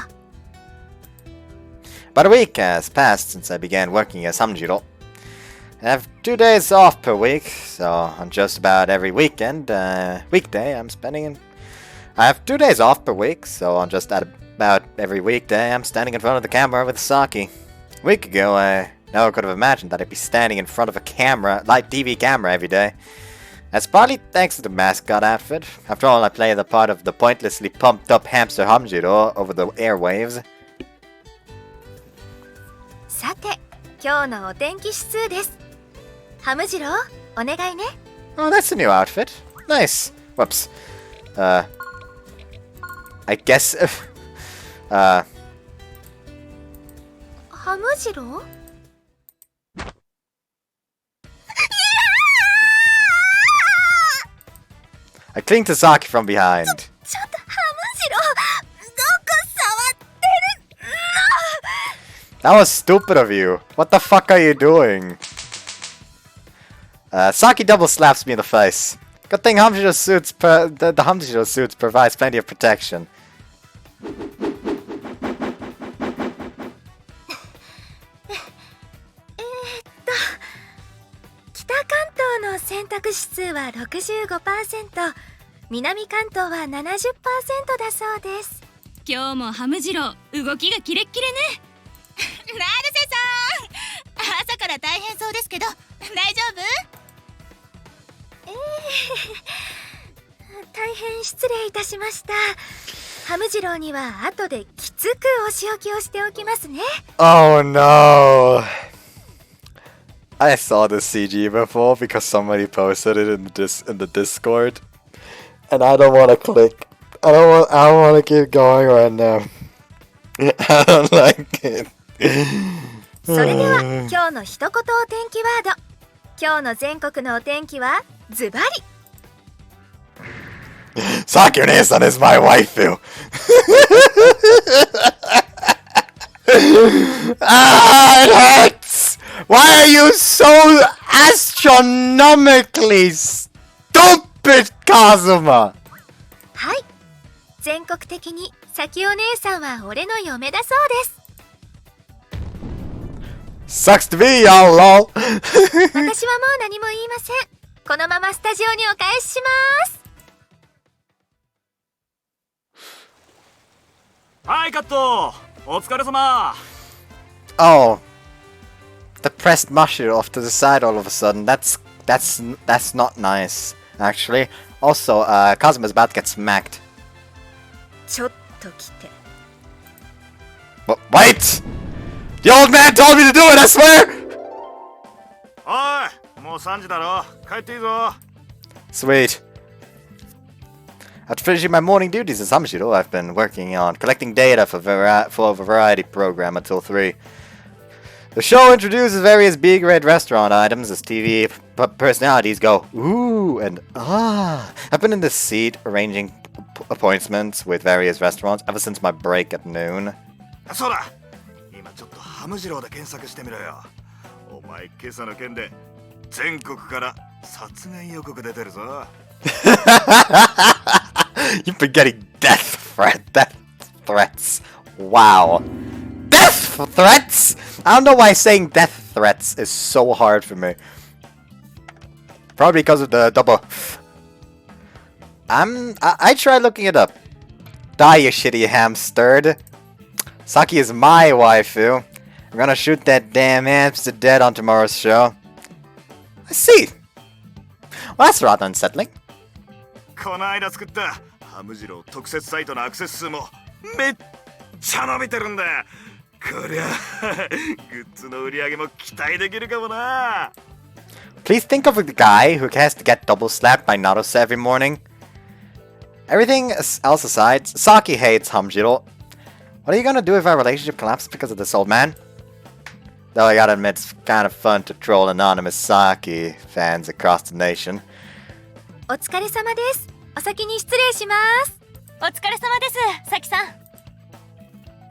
About a week has passed since I began working as Hamjiro. I have 2 days off per week, so on just about every weekday I'm spending I have 2 days off per week, so on just about every weekday I'm standing in front of the camera with Saki. A week ago, I never could have imagined that I'd be standing in front of a live TV camera every day. That's partly thanks to the mascot outfit. After all, I play the part of the pointlessly pumped up hamster Hamjiro over the airwaves. さて、今日のお天気指数です。ハムジロー、お願いね。 Oh, that's a new outfit. Nice. Whoops. I guess... ハムジロー？ I cling to Saki from behind. ちょっとハムジロー、どこ触ってるの？ That was stupid of you. What the fuck are you doing? Saki double slaps me in the face. Good thing Hamjiro suits the Hamjiro suits provides plenty of protection. 北関東の洗濯指数は 65%、南関東は 70% だそうです。今日もハムジロー、動きがキレッキレね。成瀬さん、朝から大変そうですけど大丈夫？大変失礼いたしました。ハムジローには後できつくお仕置きをしておきますね。 Oh no. I saw this CG before because somebody posted it in the Discord. And I don't want to click. I don't want to keep going right now. I don't like it. それでは今日の一言お天気ワード。今日の全国のお天気はズバリ。 Saki-Route is my waifu. Ah, it hurts. Why are you so astronomically stupid, Kazuma? はい。全国的にサキお姉さんは俺の嫁だそうです。 Sucks to be y'all, lol. 私はもう何も言いません。このままスタジオにお返しします。はい、カット。お疲れ様。 Oh, the pressed mushroom off to the side all of a sudden. That's not nice, actually. Also, Kazuma's about to get smacked. ちょっと来て。 Wait! The old man told me to do it, I swear! おい、もう3時だろ。帰っていいぞ。 Sweet. After finishing my morning duties in Saki-Route, I've been working on collecting data for a variety program until 3. The show introduces various big red restaurant items as TV personalities go, ooh, and ah. I've been in this seat arranging appointments with various restaurants ever since my break at noon. そうだ。今ちょっとハムジローで検索してみろよ。お前今朝の件で全国から殺害予告出てるぞ。You've been getting death threats. Wow. Death threats? I don't know why saying death threats is so hard for me. Probably because of the double. I tried looking it up. Die, you shitty hamster. Saki is my waifu. I'm gonna shoot that damn hamster dead on tomorrow's show. I see. Well, that's rather unsettling. この間作ったハムジロー特設サイトのアクセス数もめっちゃ伸びてるんだ。こりゃグッズの売り上げも期待できるかもな。 Please think of the guy who has to get double slapped by Naruto every morning. Everything else aside, Saki hates Hamjiro. What are you gonna do if our relationship collapses because of this old man? Though I gotta admit, it's kind of fun to troll anonymous Saki fans across the nation. お疲れ様です。お先に失礼します。お疲れ様です、さきさん。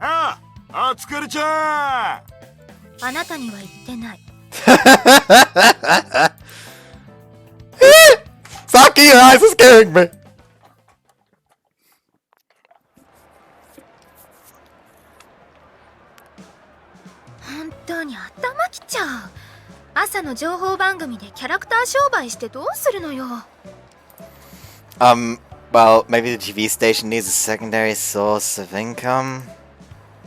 ああ、お疲れちゃん。あなたには言ってない。Saki, your eyes are scaring me. 本当に頭きちゃう。朝の情報番組でキャラクター商売してどうするのよ。Well, maybe the TV station needs a secondary source of income.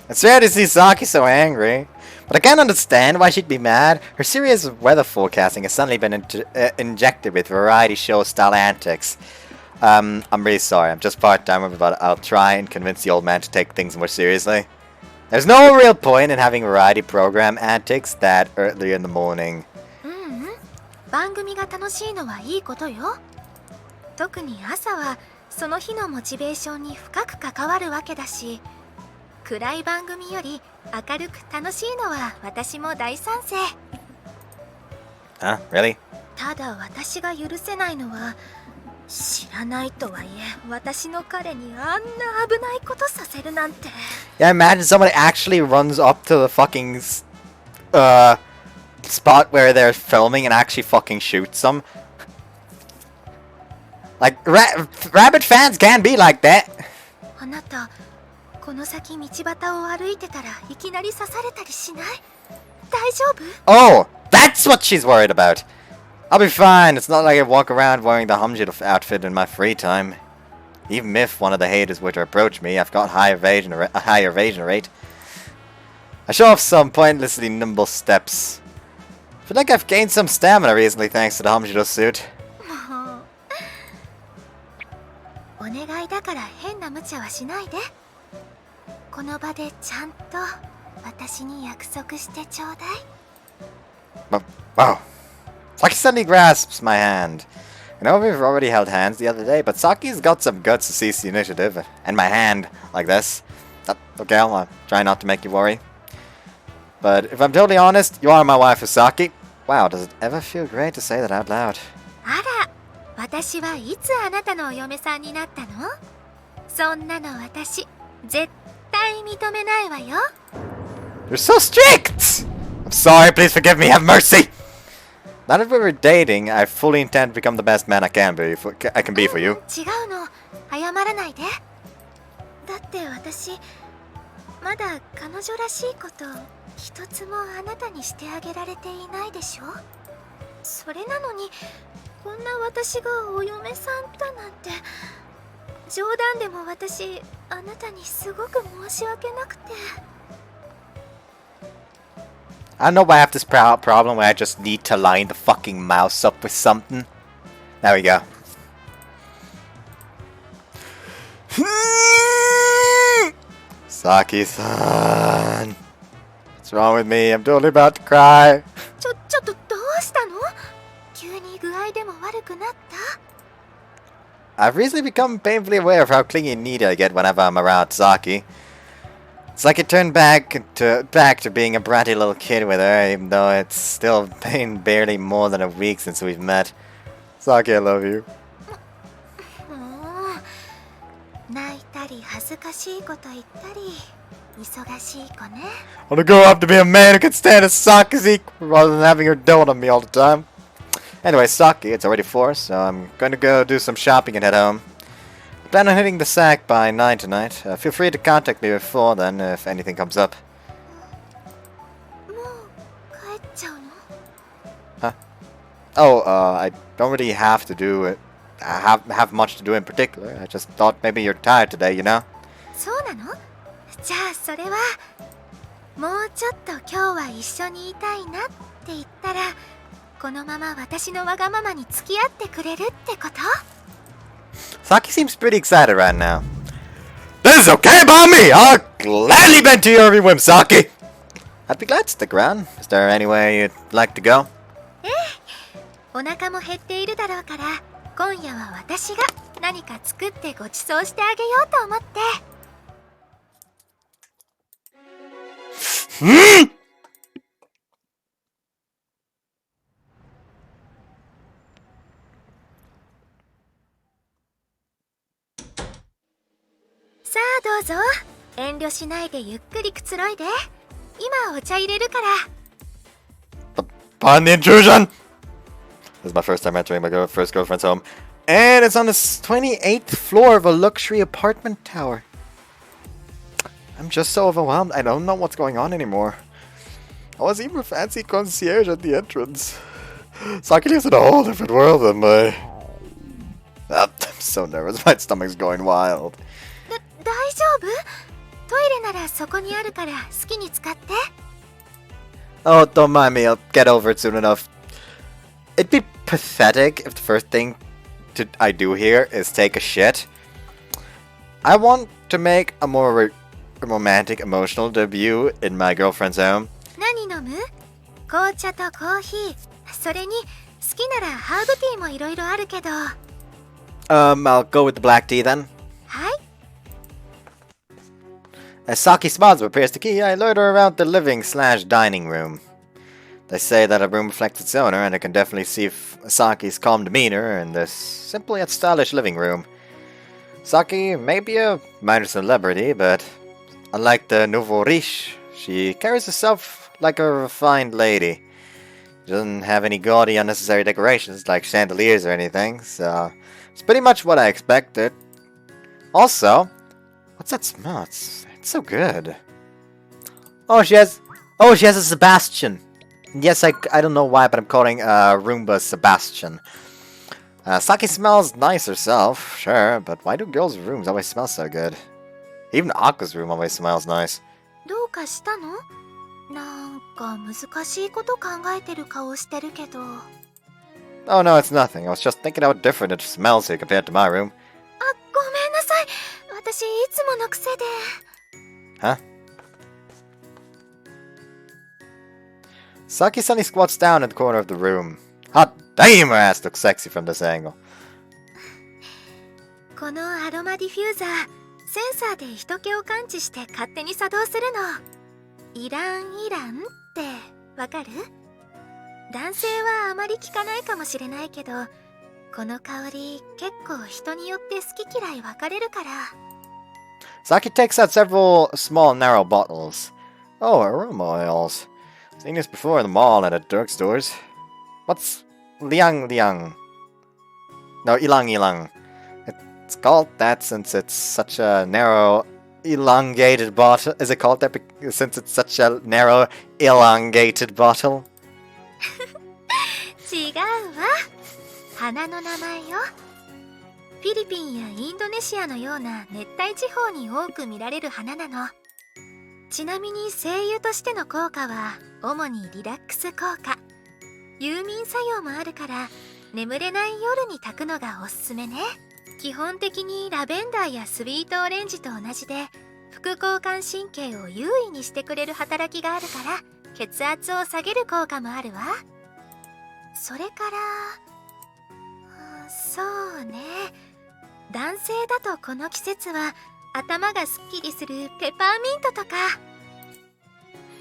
It's rare to see Saki so angry, but I can't understand why she'd be mad. Her serious weather forecasting has suddenly been injected with variety show style antics. I'm really sorry, I'm just part-timer, but I'll try and convince the old man to take things more seriously. There's no real point in having variety program antics that early in the morning. 番組が楽しいのはいいことよ。特に朝はその日のモチベーションに深く関わるわけだし、暗い番組より明るく楽しいのは私も大賛成。 Huh? Really? ただ私が許せないのは、知らないとはいえ私の彼にあんな危ないことさせるなんて。 Yeah, imagine somebody actually runs up to the fucking spot where they're filming and actually fucking shoots them. Like, rabbit fans can be like that. あなた、この先道端を歩いてたらいきなり刺されたりしない？大丈夫？ Oh, that's what she's worried about. I'll be fine. It's not like I walk around wearing the Hamjiro outfit in my free time. Even if one of the haters were to approach me, I've got a high evasion rate. I show off some pointlessly nimble steps. I feel like I've gained some stamina recently thanks to the Hamjiro suit. お願いだから変な無茶はしないで。この場でちゃんと私に約束してちょうだい。Wow. Saki suddenly grasps my hand. I know we've already held hands the other day, but Saki's got some guts to seize the initiative, and my hand, like this. Okay, I'll try not to make you worry. But if I'm totally honest, you are my wife, Saki. Wow, does it ever feel great to say that out loud? あら、私はいつあなたのお嫁さんになったの？そんなの私、絶対認めないわよ。You're so strict! I'm sorry, please forgive me, have mercy! Now that we were dating, I fully intend to become the best man I can be for you. 違うの、謝らないで。だって私、まだ彼女らしいこと一つもあなたにしてあげられていないでしょ。それなのに、こんな私がお嫁さんだなんて。冗談でも私、あなたにすごく申し訳なくて。I know I have this problem where I just need to line the fucking mouse up with something. There we go. Saki-san. What's wrong with me? I'm totally about to cry. ちょっとどうしたの？急に具合でも悪くなった？ I've recently become painfully aware of how clingy and needy I get whenever I'm around Saki. It's like I turned back to being a bratty little kid with her, even though it's still been barely more than a week since we've met. Saki, I love you. もう泣いたり恥ずかしいこと言ったり忙しい子ね。 I want to grow up to be a man who can stand a Saki's equal rather than having her dote on me all the time. Anyway, Saki, it's already 4, so I'm going to go do some shopping and head home. I plan on hitting the sack by 9 tonight. Feel free to contact me before then if anything comes up. もう帰っちゃうの？ Huh? Oh, I don't really have to do it. I have much to do in particular. I just thought maybe you're tired today, you know? そうなの？じゃあそれはもうちょっと今日は一緒にいたいなって言ったらこのまま私のわがままに付き合ってくれるってこと？ Saki seems pretty excited right now. This is okay by me! I'll gladly bend to your every whim, Saki! I'd be glad to stick around. Is there anywhere you'd like to go? ええ、お腹も減っているだろうから今夜は私が何か作ってご馳走してあげようと思って。さあどうぞ、遠慮しないでゆっくりくつろいで。今お茶入れるから。 Pardon the intrusion! This is my first time entering my first girlfriend's home. And it's on the 28th floor of a luxury apartment tower. I'm just so overwhelmed, I don't know what's going on anymore. I was even a fancy concierge at the entrance. Saki lives in a whole different world than my... I'm so nervous, my stomach's going wild. 大丈夫？トイレならそこにあるから好きに使って。 Oh, don't mind me, I'll get over it soon enough. It'd be pathetic if the first thing I do here is take a shit. I want to make a more romantic, emotional debut in my girlfriend's home. 何飲む？紅茶とコーヒー。それに好きならハーブティーもいろいろあるけど。I'll go with the black tea then. はい。 As Saki smiles and prepares the key, I loiter around the living/dining room. They say that a room reflects its owner, and I can definitely see Saki's calm demeanor in this simple yet stylish living room. Saki may be a minor celebrity, but unlike the nouveau riche, she carries herself like a refined lady. She doesn't have any gaudy, unnecessary decorations like chandeliers or anything, so it's pretty much what I expected. Also, what's that smell? It's so good. Oh, she has a Sebastian. Yes, I don't know why, but I'm calling Roomba Sebastian. Saki smells nice herself, sure, but why do girls' rooms always smell so good? Even Aqua's room always smells nice. どうかしたの？なんか難しいこと考えてる顔してるけど。 Oh no, it's nothing. I was just thinking how different it smells here compared to my room. あ、ごめんなさい。私いつもの癖で。 Huh? Saki suddenly squats down in the corner of the room. Hot damn, her ass looks sexy from this angle. このアロマディフューザー、センサーで人気を感知して勝手に作動するの。イランってわかる？男性はあまり聞かないかもしれないけど、この香り結構人によって好き嫌い分かれるから。 Saki takes out several small, narrow bottles. Oh, aroma oils. Seen this before in the mall and at drugstores. What's liang? No, ilang. It's called that since it's such a narrow, elongated bottle. Is it called that since it's such a narrow, elongated bottle? 違うわ。花の名前よ。フィリピンやインドネシアのような熱帯地方に多く見られる花なの。ちなみに精油としての効果は主にリラックス効果。有眠作用もあるから眠れない夜に炊くのがおすすめね。基本的にラベンダーやスイートオレンジと同じで副交感神経を優位にしてくれる働きがあるから血圧を下げる効果もあるわ。それからそうね、男性だとこの季節は頭がすっきりするペパーミントとか。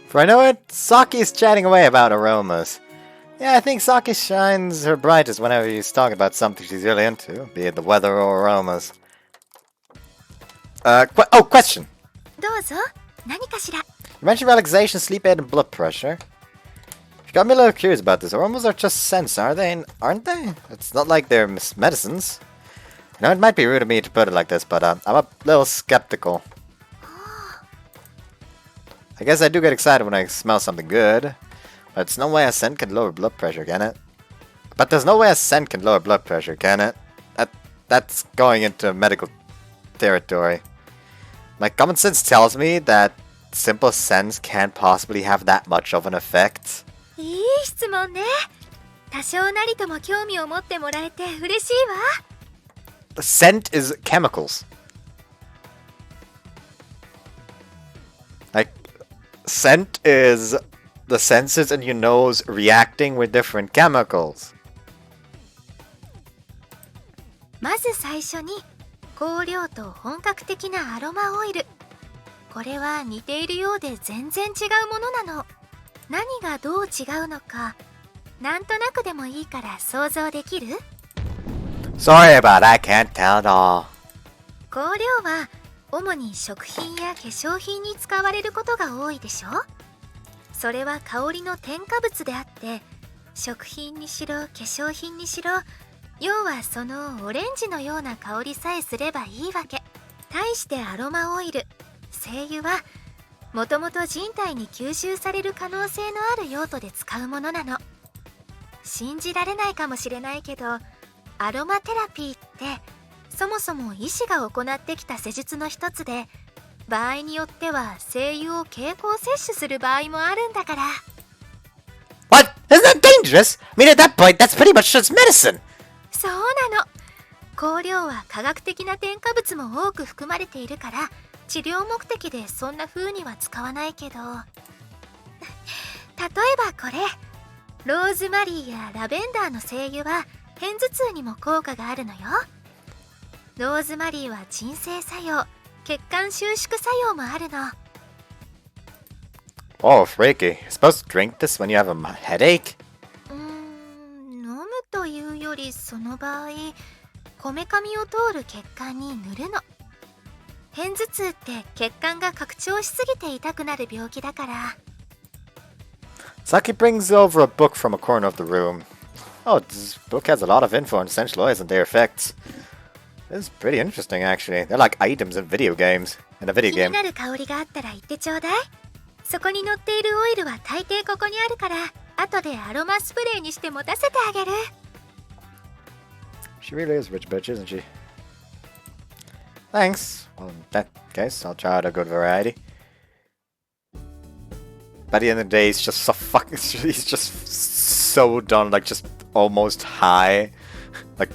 For I know it, Saki's chatting away about aromas. Yeah, I think Saki shines her brightest whenever she's talking about something she's really into, be it the weather or aromas. Question. どうぞ、何かしら。 You mentioned relaxation, sleep aid, and blood pressure. You got me a little curious about this. Aromas are just scents, aren't they? It's not like they're medicines. Now, it might be rude of me to put it like this, but I'm a little skeptical. I guess I do get excited when I smell something good, but it's no way a scent can lower blood pressure, can it? But there's no way a scent can lower blood pressure, can it? That's going into medical territory. My common sense tells me that simple scents can't possibly have that much of an effect. いい質問ね。多少なりとも興味を持ってもらえて嬉しいわ。Scent is chemicals. Like, scent is the senses in your nose reacting with different chemicals. まず最初に香料と本格的なアロマオイル。これは似ているようで全然違うものなの。何がどう違うのか、なんとなくでもいいから想像できる？ Sorry about I can't tell at all. 香料は主に食品や化粧品に使われることが多いでしょ。それは香りの添加物であって、食品にしろ化粧品にしろ、要はそのオレンジのような香りさえすればいいわけ。対してアロマオイル、精油はもともと人体に吸収される可能性のある用途で使うものなの。信じられないかもしれないけど、アロマテラピーってそもそも医師が行ってきた施術の一つで、場合によっては精油を経口摂取する場合もあるんだから。 What? Isn't that dangerous? I mean, at that point, that's pretty much just medicine. そうなの。香料は科学的な添加物も多く含まれているから、治療目的でそんな風には使わないけど、例えばこれ、ローズマリーやラベンダーの精油は片頭痛にも効果があるのよ。ローズマリーは鎮静作用、血管収縮作用もあるの。 Oh, freaky. You're supposed to drink this when you have a headache? 飲むというより、その場合こめかみを通る血管に塗るの。片頭痛って血管が拡張しすぎて痛くなる病気だから。 Saki brings over a book from a corner of the room. Oh, this book has a lot of info on essential oils and their effects. This is pretty interesting, actually. They're like items in video games. In a video 気に game. なる香りがあったら言ってちょうだい。そこに載っているオイルは大抵ここにあるから、後でアロマスプレーにして持たせてあげる。 She really is a rich bitch, isn't she? Thanks. Well, in that case, I'll try out a good variety. By the end of the day, he's just so fucking... He's just so done, like, just almost high. Like,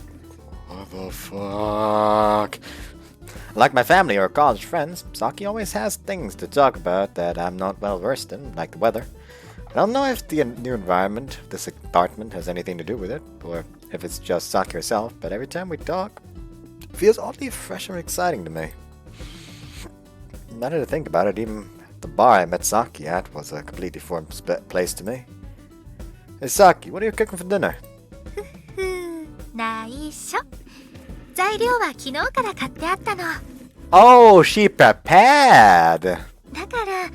what the fuck? Like my family or college friends, Saki always has things to talk about that I'm not well versed in, like the weather. I don't know if the new environment of this apartment has anything to do with it, or if it's just Saki herself, but every time we talk, it feels oddly fresh and exciting to me. Now that I think about it, even the bar I met Saki at was a completely foreign place to me. Hey Saki, what are you cooking for dinner? 内緒。材料は昨日から買ってあったの。 Oh, she prepared! だから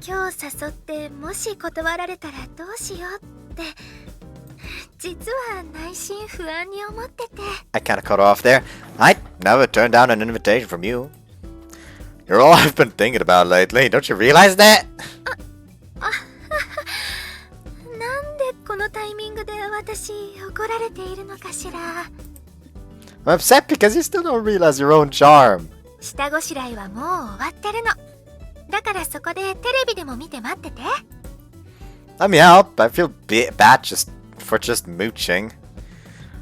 今日誘ってもし断られたらどうしようって、実は内心不安に思ってて。 I kinda cut off there. I never turned down an invitation from you. You're all I've been thinking about lately, don't you realize that? なんでこのタイミングで私怒られているのかしら。 I'm upset because you still don't realize your own charm. 下ごしらえはもう終わってるの。だからそこでテレビでも見て待ってて。 Let me help. I feel bad for just mooching.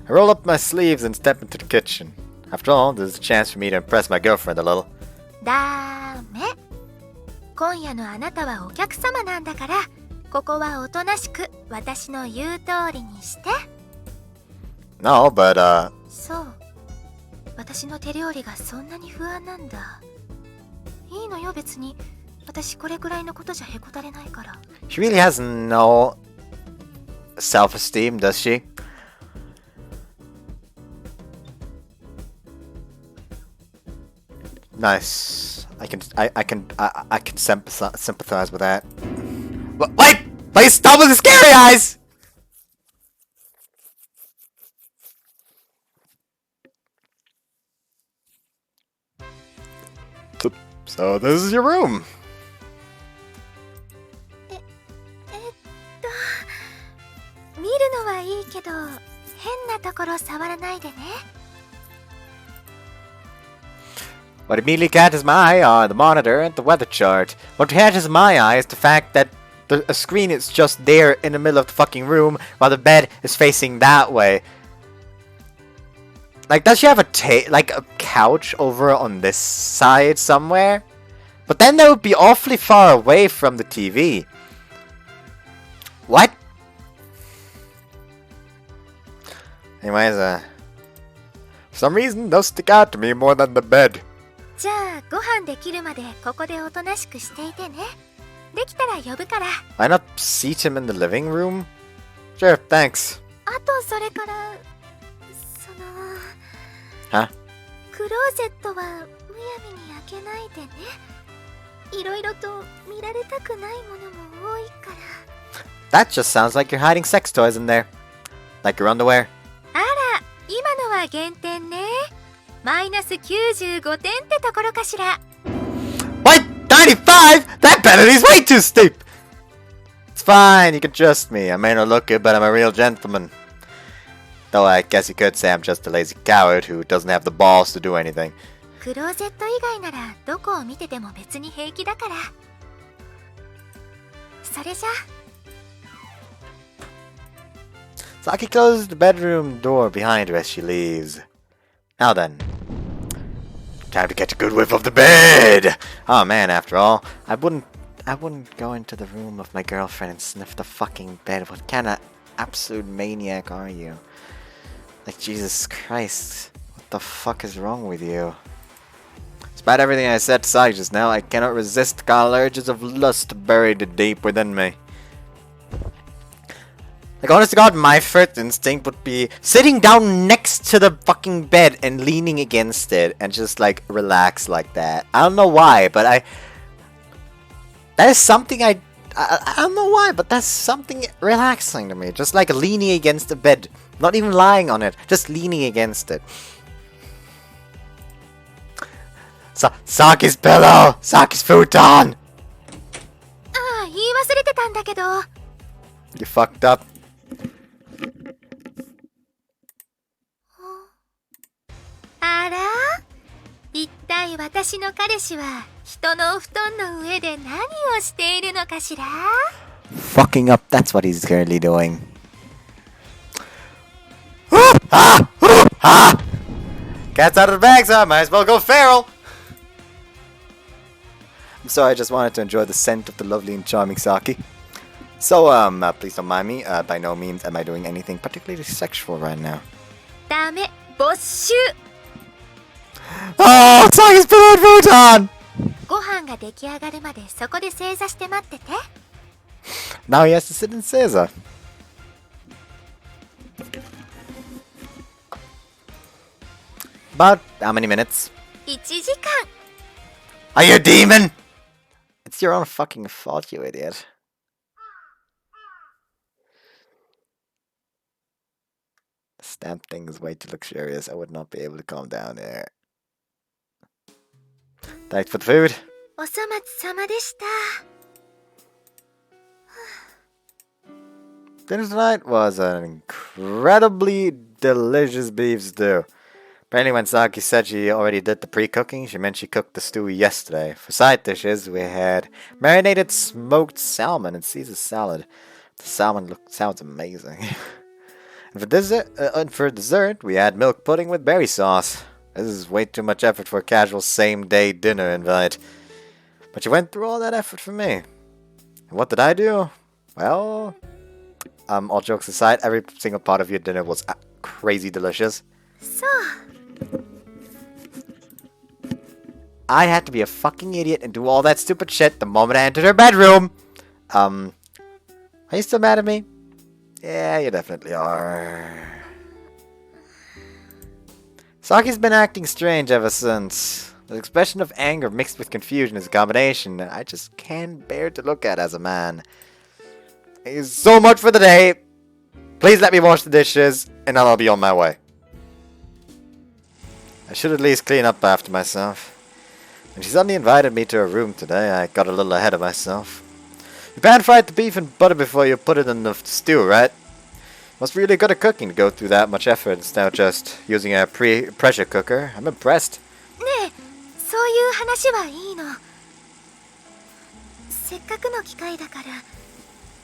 I roll up my sleeves and step into the kitchen. After all, there's a chance for me to impress my girlfriend a little. ダメ。今夜のあなたはお客様なんだから、ここはおとなしく私の言う通りにして。 No, but, そう。私の手料理がそんなに不安なんだ。いいのよ別に。私これくらいのことじゃへこたれないから。 she really has no self-esteem, does she? Nice. I can sympathize with that. Wait! Please stop with the scary eyes! So this is your room. 見るのはいいけど、変なところ触らないでね。 What immediately catches my eye are the monitor and the weather chart. What catches my eye is the fact that a screen is just there in the middle of the fucking room while the bed is facing that way. Like, does she have a couch over on this side somewhere? But then that would be awfully far away from the TV. What? Anyways, for some reason, those stick out to me more than the bed. じゃあご飯できるまでここでおとなしくしていてね。できたら呼ぶから。 Why not seat him in the living room? Sure, thanks. あとそれから、その。は？クローゼットはむやみに開けないでね。いろいろと見られたくないものも多いから。 That just sounds like you're hiding sex toys in there. Like your underwear. あら、今のは減点ね。マイナス95点ってところかしら。 What? 95? That penalty's way too steep! It's fine, you can trust me. I may not look it, but I'm a real gentleman. Though I guess you could say I'm just a lazy coward who doesn't have the balls to do anything. クローゼット以外ならどこを見てても別に平気だから。それじゃ。 Saki closes the bedroom door behind her as she leaves. Now then. Time to catch a good whiff of the bed! Oh man, after all, I wouldn't go into the room of my girlfriend and sniff the fucking bed. What kind of absolute maniac are you? Like, Jesus Christ. What the fuck is wrong with you? Despite everything I said to Saki just now, I cannot resist the urges of lust buried deep within me. Like, honest to God, my first instinct would be sitting down next to the fucking bed and leaning against it and just, like, relax like that. I don't know why, but that is something I don't know why, but that's something relaxing to me. Just, like, leaning against the bed. Not even lying on it. Just leaning against it. Saki's pillow! Saki's futon! ああ、言い忘れてたんだけど。 You fucked up. あら？一体私の彼氏は人のお布団の上で何をしているのかしら？ Fucking up, that's what he's currently doing. Cat's out of the bag, so I might as well go feral! I'm sorry, I just wanted to enjoy the scent of the lovely and charming Saki. So, please don't mind me. By no means am I doing anything particularly sexual right now. ダメ、没収。 Oh, Saki's pillow and futon! ご飯が出来上がるまでそこで正座して待ってて。 Now he has to sit in Caesar. About how many minutes? 1時間。 Are you a demon? It's your own fucking fault, you idiot. The stamp thing is way too luxurious. I would not be able to calm down there. Thanks for the food. お粗末様でした。 Dinner tonight was an incredibly delicious beef stew. Apparently when Saki said she already did the pre-cooking, she meant she cooked the stew yesterday. For side dishes, we had marinated smoked salmon and Caesar salad. The salmon sounds amazing. And for dessert, we had milk pudding with berry sauce. This is way too much effort for a casual same-day dinner invite. But you went through all that effort for me. And what did I do? Well, all jokes aside, every single part of your dinner was crazy delicious. So, I had to be a fucking idiot and do all that stupid shit the moment I entered her bedroom. Are you still mad at me? Yeah, you definitely are. Saki's been acting strange ever since. The expression of anger mixed with confusion is a combination I just can't bear to look at as a man. It's so much for the day. Please let me wash the dishes, and then I'll be on my way. I should at least clean up after myself. When she suddenly invited me to her room today, I got a little ahead of myself. You pan-fried the beef and butter before you put it in the stew, right? Must be really good at cooking to go through that much effort instead of just using a pressure cooker. I'm impressed. ねえ、そういう話はいいの。せっかくの機会だから、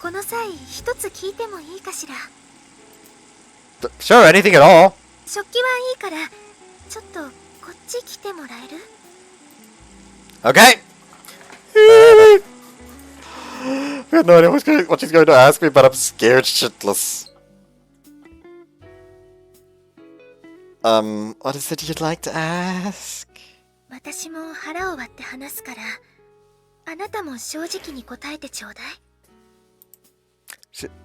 この際一つ聞いてもいいかしら。Sure, anything at all. 食器はいいから、ちょっとこっち来てもらえる？ Okay. I have no idea what she's going to ask me, but I'm scared shitless. What is it you'd like to ask? 私も腹を割って話すから、あなたも正直に答えてちょうだい。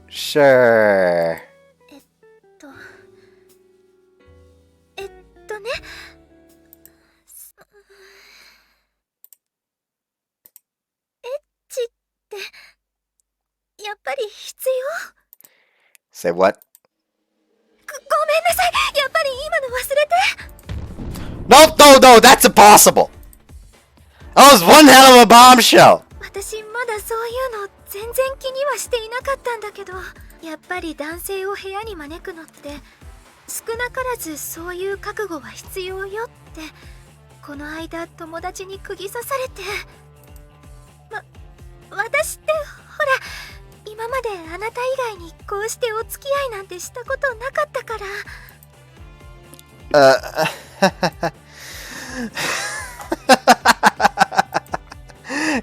Sure. ね。エッチってやっぱり必要？ Say what? ごめんなさい。やっぱり今の忘れて。No, that's impossible. That was one hell of a bombshell. 私まだそういうの全然気にはしていなかったんだけど、やっぱり男性を部屋に招くのって少なからずそういう覚悟は必要よってこの間友達に釘刺されて、私ってほら今まであなた以外にこうしてお付き合いなんてしたことなかったから。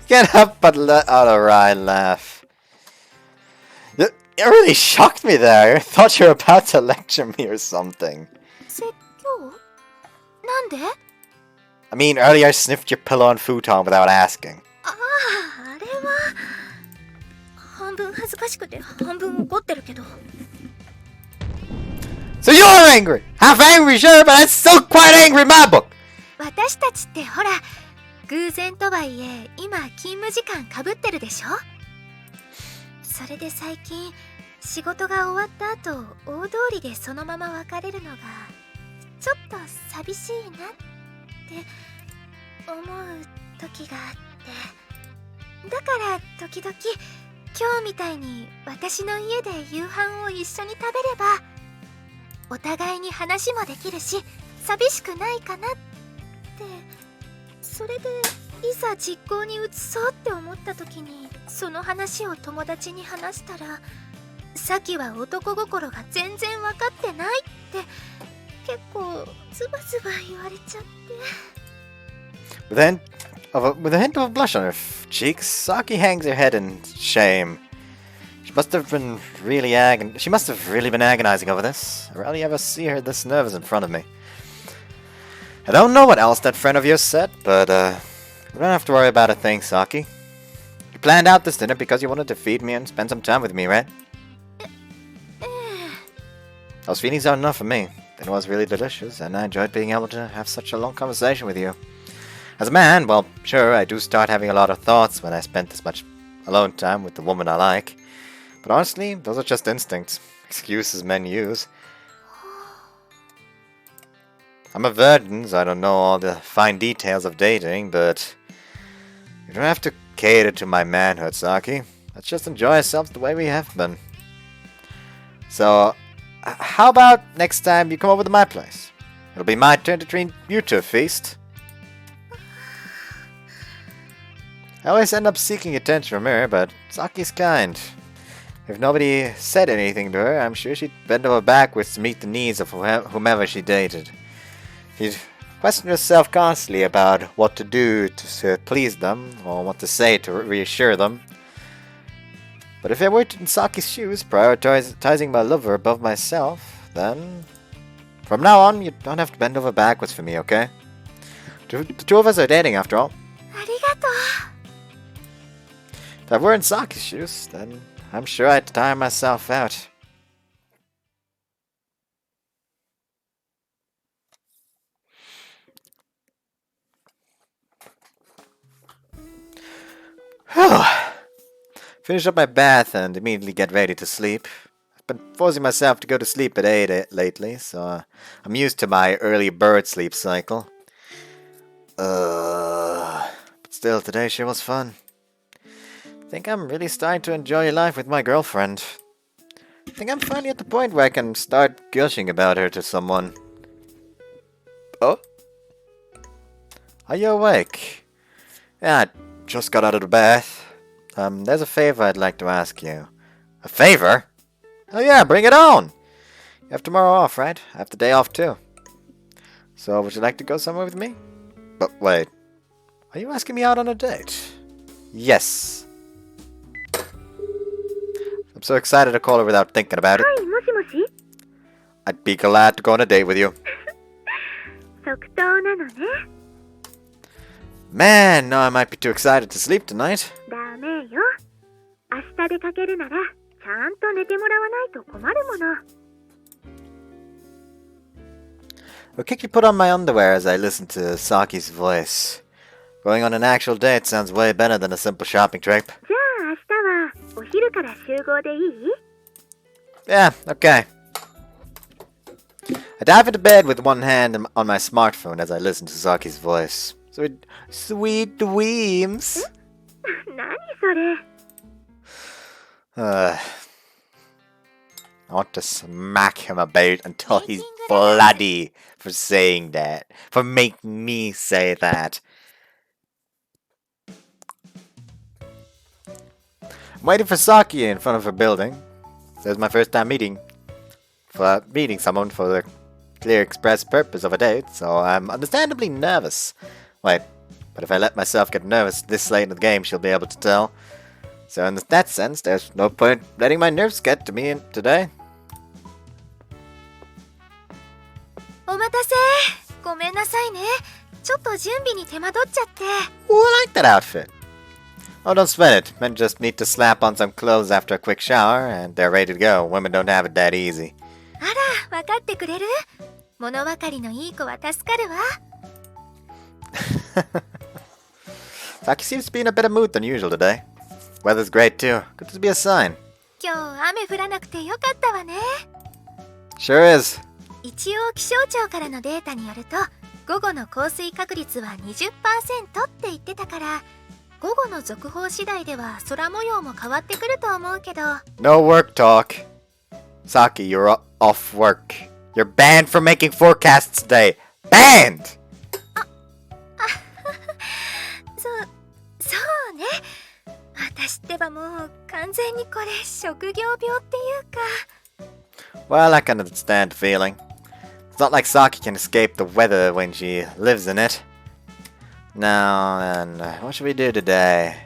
Can't help but let out a wry laugh. You really shocked me there. I thought you were about to lecture me or something. 説教？なんで？ I mean, earlier I sniffed your pillow and futon without asking. あれは半分恥ずかしくて半分怒ってるけど。 So you're angry! Half angry, sure, but that's still quite angry in my book! 私たちってほら偶然とはいえ今勤務時間かぶってるでしょ。それで最近仕事が終わった後大通りでそのまま別れるのがちょっと寂しいなって思う時があって、だから時々今日みたいに私の家で夕飯を一緒に食べればお互いに話もできるし寂しくないかなって。それでいざ実行に移そうって思った時にその話を友達に話したら、サキは男心が全然分かってないって結構ズバズバ言われちゃって。 With a hint of a blush on her cheeks, Saki hangs her head in shame. She must have really been agonizing over this. I rarely ever see her this nervous in front of me. I don't know what else that friend of yours said, but we don't have to worry about a thing, Saki. You planned out this dinner because you wanted to feed me and spend some time with me, right? Those feelings are enough for me. It was really delicious, and I enjoyed being able to have such a long conversation with you. As a man, well, sure, I do start having a lot of thoughts when I spend this much alone time with the woman I like. But honestly, those are just instincts. Excuses men use. I'm a virgin, so I don't know all the fine details of dating, but you don't have to cater to my manhood, Saki. Let's just enjoy ourselves the way we have been. So, how about next time you come over to my place? It'll be my turn to treat you to a feast. I always end up seeking attention from her, but Saki's kind. If nobody said anything to her, I'm sure she'd bend over backwards to meet the needs of whomever she dated. She'd question yourself constantly about what to do to please them, or what to say to reassure them. But if I were in Saki's shoes, prioritizing my lover above myself, then from now on, you don't have to bend over backwards for me, okay? The two of us are dating, after all. ありがと If I were in Saki's shoes, then I'm sure I'd tire myself out. Finish up my bath and immediately get ready to sleep. I've been forcing myself to go to sleep at 8 lately, so I'm used to my early bird sleep cycle. But still, today sure was fun. I think I'm really starting to enjoy life with my girlfriend. I think I'm finally at the point where I can start gushing about her to someone. Oh? Are you awake? Yeah, I just got out of the bath. There's a favor I'd like to ask you. A favor? Oh yeah, bring it on! You have tomorrow off, right? I have the day off too. So, would you like to go somewhere with me? But wait, are you asking me out on a date? Yes. I'm so excited to call her without thinking about it. はい、もしもし I'd be glad to go on a date with you. 即答なのね Man, no, I might be too excited to sleep tonight. ダメよ明日出かけるならちゃんと寝てもらわないと困るもの I'll quickly put on my underwear as I listen to Saki's voice. Going on an actual date sounds way better than a simple shopping trip. じゃあ明日はお昼から集合でいい Yeah, okay. I dive into bed with one hand on my smartphone as I listen to Saki's voice. Sweet dreams. 何それ I want to smack him about until he's bloody for saying that. For making me say that. I'm waiting for Saki in front of her building. This is my first time meeting someone for the clear express purpose of a date, so I'm understandably nervous. Wait, but if I let myself get nervous this late in the game, she'll be able to tell. So in that sense, there's no point letting my nerves get to me today. お待たせごめんなさいねちょっと準備に手間取っちゃって Ooh, I like that outfit. Oh, don't sweat it. Men just need to slap on some clothes after a quick shower, and they're ready to go. Women don't have it that easy. あら分かってくれる物分かりのいい子は助かるわ Saki seems to be in a better mood than usual today. Weather's great too. Good to be a sign. 今日雨降らなくてよかったわね Sure is. 一応気象庁からのデータによると午後の降水確率は 20% って言ってたから午後の続報次第では空模様も変わってくると思うけど No work talk. Saki, you're off work. You're banned from making forecasts today. Banned! そうね私ってばもう完全にこれ職業病っていうか Well, I can understand the feeling. It's not like Saki can escape the weather when she lives in it. Now then, what should we do today?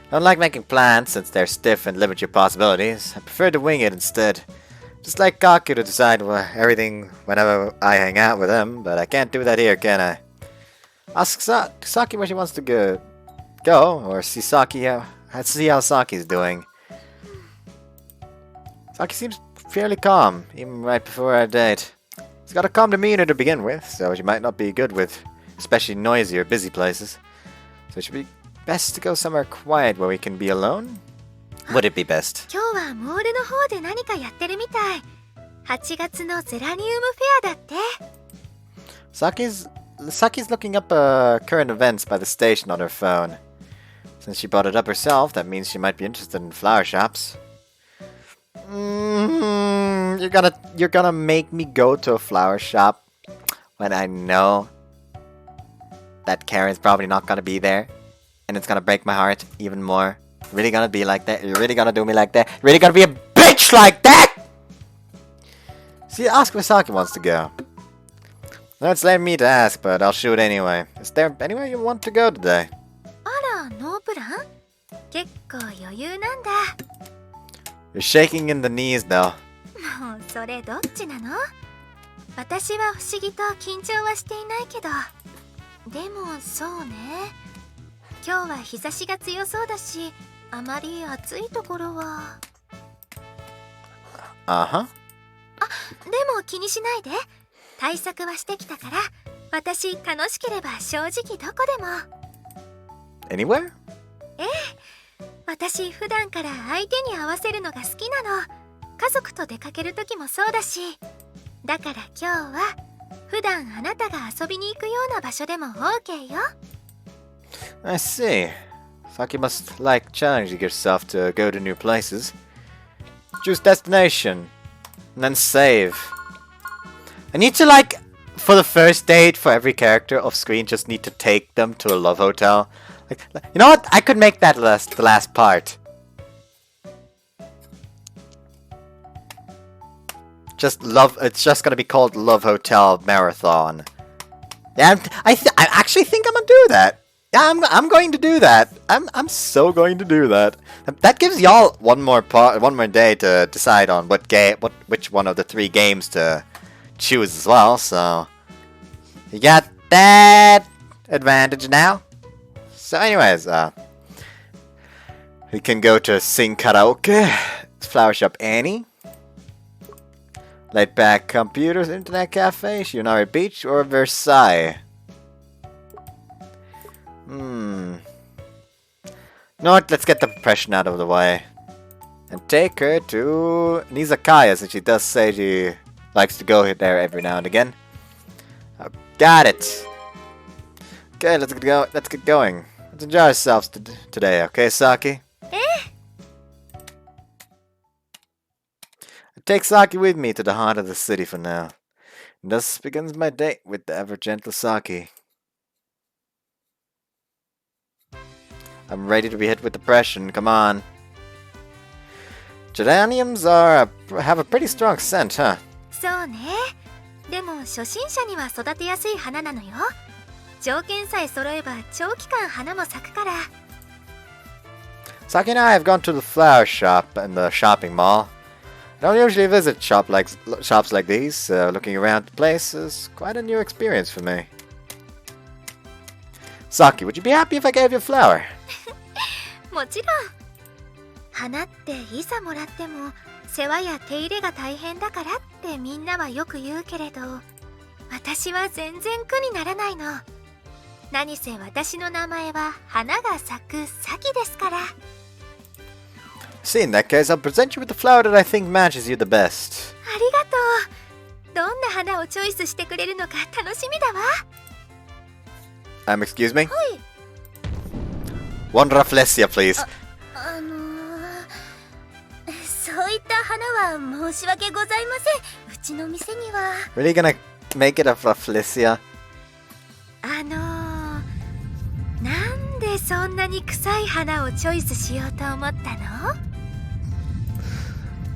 I don't like making plans since they're stiff and limit your possibilities. I prefer to wing it instead. Just like Kaku to decide everything whenever I hang out with him, but I can't do that here, can I? Ask Saki where she wants to go, or see how Saki's doing. Saki seems fairly calm, even right before our date. She's got a calm demeanor to begin with, so she might not be good with especially noisy or busy places. So it should be best to go somewhere quiet where we can be alone? Would it be best? 今日はモールの方で何かやってるみたい8月のゼラニウムフェアだって Saki's looking up current events by the station on her phone. Since she brought it up herself, that means she might be interested in flower shops. You're gonna make me go to a flower shop when I know that Karen's probably not gonna be there, and it's gonna break my heart even more. Really gonna be like that? You're really gonna do me like that? Really gonna be a bitch like that? See, ask where Saki wants to go. No, it's late me to ask, but I'll shoot anyway. Is there anywhere you want to go today? あら、ノープラン？結構余裕なんだ。You're shaking in the knees though. もうそれどっちなの？私は不思議と緊張はしていないけど。でもそうね。今日は日差しが強そうだし、あまり暑いところは。Uh-huh. でも気にしないで。対策はしてきたから、私楽しければ正直どこでも。Anywhere? ええ、私普段から相手に合わせるのが好きなの。家族と出かける時もそうだし。だから今日は普段あなたが遊びに行くような場所でも OK よ。I see. Saki must like challenging yourself to go to new places. Choose destination, and then save. I need to for the first date, for every character off screen, just need to take them to a love hotel. You know what? I could make that the last part. It's just gonna be called Love Hotel Marathon. Yeah, I actually think I'm gonna do that. Yeah, I'm going to do that. I'm so going to do that. That gives y'all one more day to decide on which one of the 3 games to choose as well. So you got that advantage now. So, anyways, we can go to Sing Karaoke, Flower Shop Annie, Laid Back Computers, Internet Cafe, Shionari Beach, or Versailles. You know what? Let's get the depression out of the way. And take her to Nizakaya, since she does say she likes to go there every now and again. Got it! Okay, let's get going. Let's enjoy ourselves today, okay, Saki? I take Saki with me to the heart of the city for now. And thus begins my date with the ever-gentle Saki. I'm ready to be hit with depression, come on. Geraniums have a pretty strong scent, huh? そうね。でも初心者には育てやすい花なのよ。条件さえ揃えば長期間花も咲くから。Saki and I have gone to the flower shop in the shopping mall. I don't usually visit shops like these, so looking around the place is quite a new experience for me. Saki, would you be happy if I gave you a flower? もちろん。花っていざもらっても世話や手入れが大変だからってみんなはよく言うけれど、私は全然苦にならないの。何せ私の名前は花が咲くサキですから。See, in that case, I'll present you with the flower that I think matches you the best. ありがとう。どんな花をチョイスしてくれるのか楽しみだわ。Excuse me? はい。One Rafflesia, please. そういった花は申し訳ございません。うちの店には。Really gonna make it a Rafflesia? なんでそんなに臭い花をチョイスしようと思ったの？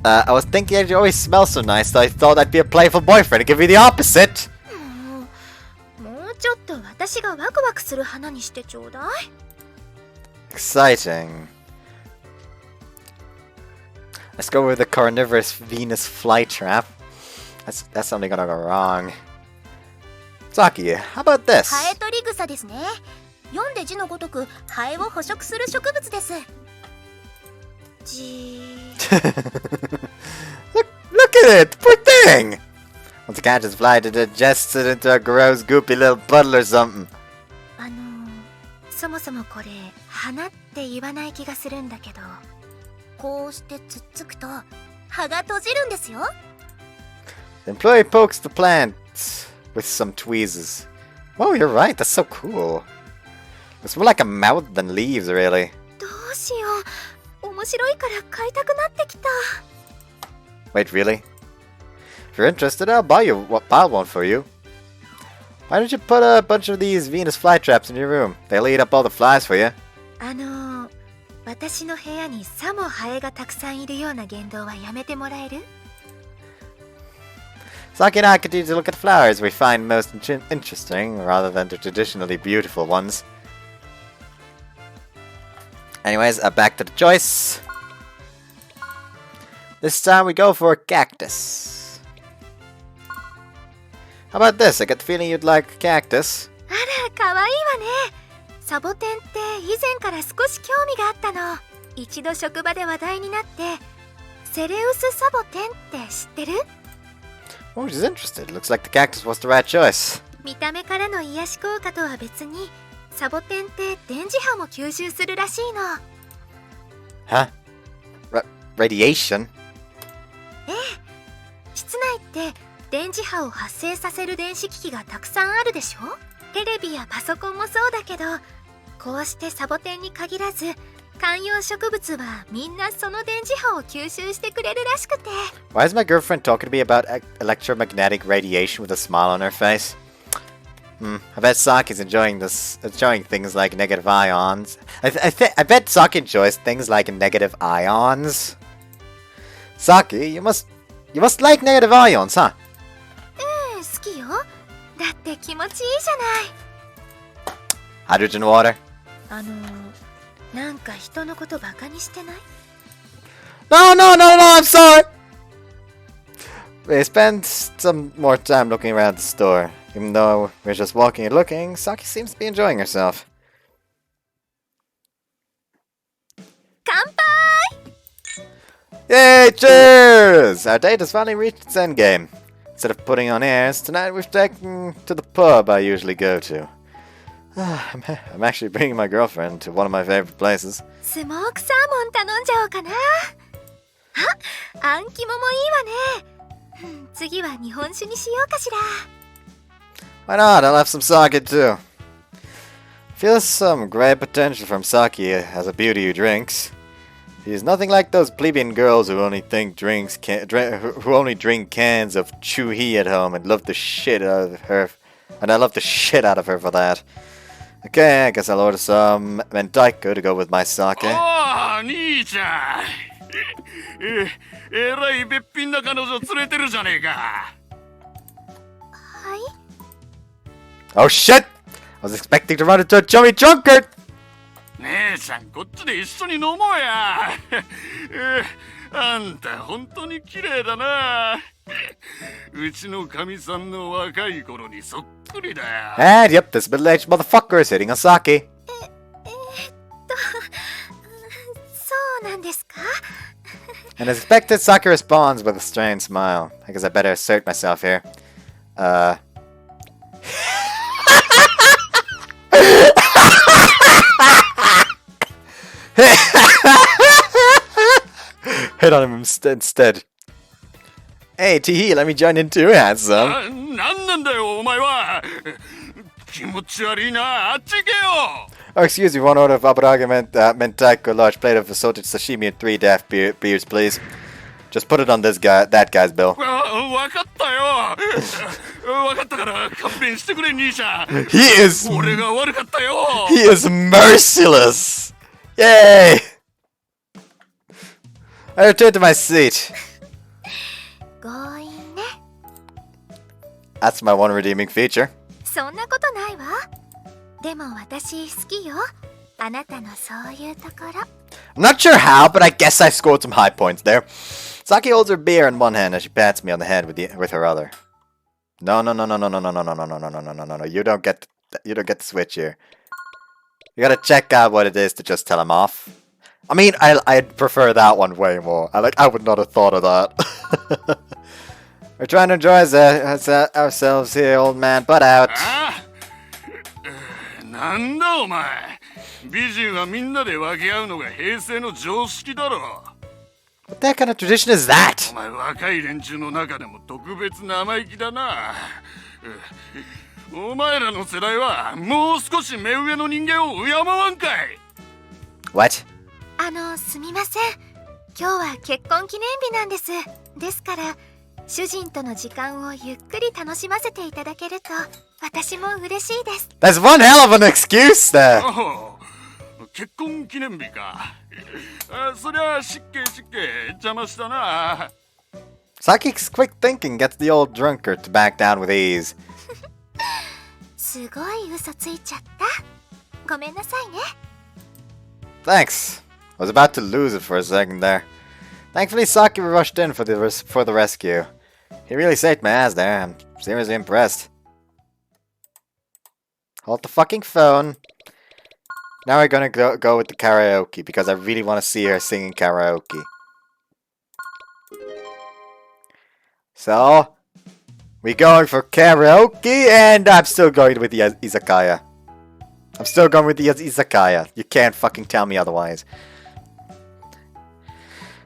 I was thinking that you always smell so nice, so I thought I'd be a playful boyfriend and give you the opposite. もうちょっと私がワクワクする花にしてちょうだい。Exciting. Let's go with the carnivorous Venus flytrap. That's only gonna go wrong. Saki, how about this? ハエトリグサですね。読んで字のごとくハエを捕食する植物です。Look at it! Poor thing! Once it catches fly, it digests it into a gross, goopy little puddle or something. そもそもこれ花って言わない気がするんだけど。こうしてつっつくと葉が閉じるんですよ。The employee pokes the plant with some tweezers. Whoa, you're right, that's so cool. It's more like a mouth than leaves, really. どうしよう。面白いから買いたくなってきた。Wait, really? If you're interested, I'll buy one for you. Why don't you put a bunch of these Venus flytraps in your room? They'll eat up all the flies for you. 私の部屋にさもハエがたくさんいるような言動はやめてもらえる？ Saki and I continue to look at flowers we find most interesting, rather than the traditionally beautiful ones. Anyways, back to the choice. This time we go for a cactus. How about this? I get the feeling you'd like a cactus. あら、かわいいわね。サボテンって以前から少し興味があったの。一度職場で話題になって、セレウスサボテンって知ってる？ Oh, she's interested. Looks like the cactus was the right choice. 見た目からの癒し効果とは別に、サボテンって電磁波も吸収するらしいの。Huh? Radiation? ええ。室内って電磁波を発生させる電子機器がたくさんあるでしょ？テレビやパソコンもそうだけど、こうしてサボテンに限らず観葉植物はみんなその電磁波を吸収してくれるらしくて。 Why is my girlfriend talking to me about electromagnetic radiation with a smile on her face? I bet Saki's enjoying things like negative ions. I bet Saki enjoys things like negative ions. Saki, you must like negative ions, huh? ええ、好きよ。だって気持ちいいじゃない。 Hydrogen water? なんか人のことバカにしてない？ No, I'm sorry! We spend some more time looking around the store. Even though we're just walking and looking, Saki seems to be enjoying herself. 乾杯！ Yay, cheers! Our date has finally reached its endgame. Instead of putting on airs, tonight we've taken to the pub I usually go to. I'm actually bringing my girlfriend to one of my favorite places. スモークサーモン頼んじゃおうかな。あ、あん肝もいいわね。次は日本酒にしようかしら。 Why not? I'll have some sake too. Feels some great potential from Saki as a beauty who drinks. She's nothing like those plebeian girls who only drink cans of Chu-Hee at home and love the shit out of her. And I love the shit out of her for that. Okay, I guess I'll order some mentaiko to go with my sake. Oh, 兄ちゃん。えらいべっぴんな彼女連れてるじゃねえか。はい。 Oh shit! I was expecting to run into a chummy drunkard! 姉ちゃん、こっちで一緒に飲もうや。あんた本当に綺麗だな。うちのかみさんの若い頃にそっくりだよ。And yep, this middle-aged motherfucker is hitting on Saki. そうなんですか？ And as expected, Saki responds with a strange smile. I guess I better assert myself here. Hit on him instead. Hey, Teehee, let me join in too, handsome. なんなんだよ、お前は。気持ち悪いな、あっち行けよ。Oh, excuse me, one order of abaraga mentaiko, large plate of assorted sashimi, and 3 daft beers, please. Just put it on that guy's bill. わかったよ。わかったから勘弁してくれ、兄ちゃん。He is... 俺が悪かったよ。He is merciless! Yay! I return to my seat. 強引ね。 That's my one redeeming feature. そんなことないわ。でも私好きよ。あなたのそういうところ。 I'm not sure how, but I guess I scored some high points there. Saki holds her beer in one hand as she pats me on the head with her other. No. You don't get the switch here. You gotta check out what it is to just tell him off. I mean, I'd prefer that one way more. I would not have thought of that. We're trying to enjoy ourselves here, old man. Butt out. なんだお前。美人はみんなで分け合うのが平成の常識だろ。What the kind of tradition is that? お前若い連中の中でも特別生意気だな。お前らの世代はもう少し目上の人間を敬わんかい。What? すみません。今日は結婚記念日なんです。ですから主人との時間をゆっくり楽しませていただけると私も嬉しいです。 That's one hell of an excuse there. 結婚記念日か。そりゃ失敬邪魔したな。Saki's quick thinking gets the old drunkard to back down with ease. すごい嘘ついちゃった。ごめんなさいね。 Thanks. I was about to lose it for a second there. Thankfully, Saki rushed in for the rescue. He really saved my ass there. I'm seriously impressed. Hold the fucking phone. Now we're gonna go with the karaoke because I really want to see her singing karaoke. So, we're going for karaoke, and I'm still going with the izakaya. I'm still going with the izakaya. You can't fucking tell me otherwise.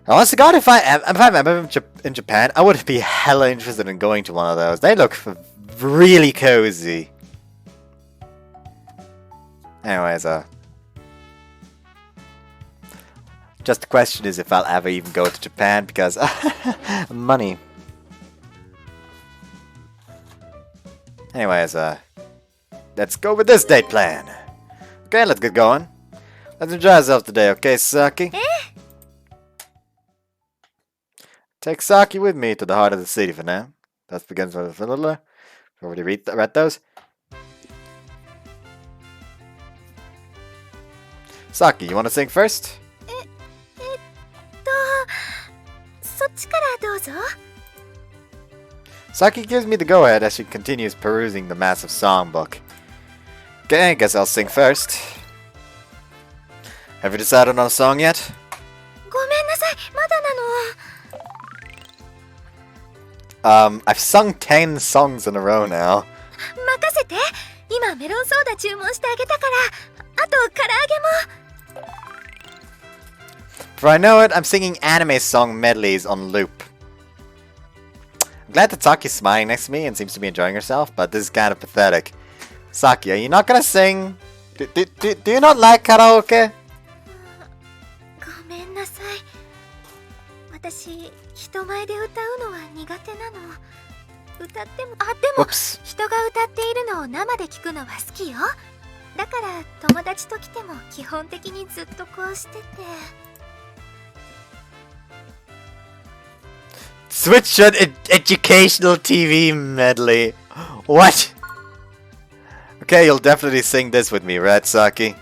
Honest to God, if I'm ever in Japan, I would be hella interested in going to one of those. They look really cozy. Anyways, just the question is if I'll ever even go to Japan because money. Anyways, let's go with this date plan. Okay, let's get going. Let's enjoy ourselves today, okay, Saki? Take Saki with me to the heart of the city for now. That begins with a filler. Already read those. Saki, you want to sing first? そっちからどうぞ。 Saki gives me the go-ahead as she continues perusing the massive songbook. Okay, guess I'll sing first. Have you decided on a song yet? ごめんなさい、まだなの。 I've sung 10 songs in a row now. 任せて。今メロンソーダ注文してあげたから。あと唐揚げも。 For I know it, I'm singing anime song medleys on loop. I'm glad that Saki's smiling next to me and seems to be enjoying herself, but this is kind of pathetic. Saki, are you not gonna sing? Do you not like karaoke? ごめんなさい。私、人前で歌うのは苦手なの。歌っても、でも、 Whoops. 人が歌っているのを生で聞くのは好きよ。だから友達と来ても基本的にずっとこうしてて。 Switch on educational TV medley. What? Okay, you'll definitely sing this with me, right, Saki?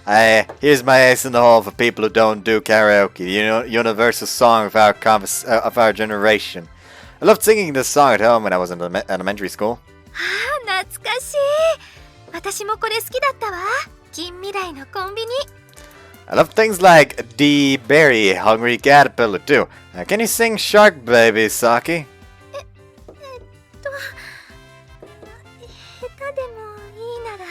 Here's my ace in the hole for people who don't do karaoke. The universal song of our generation. I loved singing this song at home when I was in elementary school. ああ、懐かしい。私もこれ好きだったわ。近未来のコンビニ。 I love things like The Berry Hungry Caterpillar too. Can you sing Shark Baby, Saki? 下手でもいいなら。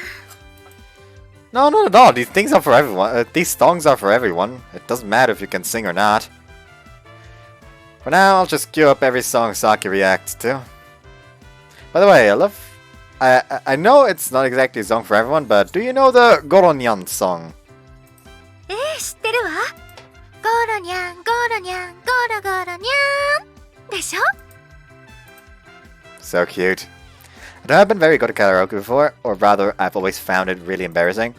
No, not at all. These things are for everyone. These songs are for everyone. It doesn't matter if you can sing or not. For now, I'll just queue up every song Saki reacts to. By the way, I know it's not exactly a song for everyone, but do you know the Goronyan song? 知ってるわ。ゴロニャンゴロニャンゴロゴロニャンでしょ。 So cute. I know I've been very good at karaoke before, or rather, I've always found it really embarrassing.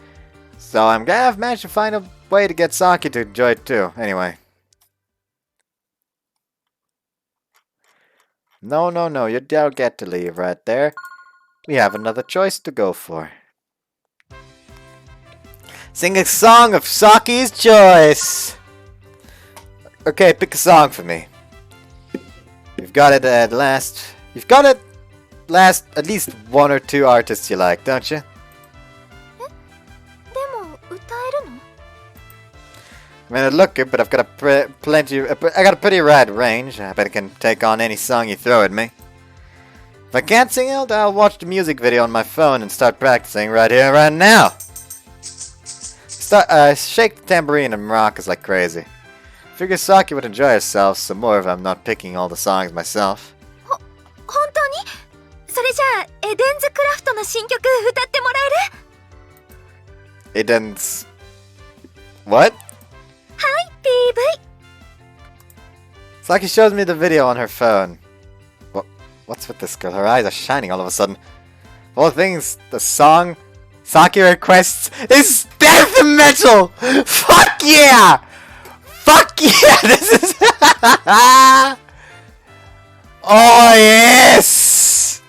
So I'm glad I've managed to find a way to get Saki to enjoy it too. Anyway. No, you don't get to leave right there. We have another choice to go for. Sing a song of Saki's choice! Okay, pick a song for me. You've got it at last. You've got it last at least one or two artists you like, don't you? でも歌えるの？ I mean, it look good, but I've got I got a pretty wide range. I bet I can take on any song you throw at me. If I can't sing it, I'll watch the music video on my phone and start practicing right here, right now. Shake the tambourine and maracas like crazy. Figure Saki would enjoy herself some more if I'm not picking all the songs myself. 本当に？それじゃあエデンズクラフトの新曲歌ってもらえる？ Eden's... What? はい、PV。 Saki shows me the video on her phone. What's with this girl? Her eyes are shining all of a sudden. Of all things, the song Saki requests is death metal! Fuck yeah! Fuck yeah! This is... Oh, yes!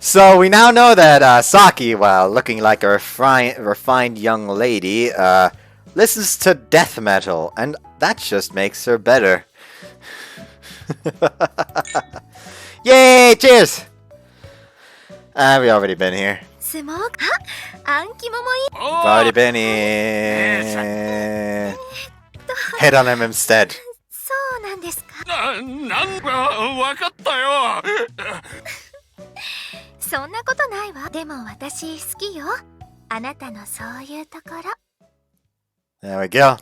So we now know that Saki, while looking like a refined young lady, listens to death metal, and that just makes her better. Yay! Cheers! We already been here. スモークあ、暗記ももいい We've already been here. Hit on him instead. そうなんですかわかったよ。そんなことないわ。でも私好きよ。あなたのそういうところ。 There we go.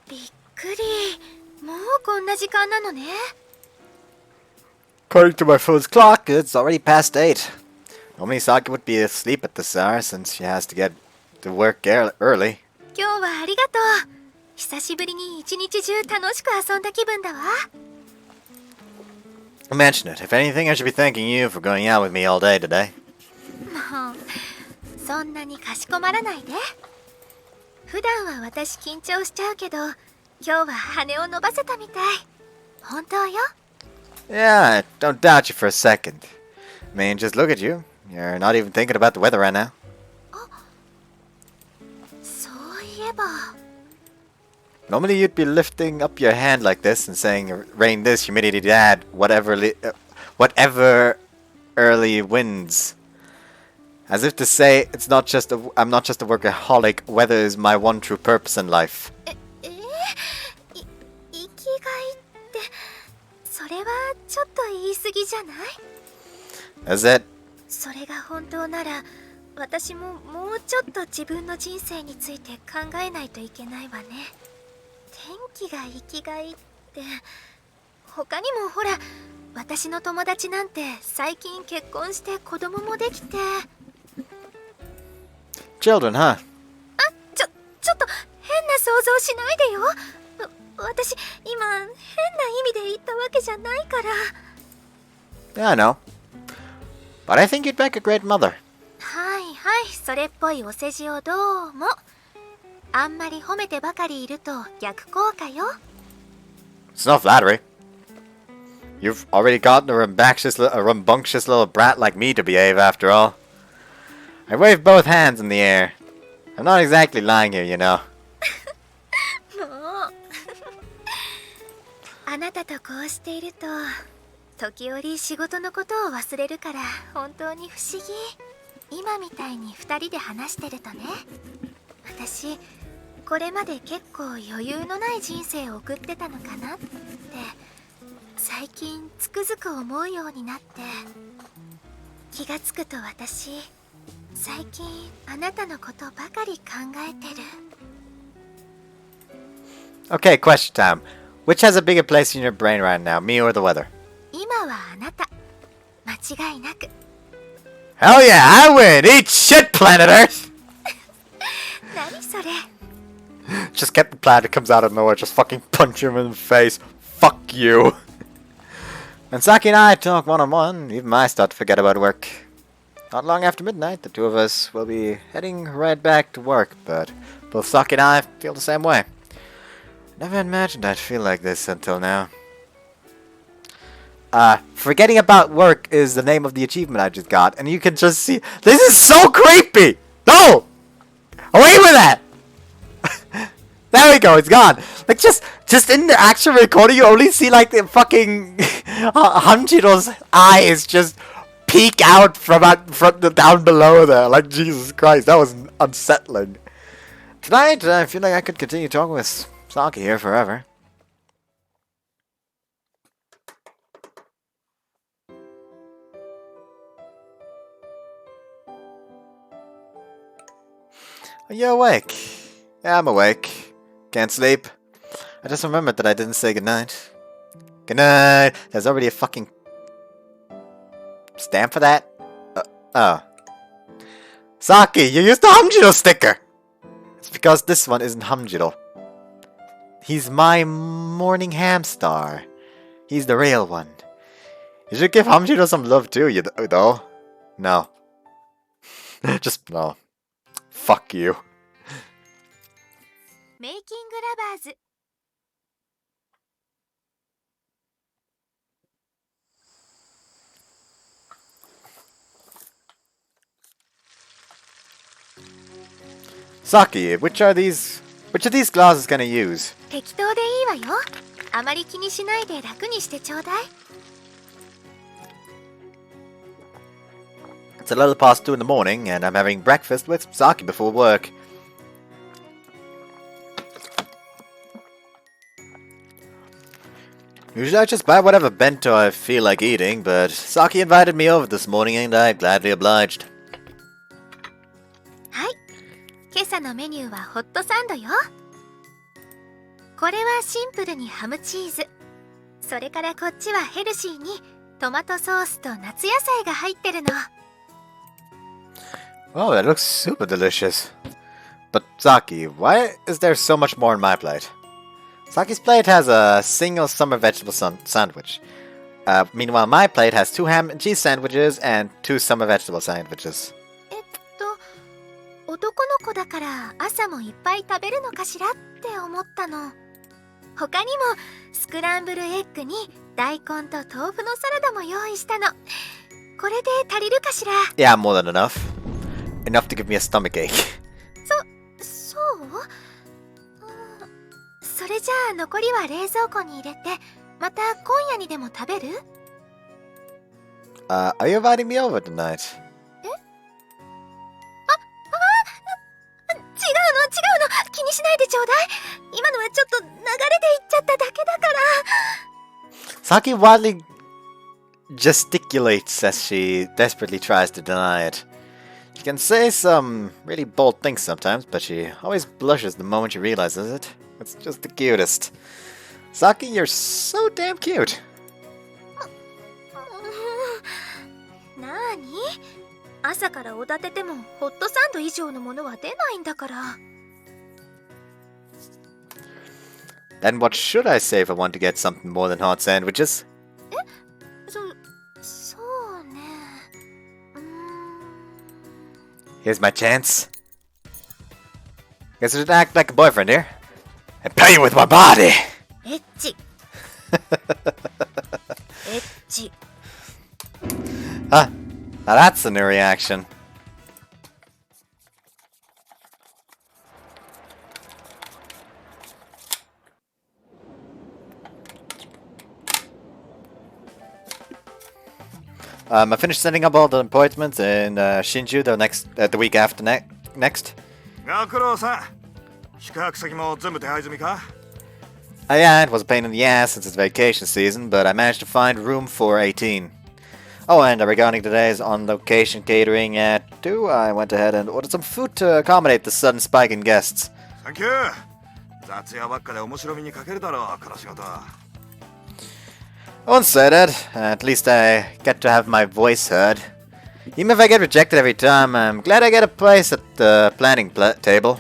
びっくり。もうこんな時間なのね。 According to my phone's clock, it's already past 8. Normally Saki would be asleep at this hour since she has to get to work early. 今日はありがとう。久しぶりに一日中楽しく遊んだ気分だわ。 Mention it. If anything, I should be thanking you for going out with me all day today. もうそんなにかしこまらないで。普段は私緊張しちゃうけど、今日は羽を伸ばせたみたい。本当よ。 Yeah, I don't doubt you for a second. I mean, just look at you. You're not even thinking about the weather right now. そういえば。 Normally you'd be lifting up your hand like this and saying, rain this, humidity that, whatever early wins. As if to say, I'm not just a workaholic, weather is my one true purpose in life. 生きがいってそれはちょっと言い過ぎじゃない？ Is it? それが本当なら私ももうちょっと自分の人生について考えないといけないわね。天気が生きがいって他にもほら私の友達なんて最近結婚して子供もできて。 Children, huh? ちょっと変な想像しないでよ。私今変な意味で言ったわけじゃないから。 Yeah, I know. But I think you'd make a great mother. はいはい、それっぽいお世辞をどうも。あんまり褒めてばかりいると逆効果よ。 It's no flattery. You've already gotten a rambunctious little brat like me to behave after all. I wave both hands in the air. I'm not exactly lying here, you know. もうあなたとこうしていると時折仕事のことを忘れるから本当に不思議。今みたいに2人で話してるとね、私これまで結構余裕のない人生を送ってたのかなって最近つくづく思うようになって、気がつくと私最近あなたのことばかり考えてる。 Okay, question time. Which has a bigger place in your brain right now, me or the weather? 今はあなた、間違いなく。 Hell yeah, I win! Eat shit, planet Earth! 何それ。 Just Captain Planet comes out of nowhere, just fucking punch him in the face. Fuck you. And Saki and I talk one-on-one, even I start to forget about work. Not long after midnight, the two of us will be heading right back to work, but both Saki and I feel the same way. Never imagined I'd feel like this until now. Forgetting about work is the name of the achievement I just got, and you can just see... This is so creepy! No! Away with that! There we go, it's gone. Like, just in the actual recording, you only see, like, the fucking... Hanjiro's eyes just peek out from the down below there. Like, Jesus Christ, that was unsettling. Tonight, I feel like I could continue talking with Saki here forever. Are you awake? Yeah, I'm awake. Can't sleep. I just remembered that I didn't say goodnight. Goodnight! There's already a fucking stamp for that? Oh. Saki, you used the Hamjiro sticker! It's because this one isn't Hamjiro. He's my morning ham star. He's the real one. You should give Hamjiro some love too, though. No. Just no. Fuck you. メイキングラバーズ Saki, which of these glasses can I use? 適当でいいわよ。あまり気にしないで楽にしてちょうだい。 It's a little past 2 in the morning, and I'm having breakfast with Saki before work. Usually I just buy whatever bento I feel like eating, but Saki invited me over this morning and I gladly obliged. はい。今朝のメニューはホットサンドよ。これはシンプルにハムチーズ。それからこっちはヘルシーにトマトソースと夏野菜が入ってるの。 Oh, that looks super delicious. But Saki, why is there so much more on my plate? Saki's plate has a single summer vegetable sandwich. Meanwhile, my plate has 2 ham and cheese sandwiches and 2 summer vegetable sandwiches. 男の子だから朝もいっぱい食べるのかしらって思ったの。他にもスクランブルエッグに大根と豆腐のサラダも用意したの。これで足りるかしら？ Yeah, more than enough. Enough to give me a stomachache. そう？それじゃあ残りは冷蔵庫に入れて、また今夜にでも食べる？ Are you inviting me over tonight? 違うの気にしないでちょうだい。今のはちょっと流れで言っちゃっただけだから。 Saki wildly gesticulates as she desperately tries to deny it. She can say some really bold things sometimes, but she always blushes the moment she realizes it. It's just the cutest. Saki, you're so damn cute. なーに？朝からおだててもホットサンド以上のものは出ないんだから。 Then what should I say if I want to get something more than hot sandwiches? そうね。Here's my chance. Guess I should act like a boyfriend here. And pay you with my body! エッチ。エッチ。 Huh. Now that's a new reaction. I finished setting up all the appointments in Shinju the week after next. Yeah, it was a pain in the ass since it's vacation season, but I managed to find room for 18. Oh, and regarding today's on-location catering at 2, I went ahead and ordered some food to accommodate the sudden spike in guests. Thank you. 雑用ばっかで面白みに欠けるだろう、この仕事。 I won't say that. At least I get to have my voice heard. Even if I get rejected every time, I'm glad I get a place at the planning table.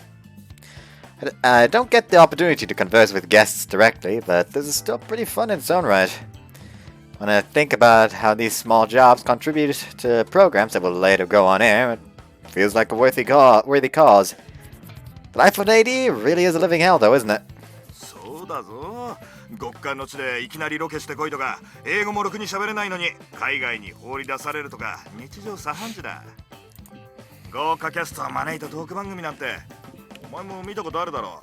I don't get the opportunity to converse with guests directly, but this is still pretty fun in its own right. When I think about how these small jobs contribute to programs that will later go on air, it feels like a worthy cause. The life of an AD really is a living hell, though, isn't it? そうだぞ。極寒の地でいきなりロケしてこいとか、英語もろくに喋れないのに海外に放り出されるとか、日常茶飯事だ。豪華キャストを招いたトーク番組なんて、お前も見たことあるだろ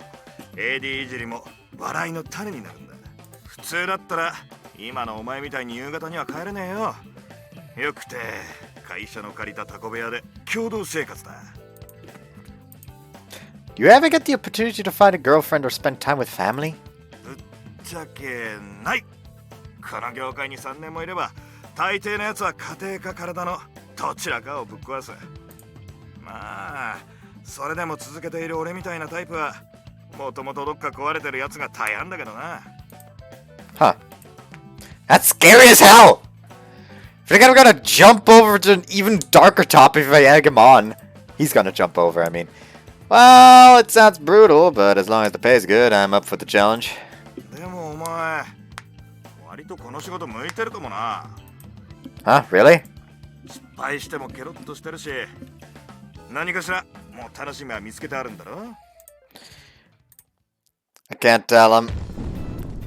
う。AD いじりも笑いの種になるんだ。普通だったら今のお前みたいに夕方には帰れねえよ。よくて会社の借りたタコ部屋で共同生活だ。Do you ever get the opportunity to find a girlfriend or spend time with family? ぶっちゃけない。この業界に3年もいれば大抵のやつは家庭か体のどちらかをぶっ壊す。まあそれでも続けている俺みたいなタイプはもともとどっか壊れてるやつが大半だけどな。 Huh. That's scary as hell! I think I'm gonna jump over to an even darker topic if I egg him on. He's gonna jump over, I mean. Well, it sounds brutal, but as long as the pay's good, I'm up for the challenge. でもお前割とこの仕事向いてるかもな。Huh? Really? 失敗してもケロッとしてるし、何かしらもう楽しみは見つけてあるんだろ。 I can't tell him.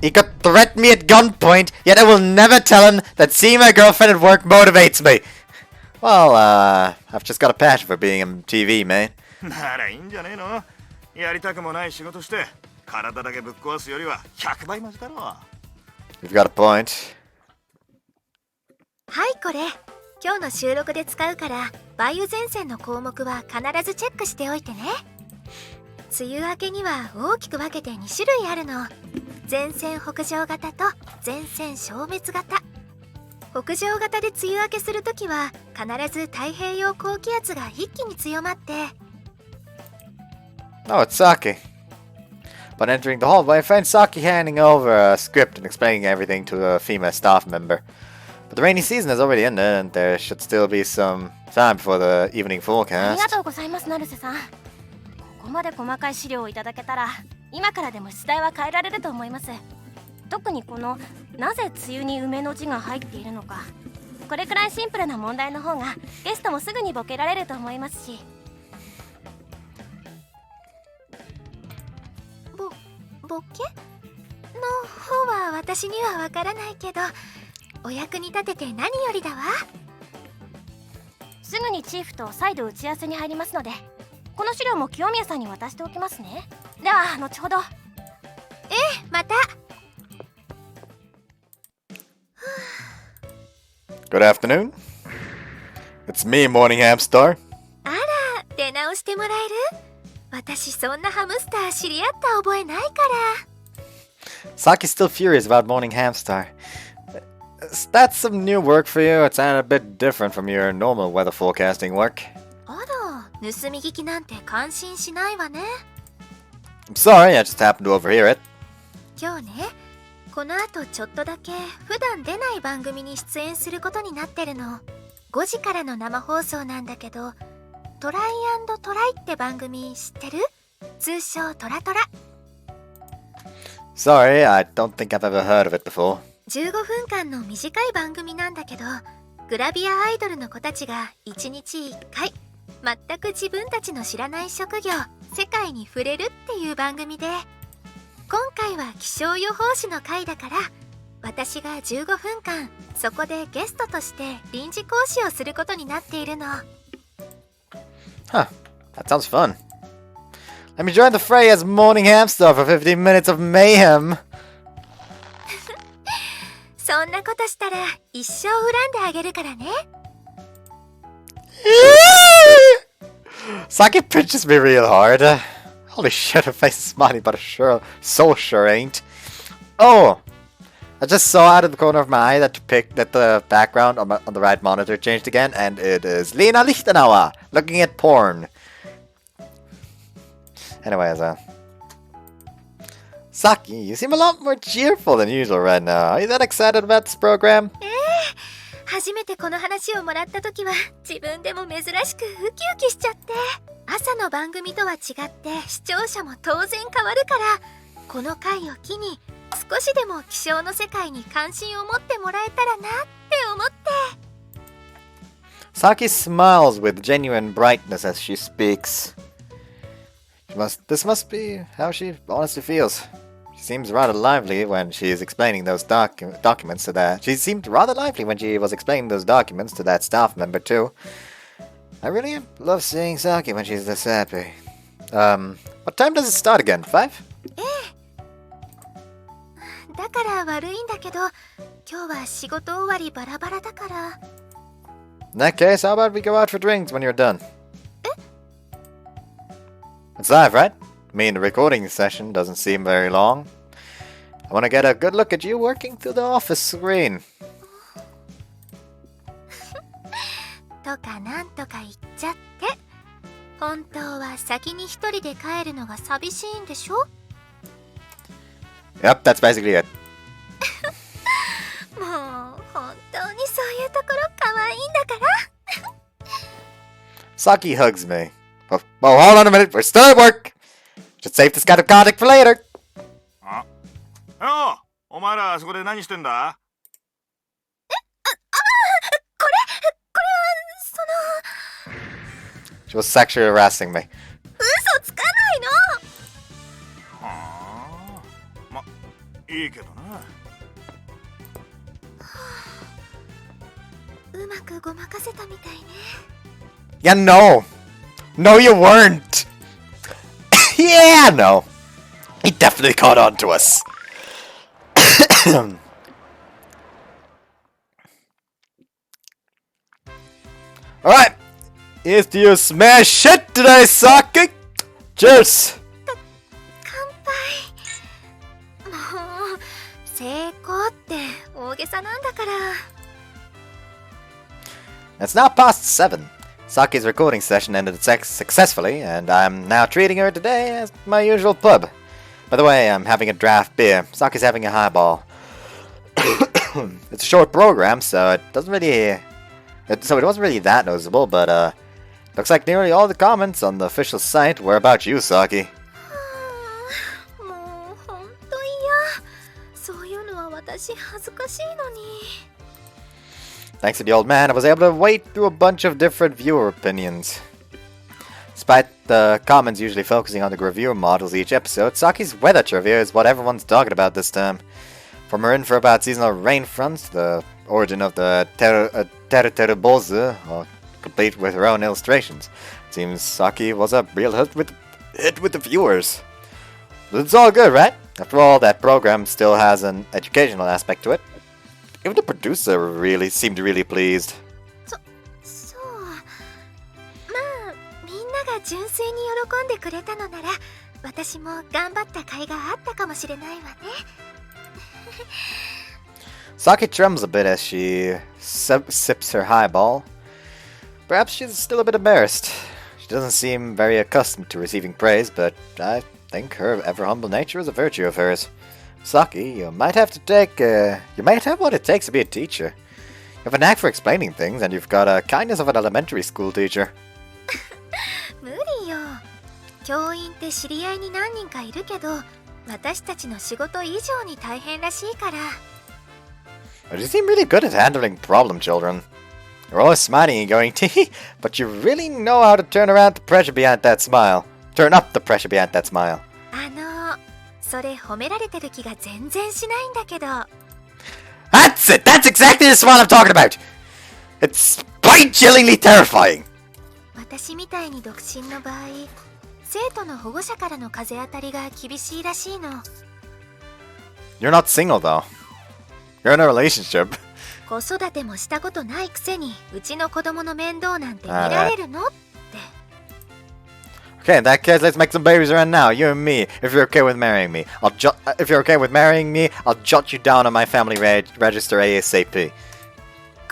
He could threaten me at gunpoint, yet I will never tell him that seeing my girlfriend at work motivates me. Well, I've just got a passion for being on TV, man. ならいいんじゃねえの。やりたくもない仕事して体だけぶっ壊すよりは100倍マシだろ。 You've got a point. はい、これ今日の収録で使うから梅雨前線の項目は必ずチェックしておいてね。梅雨明けには大きく分けて2種類あるの。前線北上型と前線消滅型。北上型で梅雨明けするときは必ず太平洋高気圧が一気に強まって。 Oh, it's Saki. Upon entering the hallway, I find Saki handing over a script and explaining everything to a female staff member. But the rainy season has already ended, and there should still be some time before the evening あり forecast. がとうございます、成瀬さん。ここまで細かい資料をいただけたら今からでも出題は変えられると思います。特にこのなぜ梅雨に梅の字が入っているのか、これくらいシンプルな問題の方がゲストもすぐにボケられると思いますし。ボケの方は私にはわからないけど、お役に立てて何よりだわ。すぐにチーフと再度打ち合わせに入りますので、この資料も清宮さんに渡しておきますね。では後ほど。また。 Good afternoon. It's me, Morning Hamstar. あら、出直してもらえる？私そんなハムスター知り合った覚えないから。 Saki's still furious about Morning Hamstar. That's some new work for you. It's a bit different from your normal weather forecasting work. あら、盗み聞きなんて感心しないわね。 I'm sorry, I just happened to overhear it. 今日ね、この後ちょっとだけ普段出ない番組に出演することになってるの。5時からの生放送なんだけど、トライ&トライって番組知ってる？通称トラトラ。 Sorry, I don't think I've ever heard of it before. 15分間の短い番組なんだけど、グラビアアイドルの子たちが1日1回全く自分たちの知らない職業世界に触れるっていう番組で、今回は気象予報士の回だから、私が15分間そこでゲストとして臨時講師をすることになっているの。 Huh, that sounds fun. Let me join the fray as Morning Hamstar for 15 minutes of mayhem. そんなことしたら一生恨んであげるからね。Saki pinches me real hard. Holy shit, her face is smiling, but so sure ain't. Oh, I just saw out of the corner of my eye that the background on the right monitor changed again, and it is Lena Lichtenauer looking at porn. Anyways, Saki, you seem a lot more cheerful than usual right now. Are you that excited about this program? 初めてこの話をもらった時は自分でも珍しくウキウキしちゃって。朝の番組とは違って視聴者も当然変わるから、この回を機に少しでも気象の世界に関心を持ってもらえたらなって思って。 Saki smiles with genuine brightness as she speaks. This must be how she honestly feels. She seems rather lively when she is explaining those documents to that. She seemed rather lively when she was explaining those documents to that staff member too. I really love seeing Saki when she's this happy. What time does it start again? 5? だから悪いんだけど、今日は仕事終わりバラバラだから。 In that case, how about we go out for drinks when you're done? It's live, right? I mean, the recording session doesn't seem very long. I want to get a good look at you working through the office screen. とかなんとか言っちゃって。本当は先に一人で帰るのが寂しいんでしょ？ Yep, that's basically it. もう本当にそういうところ可愛いんだから。 Saki hugs me. Oh, hold on a minute, we're still at work. Should save this kind of contact for later. あ、よう、お前らそこで何してんだ？ She was sexually harassing me. 嘘つかないの。はあ、ま、いいけどな。うまくごまかせたみたいね。Yeah, no! No, you weren't! Yeah, no! He definitely caught on to us. Alright! Here's to you smash it today, Saki! Cheers! 乾杯。もう成功って大げさなんだから。 It's now past 7. Saki's recording session ended successfully, and I'm now treating her today as my usual pub. By the way, I'm having a draft beer. Saki's having a highball. It's a short program, so it wasn't really that noticeable, but looks like nearly all the comments on the official site were about you, Saki. もうほんと嫌。そういうのは私恥ずかしいのに。 Thanks to the old man, I was able to wade through a bunch of different viewer opinions. Despite the comments usually focusing on the reviewer models each episode, Saki's weather trivia is what everyone's talking about this time. From her info about seasonal rain fronts to the origin of the Teruterubozu, complete with her own illustrations. It seems Saki was a real hit with the viewers. But it's all good, right? After all, that program still has an educational aspect to it. Even the producer really seemed really pleased. そう。まあみんなが純粋に喜んでくれたのなら、私も頑張った甲斐があったかもしれないわね。Saki trembles a bit as she sips her highball. Perhaps she's still a bit embarrassed. She doesn't seem very accustomed to receiving praise, but I think her ever-humble nature is a virtue of hers. Saki, you might have what it takes to be a teacher. You have a knack for explaining things, and you've got a kindness of an elementary school teacher. 無理よ。教員って知り合いに何人かいるけど、私たちの仕事以上に大変らしいから。But you seem really good at handling problem children. You're always smiling and going tee, but you really know how to turn around the pressure behind that smile. Turn up the pressure behind that smile. それ褒められてる気が全然しないんだけど。That's it! That's exactly the smile I'm talking about! It's spine-chillingly terrifying! 私みたいに独身の場合、生徒の保護者からの風当たりが厳しいらしいの。You're not single though. You're in a relationship. 子育てもしたことないくせに、うちの子供の面倒なんて見られるの？ Okay, in that case, let's make some babies right now. You and me. If you're okay with marrying me, I'll jot you down on my family register ASAP.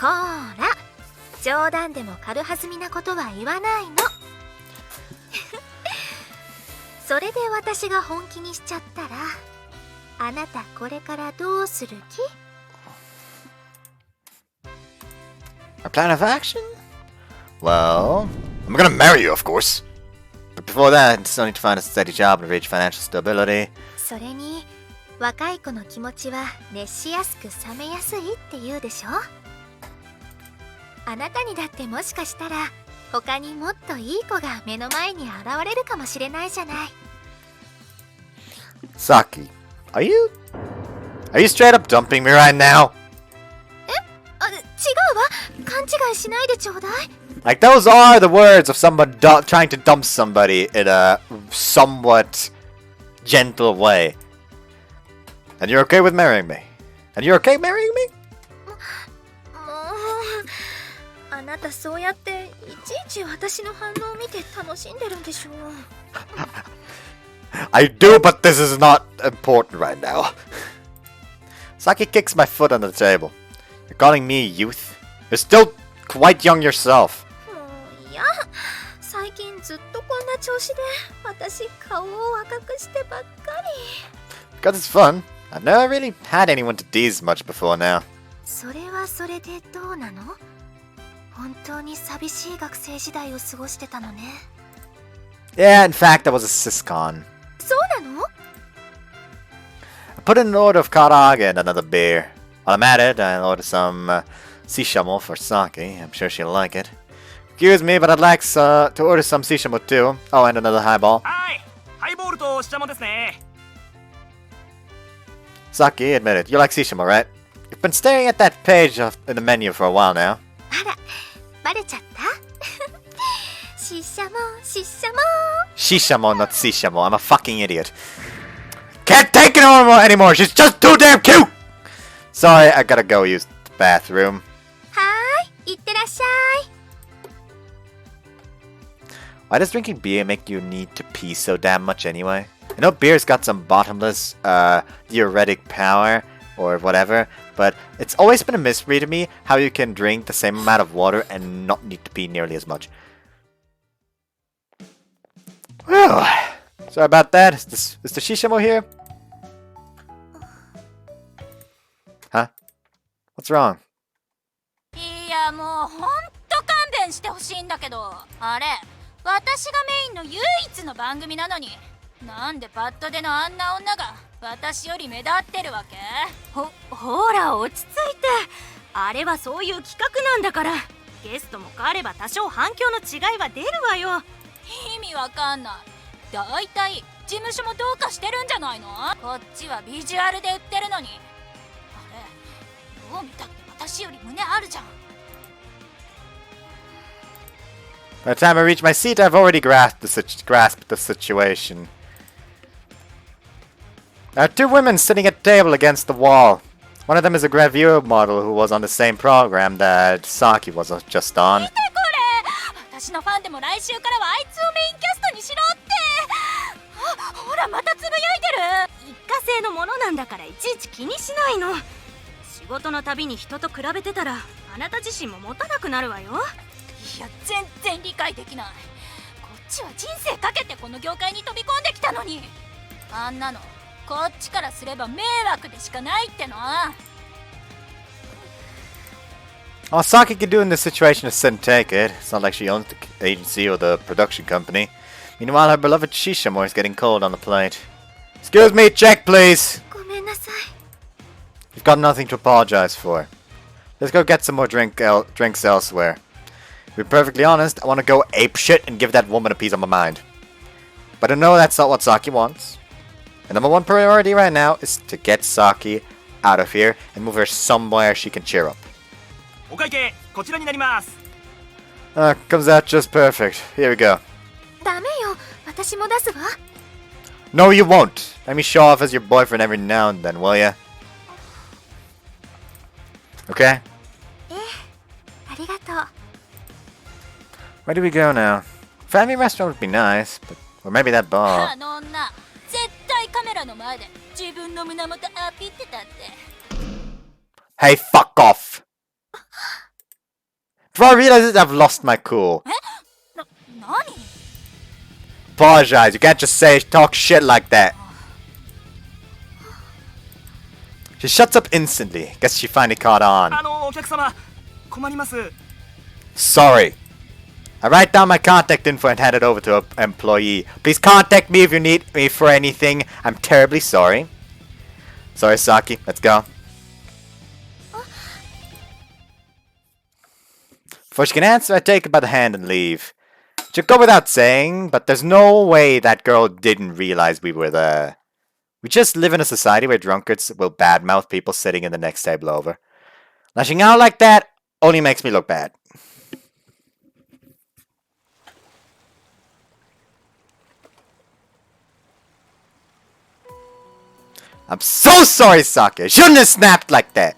こーら、冗談でも軽はずみなことは言わないの。それで私が本気にしちゃったら、あなたこれからどうする気？ Our plan of action? Well, I'm gonna marry you, of course. But before that, I still need to find a steady job and reach financial stability. それに、若い子の気持ちは熱しやすく冷めやすいって言うでしょ？あなたにだってもしかしたら、他にもっといい子が目の前に現れるかもしれないじゃない。Saki, are you straight up dumping me right now? 違うわ。勘違いしないでちょうだい。Like, those are the words of someone trying to dump somebody in a somewhat gentle way. And you're okay with marrying me? And you're okay marrying me? もう、あなたそうやっていちいち私の反応を見て楽しんでるんでしょう。I do, but this is not important right now. Saki kicks my foot under the table. You're calling me youth? You're still quite young yourself. いや、最近ずっとこんな調子で私顔を赤くしてばっかり。 Because it's fun. I've never really had anyone to tease much before now. それはそれでどうなの？本当に寂しい学生時代を過ごしてたのね。Yeah, in fact, I was a syscon. そうなの？ I put in an order of karage and another beer. While I'm at it, I'll order some sishamo for Saki. I'm sure she'll like it. Excuse me, but I'd like to order some shisha too. Oh, and another highball. はい、ハイボールとししゃもですね。 Saki, admit it. You like shisha, right? You've been staring at that page in the menu for a while now. あら、バレちゃったししゃも、ししゃも。 Shishamo, not sishamo. I'm a fucking idiot. Can't take it anymore. She's just too damn cute. Sorry, I gotta go use the bathroom. はーい、いってらっしゃい。 Why does drinking beer make you need to pee so damn much anyway? I know beer's got some bottomless, diuretic power, or whatever, but it's always been a mystery to me how you can drink the same amount of water and not need to pee nearly as much. Well, sorry about that. Is the Shishamo here? Huh? What's wrong? いやもうほんと勘弁してほしいんだけど、あれ私がメインの唯一の番組なのに、なんでパッドでのあんな女が私より目立ってるわけ？ほら落ち着いて。あれはそういう企画なんだから。ゲストも変われば多少反響の違いは出るわよ。意味わかんない。だいたい事務所もどうかしてるんじゃないの？こっちはビジュアルで売ってるのに。あれどう見たって私より胸あるじゃん。 By the time I reach my seat, I've already grasped the situation. There are two women sitting at a table against the wall. One of them is a gravure model who was on the same program that Saki was just on. 見てこれ！私のファンでも来週からはあいつをメインキャストにしろって。ほらまたつぶやいてる。一過性のものなんだからいちいち気にしないの。仕事のたびに人と比べてたらあなた自身も持たなくなるわよ。いや全然理解できない。こっちは人生かけてこの業界に飛び込んできたのに、あんなのこっちからすれば迷惑でしかないっての。 All Saki can do in this situation is sit and take it. It's not like she owns the agency or the production company. Meanwhile, her beloved Shishamore is getting cold on the plate. Excuse me, check please! ごめんなさい。 You've got nothing to apologize for. Let's go get some more drinks elsewhere. To be perfectly honest, I want to go apeshit and give that woman a piece of my mind. But I know that's not what Saki wants. The number one priority right now is to get Saki out of here and move her somewhere she can cheer up. お会計こちらになります。 Comes out just perfect. Here we go. ダメよ、私も出すわ。 No, you won't. Let me show off as your boyfriend every now and then, will ya? Okay? ええ、ありがとう。 Where do we go now? Family restaurant would be nice, but or maybe that bar. あの女絶対カメラの前で自分の胸元アピってたって。 Hey, fuck off! Before I realize it, I've lost my cool. 何？ Apologize. You can't just talk shit like that. She shuts up instantly. Guess she finally caught on. お客様困ります。 Sorry. I write down my contact info and hand it over to an employee. Please contact me if you need me for anything. I'm terribly sorry. Sorry, Saki. Let's go. Before she can answer, I take her by the hand and leave. Should go without saying, but there's no way that girl didn't realize we were there. We just live in a society where drunkards will badmouth people sitting in the next table over. Lashing out like that only makes me look bad. I'm so sorry, Saki. I shouldn't have snapped like that.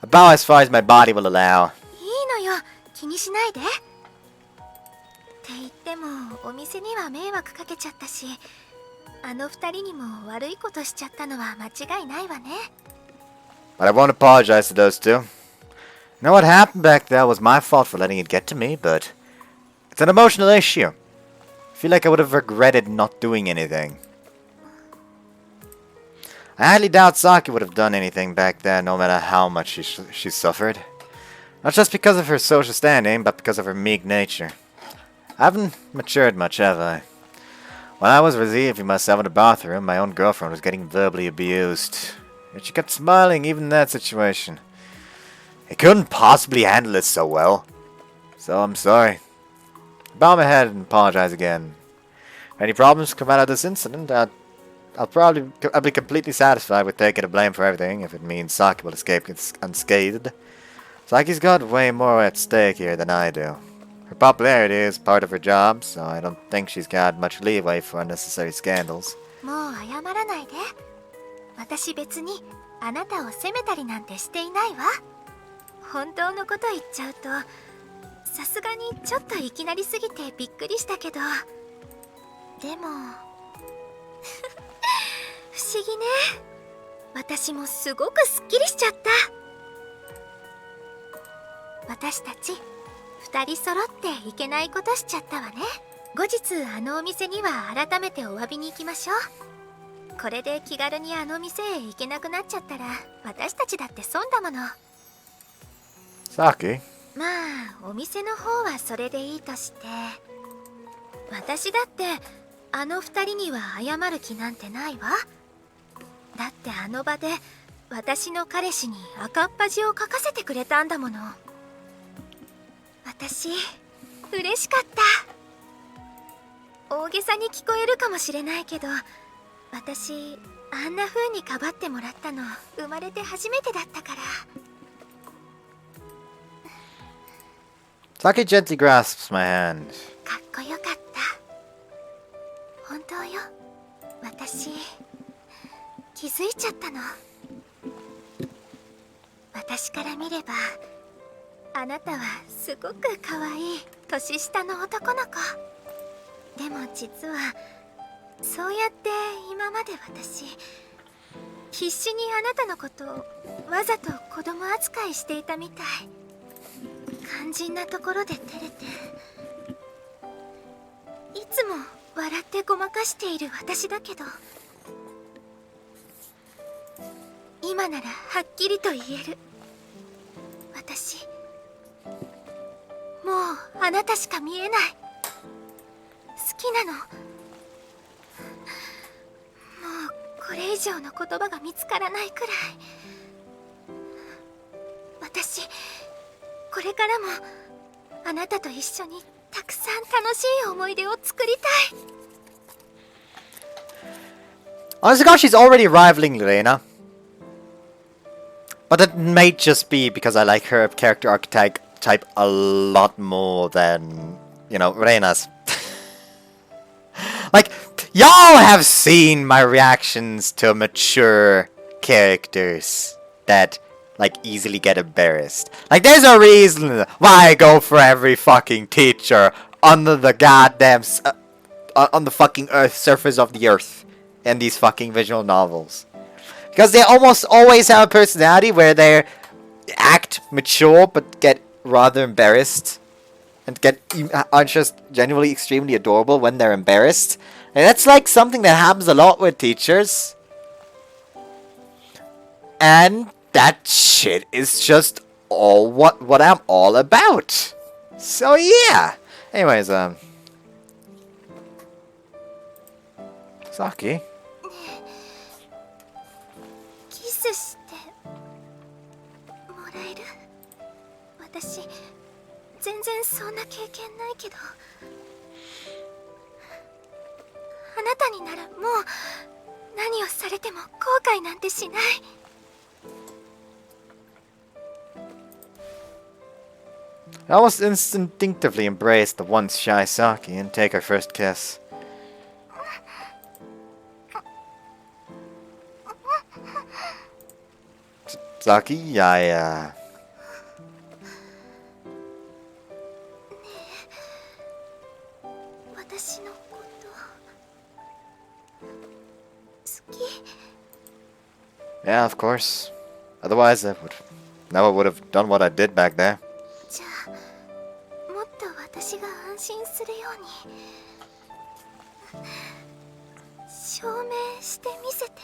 I bow as far as my body will allow. いいのよ、気にしないで。って言ってもお店には迷惑かけちゃったし、あの二人にも悪いことしちゃったのは間違いないわね。 But I won't apologize to those two. You know what happened back there was my fault for letting it get to me, but it's an emotional issue. I feel like I would have regretted not doing anything. I highly doubt Saki would have done anything back then, no matter how much she suffered. Not just because of her social standing, but because of her meek nature. I haven't matured much, have I? While I was relieving myself in the bathroom, my own girlfriend was getting verbally abused. Yet she kept smiling even in that situation. I couldn't possibly handle it so well. So I'm sorry. Bow my head and apologize again. Any problems come out of this incident, I'll be completely satisfied with taking the blame for everything if it means Saki will escape unscathed. Saki's got way more at stake here than I do. Her popularity is part of her job, so I don't think she's got much leeway for unnecessary scandals. もう謝らないで。私別にあなたを責めたりなんてしていないわ。本当のこと言っちゃうと、さすがにちょっといきなりすぎてびっくりしたけど、でも不思議ね。私もすごくすっきりしちゃった。私たち2人揃っていけないことしちゃったわね。後日あのお店には改めてお詫びに行きましょう。これで気軽にあの店へ行けなくなっちゃったら私たちだって損だもの。Saki? まあお店の方はそれでいいとして、私だってあの2人には謝る気なんてないわ。だってあの場で私の彼氏に赤っ恥をかかせてくれたんだもの。私嬉しかった。大げさに聞こえるかもしれないけど、私あんな風にかばってもらったの生まれて初めてだったから。 Saki gently grasps my hand. かっこよかった。本当よ。私気づいちゃったの。私から見ればあなたはすごく可愛い年下の男の子。でも実はそうやって今まで私必死にあなたのことをわざと子供扱いしていたみたい。肝心なところで照れて、いつも笑ってごまかしている私だけど、今ならはっきりと言える。私もうあなたしか見えない。好きなの。もうこれ以上の言葉が見つからないくらい。私これからもあなたと一緒にたくさん楽しい思い出を作りたい。 Honestly, gosh, she's already rivaling Lorena. But that may just be because I like her character archetype a lot more than, you know, Reina's. Like, y'all have seen my reactions to mature characters that, like, easily get embarrassed. Like, there's a reason why I go for every fucking teacher under the goddamn, on the fucking surface of the earth in these fucking visual novels. Because they almost always have a personality where they act mature but get rather embarrassed. And are just genuinely extremely adorable when they're embarrassed. And that's like something that happens a lot with teachers. And that shit is just all what I'm all about. So yeah. Anyways, Saki? キスしてもらえる？私全然そんな経験ないけど、あなたにならもう何をされても後悔なんてしない。I almost instinctively embrace the once shy Saki and take her first kiss. Saki, I, 私のこと好き？ Yeah, of course. Otherwise, I never would have done what I did back there. じゃあもっと私が安心するように証明してみせて。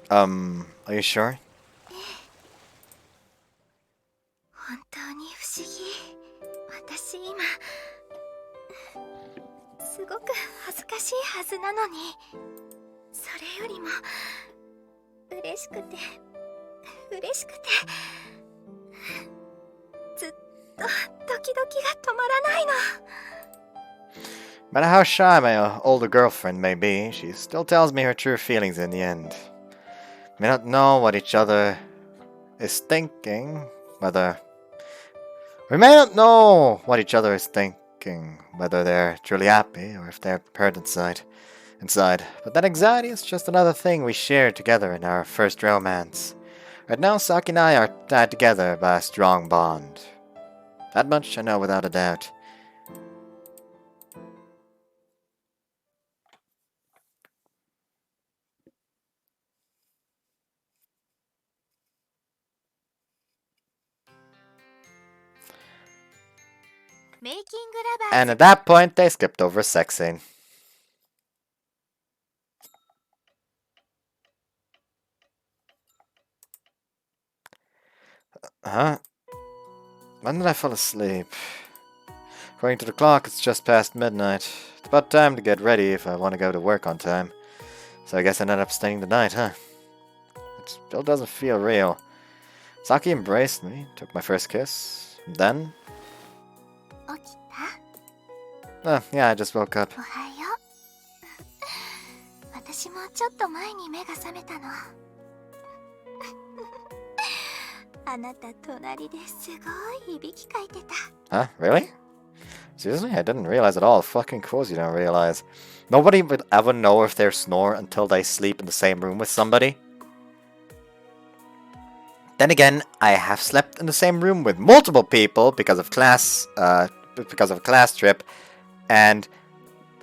Are you sure? 本当に不思議。私今すごく恥ずかしいはずなのに、それよりも嬉しくてずっドキドキが止まらないの。 No matter how shy my older girlfriend may be, she still tells me her true feelings in the end. We may not know what each other is thinking, whether... We may not know what each other is thinking, whether they're truly happy or if they're hurt inside. But that anxiety is just another thing we shared together in our first romance. Right now, Saki and I are tied together by a strong bond. That much I know without a doubt. And at that point, they skipped over a sex scene. Huh? When did I fall asleep? According to the clock, it's just past midnight. It's about time to get ready if I want to go to work on time. So I guess I ended up staying the night, huh? It still doesn't feel real. Saki embraced me, took my first kiss, and then... yeah, I just woke up. 私もちょっと前に目が覚めたの。あなた隣ですごいいびきかいてた。 Huh? Really? Seriously? I didn't realize at all. Fucking course you don't realize. Nobody would ever know if they snore until they sleep in the same room with somebody. Then again, I have slept in the same room with multiple people because of a class trip, and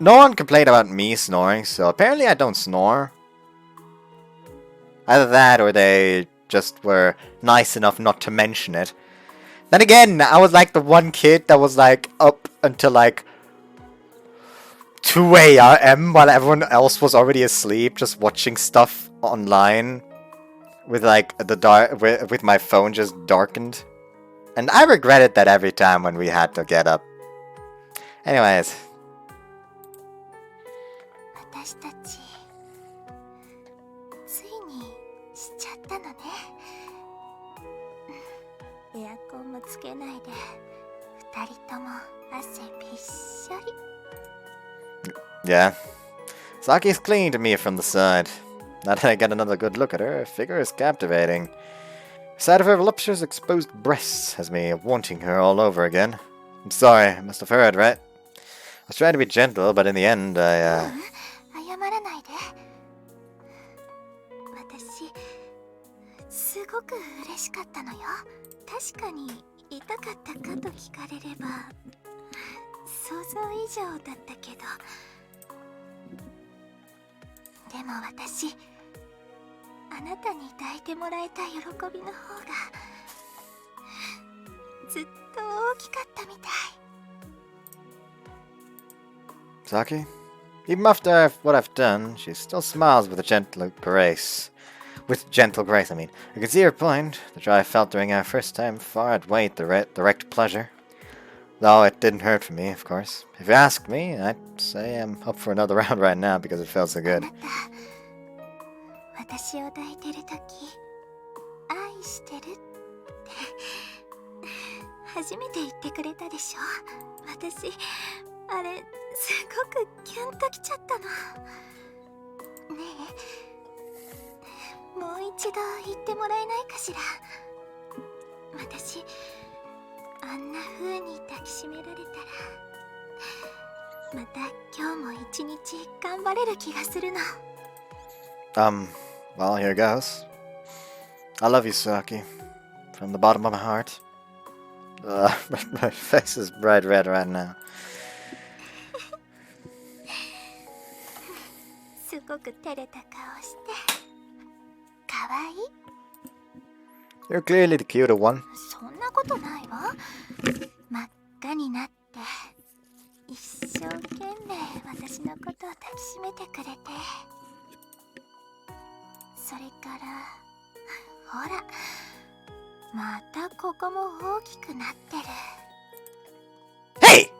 no one complained about me snoring, so apparently I don't snore. Either that or they just were nice enough not to mention it. Then again, I was like the one kid that was like up until like 2 AM while everyone else was already asleep, just watching stuff online with like with my phone just darkened. And I regretted that every time when we had to get up. Anyways. 私たちついにしちゃったのね。エアコンもつけないで2人とも汗びっしょり。 Yeah. Saki's clinging to me from the side. Now that I get another good look at her, her figure is captivating. The sight of her voluptuous exposed breasts has me wanting her all over again. I'm sorry, I must have heard, right? I was trying to be gentle, but in the end, I, 謝らないで。私すごく嬉しかったのよ。確かに痛かったかと聞かれれば想像以上だったけど、でも私あなたに抱いてもらえた喜びの方がずっと大きかったみたい。 Saki? Even after what I've done, she still smiles with a gentle grace. With gentle grace, I mean. I can see her point. The joy I felt during our first time far outweighed the direct pleasure. Though it didn't hurt for me, of course. If you ask me, I'd say I'm up for another round right now because it felt so good. 私を抱いてるとき愛してるって初めて言ってくれたでしょ。私あれすごくキュンときちゃったの。ねえ、もう一度言ってもらえないかしら。私あんな風に抱きしめられたらまた今日も一日頑張れる気がするの。 Well, here goes. I love you, Saki. From the bottom of my heart. My face is bright red right now. すごく照れた顔してかわいい。 You're clearly the cuter one. そんなことないわ。真っ赤になって一生懸命私のことを抱きしめてくれて、それからほらまたここも大きくなってる。 Hey!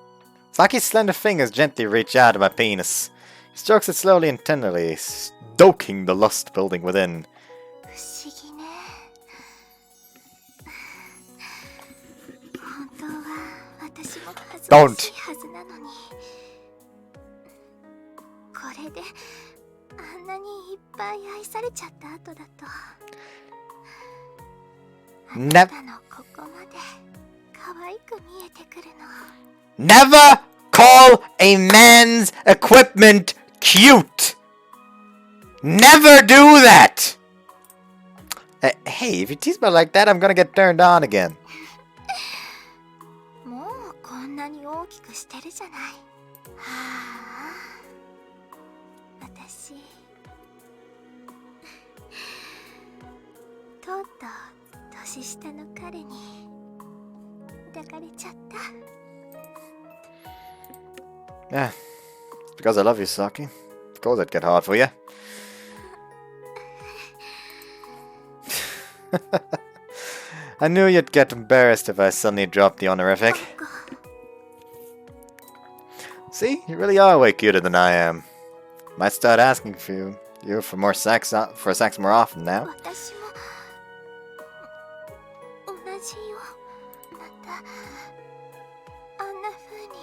Saki's slender fingers gently reach out to my penis. He strokes it slowly and tenderly, stoking the lust building within. 不思議ね。本当は Don't. はずなのに、これであんなにいっぱい愛されちゃった後だと、あなたのここまで可愛く見えてくるの。Never call a man's equipment cute. Never do that. Hey, if you tease me like that, I'm gonna get turned on again. もうこんなに大きくしてるじゃない。はあ、私とうとう年下の彼に抱かれちゃった。 Yeah, it's because I love you, Saki. Of course I'd get hard for you. I knew you'd get embarrassed if I suddenly dropped the honorific. See, you really are way cuter than I am. Might start asking for you for more sex, more often now. 私も同じよ。またあんな風に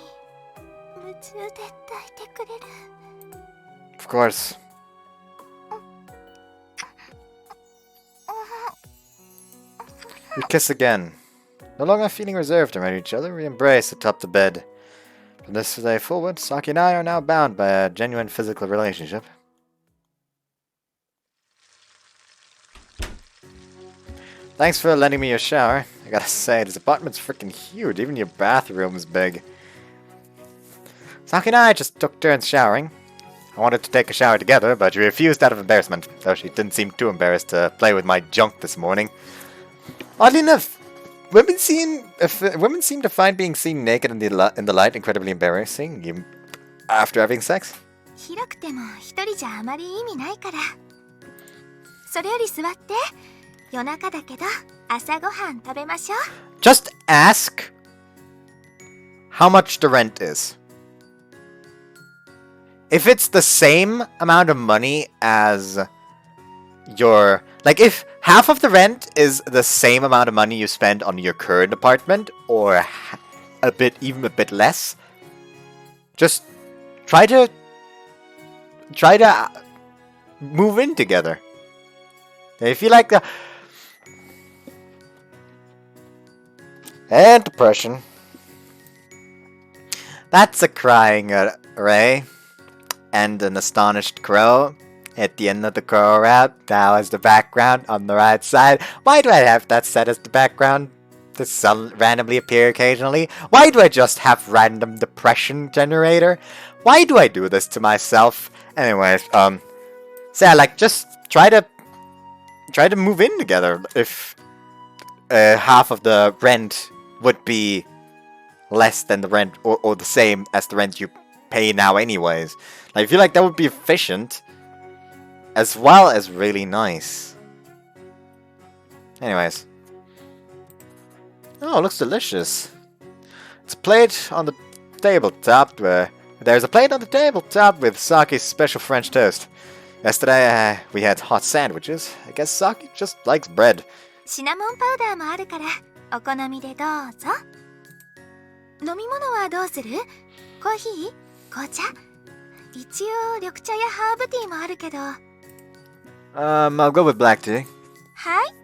夢中で抱いてくれる。 Of course. We kiss again. No longer feeling reserved around each other, we embrace atop the bed. From this day forward, Saki and I are now bound by a genuine physical relationship. Thanks for lending me your shower. I gotta say, this apartment's freaking huge. Even your bathroom's big. Saki and I just took turns showering. I wanted to take a shower together, but she refused out of embarrassment, though she didn't seem too embarrassed to play with my junk this morning. Oddly enough, women seem to find being seen naked in the light incredibly embarrassing, even after having sex. 広くても一人じゃあまり意味ないから。それより座って。夜中だけど朝ごはん食べましょう。 Just ask how much the rent is. If it's the same amount of money as your... Like, if half of the rent is the same amount of money you spend on your current apartment, or even a bit less, just try to move in together. If you like the... And depression. That's a crying Ray. And an astonished crow. At the end of the crow route, now as the background on the right side. Why do I have that set as the background? Does the sun randomly appear occasionally? Why do I just have random depression generator? Why do I do this to myself? Anyways, so yeah, like, just try to move in together. If half of the rent would be less than the rent, or the same as the rent you pay now anyways. I feel like that would be efficient, as well as really nice. Anyways. Oh, it looks delicious. It's a plate on the tabletop there's a plate on the tabletop with Saki's special French toast. Yesterday, we had hot sandwiches. I guess Saki just likes bread. シナモンパウダーもあるからお好みでどうぞ。飲み物はどうする？コーヒー？紅茶？一応緑茶やハーブティーもあるけど。I'll go with black tea. はい。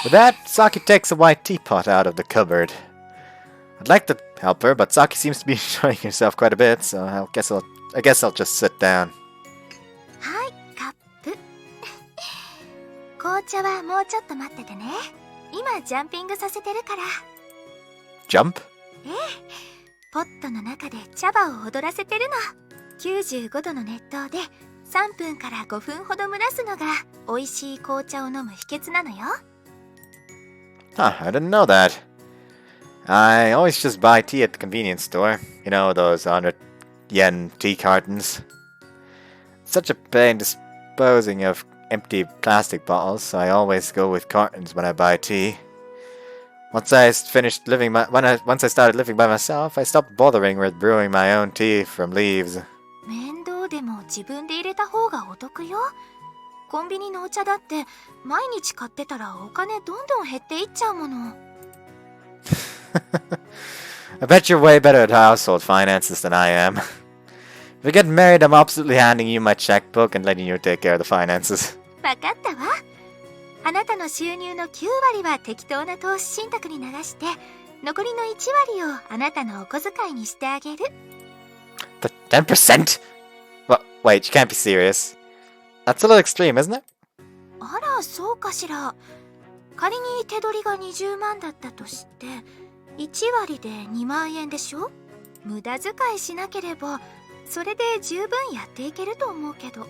With that, Saki takes a white teapot out of the cupboard. I'd like to help her, but Saki seems to be enjoying herself quite a bit, so I guess I'll just sit down. はい、カップ。紅茶はもうちょっと待っててね。今ジャンピングさせてるから。Jump? ええ、ポットの中で茶葉を踊らせてるの。95度の熱湯で3分から5分ほど蒸らすのが美味しい紅茶を飲む秘訣なのよ。Huh, I didn't know that. I always just buy tea at the convenience store. You know, those 100 yen tea cartons. It's such a pain disposing of empty plastic bottles, so I always go with cartons when I buy tea. Once I started living by myself, I stopped bothering with brewing my own tea from leaves. 面倒でも自分で入れた方がお得よ。コンビニのお茶だって毎日買ってたらお金どんどん減っていっちゃうもの。I bet you're way better at household finances than I am. If we get married, I'm absolutely handing you my checkbook and letting you take care of the finances. わかったわ。あなたの収入の9割は適当な投資信託に流して、残りの1割をあなたのお小遣いにしてあげる。The 10%? Well, wait, you can't be serious. That's a little extreme, isn't it? あら、そうかしら。仮に手取りが20万だったとして、1割で2万円でしょ？無駄遣いしなければ、それで十分やっていけると思うけど。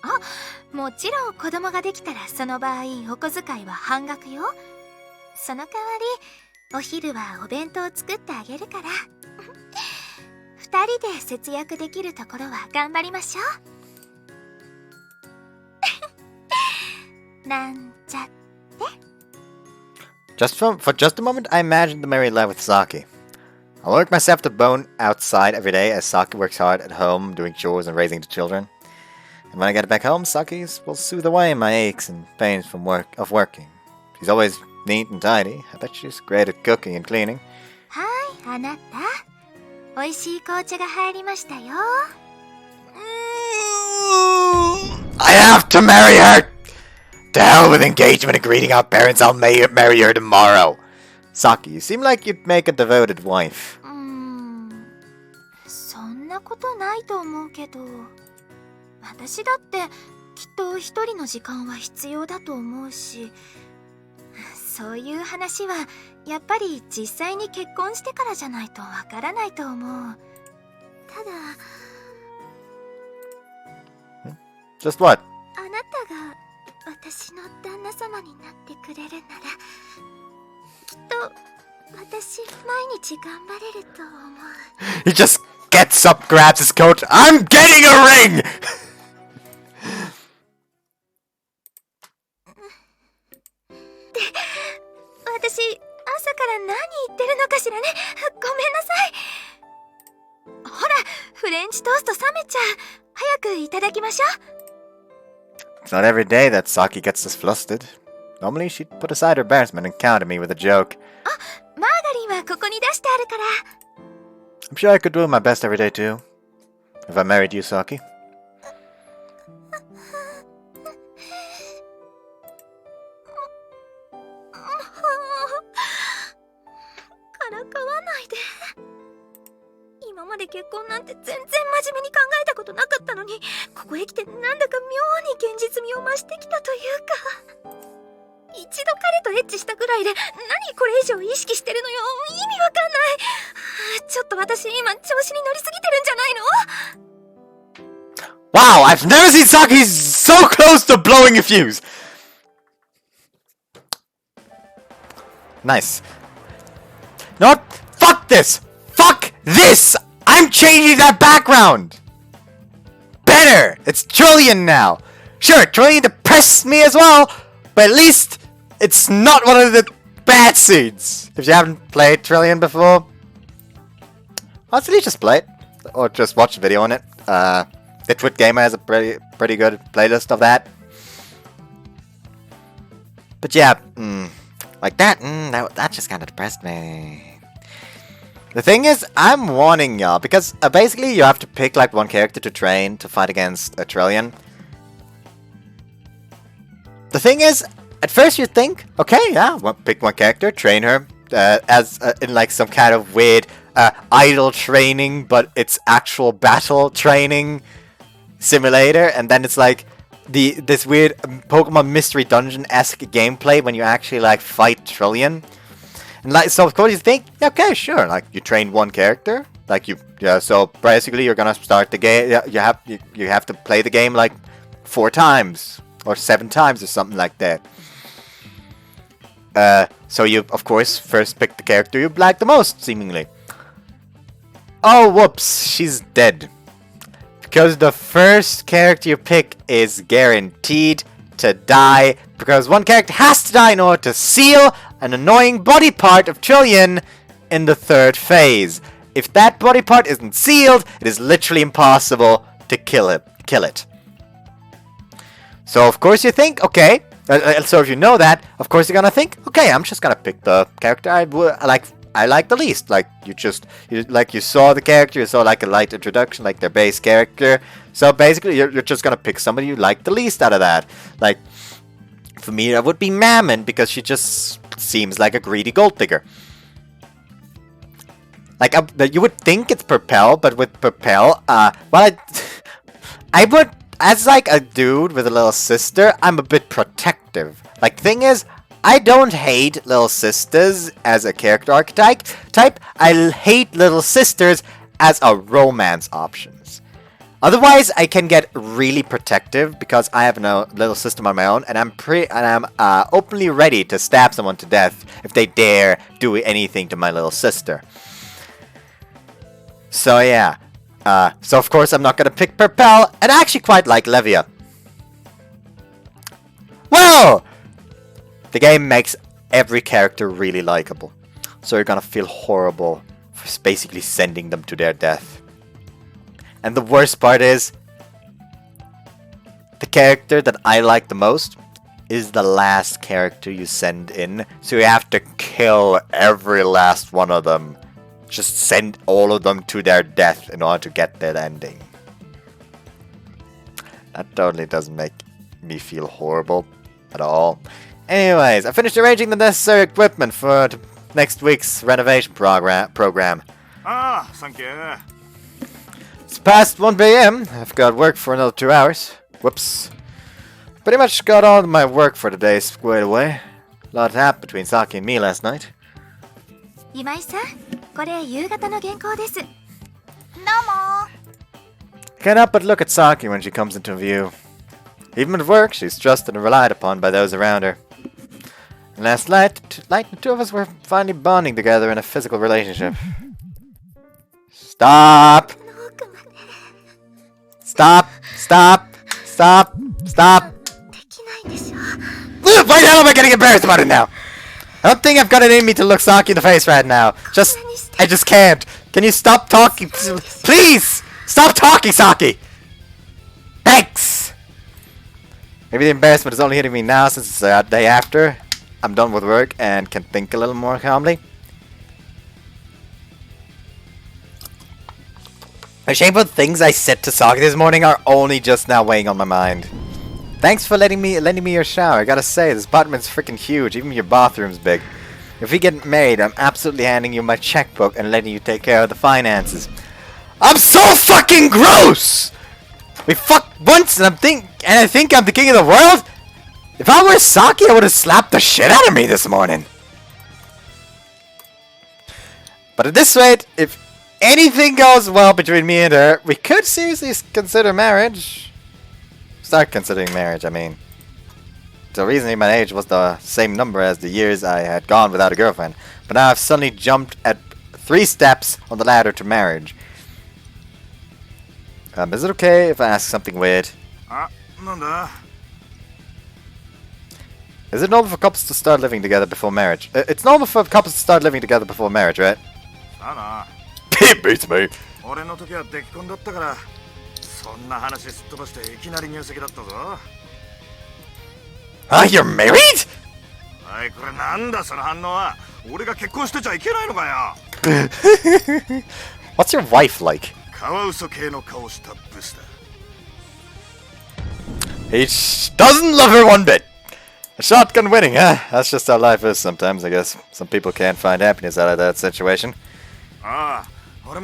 あ、もちろん子供ができたらその場合お小遣いは半額よ。その代わりお昼はお弁当を作ってあげるから2人で節約できるところは頑張りましょうなんちゃって。 For just a moment, I imagined the married life with Saki. I'll work myself to bone outside every day as Saki works hard at home doing chores and raising the children. And when I get back home, Saki will soothe away my aches and pains from working. She's always neat and tidy. I bet she's great at cooking and cleaning. はい、あなた。美味しい紅茶が入りましたよ。I have to marry her! To hell with engagement and greeting our parents, I'll marry her tomorrow. Saki, you seem like you'd make a devoted wife. そんなことないと思うけど。私だってきっと一人の時間は必要だと思うし、そういう話はやっぱり実際に結婚してからじゃないとわからないと思う。ただ Just what? あなたが私の旦那様になってくれるなら、きっと私毎日頑張れると思う。 He just gets up, grabs his coat. I'm getting a ring! 私、朝から何言ってるのかしらね。ごめんなさい。ほら、フレンチトースト冷めちゃう。早くいただきましょう。 It's not every day that Saki gets this flustered. Normally she'd put aside her embarrassment and counter me with a joke. あ、マーガリンはここに出してあるから。 I'm sure I could do my best every day too. If I married you, Saki. からかわないで。今まで結婚なんて全然真面目に考えたことなかったのに、ここへ来てなんだか妙に現実味を増してきたというか。一度彼とエッチしたぐらいで何これ以上意識してるのよ。意味わかんない。ちょっと私今調子に乗りすぎてるんじゃないの？ Wow, I've never seen Saki so close to blowing a fuse! Nice. Not fuck this! Fuck this! I'm changing that background! Better! It's Trillion now! Sure, Trillion depressed me as well, but at least it's not one of the bad scenes. If you haven't played Trillion before, honestly, just play it. Or just watch a video on it. The Twit Gamer has a pretty good playlist of that. But yeah, like that, that just kind of depressed me. The thing is, I'm warning y'all, because basically you have to pick like one character to train to fight against a Trillion. The thing is, at first you think, okay, yeah, pick one character, train her, as in like some kind of weird idle training, but it's actual battle training simulator, and then it's like this weird Pokemon Mystery Dungeon-esque gameplay when you actually like fight Trillion. And like, so of course you think, okay, sure, like you train one character, like so basically you're gonna start the game. You have to play the game like 4 times or 7 times or something like that. So you of course first pick the character you like the most, seemingly. Oh, whoops, she's dead. Because the first character you pick is guaranteed to die, because one character has to die in order to seal an annoying body part of Trillion in the 3rd phase. If that body part isn't sealed, it is literally impossible to kill it. So of course you think, okay. So if you know that, of course you're gonna think, okay, I'm just gonna pick the character I like the least. Like you saw the character, you saw like a light introduction, like their base character. So basically, you're just gonna pick somebody you like the least out of that. Like for me, that would be Mammon because she just seems like a greedy gold digger. Like you would think it's Propel, but with Propel, well, I would. As like a dude with a little sister, I'm a bit protective. Like thing is, I don't hate little sisters as a character archetype. I hate little sisters as a romance options. Otherwise, I can get really protective because I have no little system on my own, and I'm openly ready to stab someone to death if they dare do anything to my little sister. So yeah. So of course I'm not gonna pick Propel, and I actually quite like Levia. Well, the game makes every character really likable, so you're gonna feel horrible for basically sending them to their death. And the worst part is, the character that I like the most is the last character you send in, so you have to kill every last one of them. Just send all of them to their death in order to get that ending. That totally doesn't make me feel horrible at all. Anyways, I finished arranging the necessary equipment for next week's renovation program. Ah, thank you. It's past 1 p.m. I've got work for another 2 hours. Whoops. Pretty much got all of my work for the day squared away. A lot happened between Saki and me last night. 今井さん、これ夕方の原稿です。どうも Can't help but look at Saki when she comes into view. Even at work, she's trusted and relied upon by those around her. And last night, the two of us were finally bonding together in a physical relationship. Stop! Stop! Stop! Stop! Stop! Why the hell am I getting embarrassed about it now? I don't think I've got it in me to look Saki in the face right now. I just can't. Can you stop talking? Please! Stop talking, Saki! Thanks! Maybe the embarrassment is only hitting me now since it's the day after I'm done with work and can think a little more calmly. The shameful things I said to Saki this morning are only just now weighing on my mind. Thanks for lending me your shower. I gotta say, this apartment's freaking huge. Even your bathroom's big. If we get married, I'm absolutely handing you my checkbook and letting you take care of the finances. I'm so fucking gross! We fucked once and I think I'm the king of the world? If I were Saki, I would have slapped the shit out of me this morning. But at this rate, if anything goes well between me and her, we could seriously consider marriage. Start considering marriage, I mean. So recently my age was the same number as the years I had gone without a girlfriend. But now I've suddenly jumped at 3 steps on the ladder to marriage. Is it okay if I ask something weird? Is it normal for couples to start living together before marriage? It's normal for couples to start living together before marriage, right? It beats me. Ah, you're married? What's your wife like? He doesn't love her one bit. A shotgun winning, huh? That's just how life is sometimes, I guess. Some people can't find happiness out of that situation. What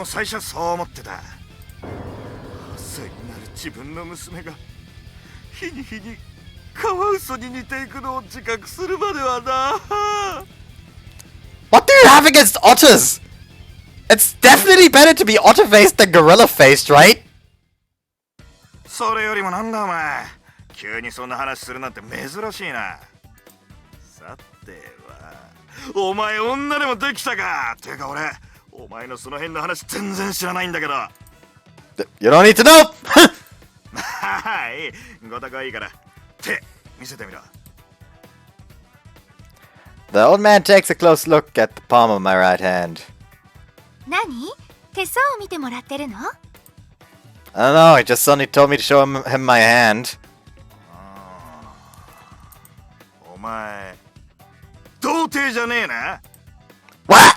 do you have against otters? It's definitely better to be otter-faced than gorilla-faced, right? それよりもなんだお前急にそんな話するなんて珍しいなさてはお前女でもできたかていうか俺お前のその辺の話全然知らないんだけど You don't need to know! はいごたくはいいから手見せてみろ The old man takes a close look at the palm of my right hand. 何？手相を見てもらってるの？ I don't know, he just suddenly told me to show him my hand. 前童貞じゃねえな。 What?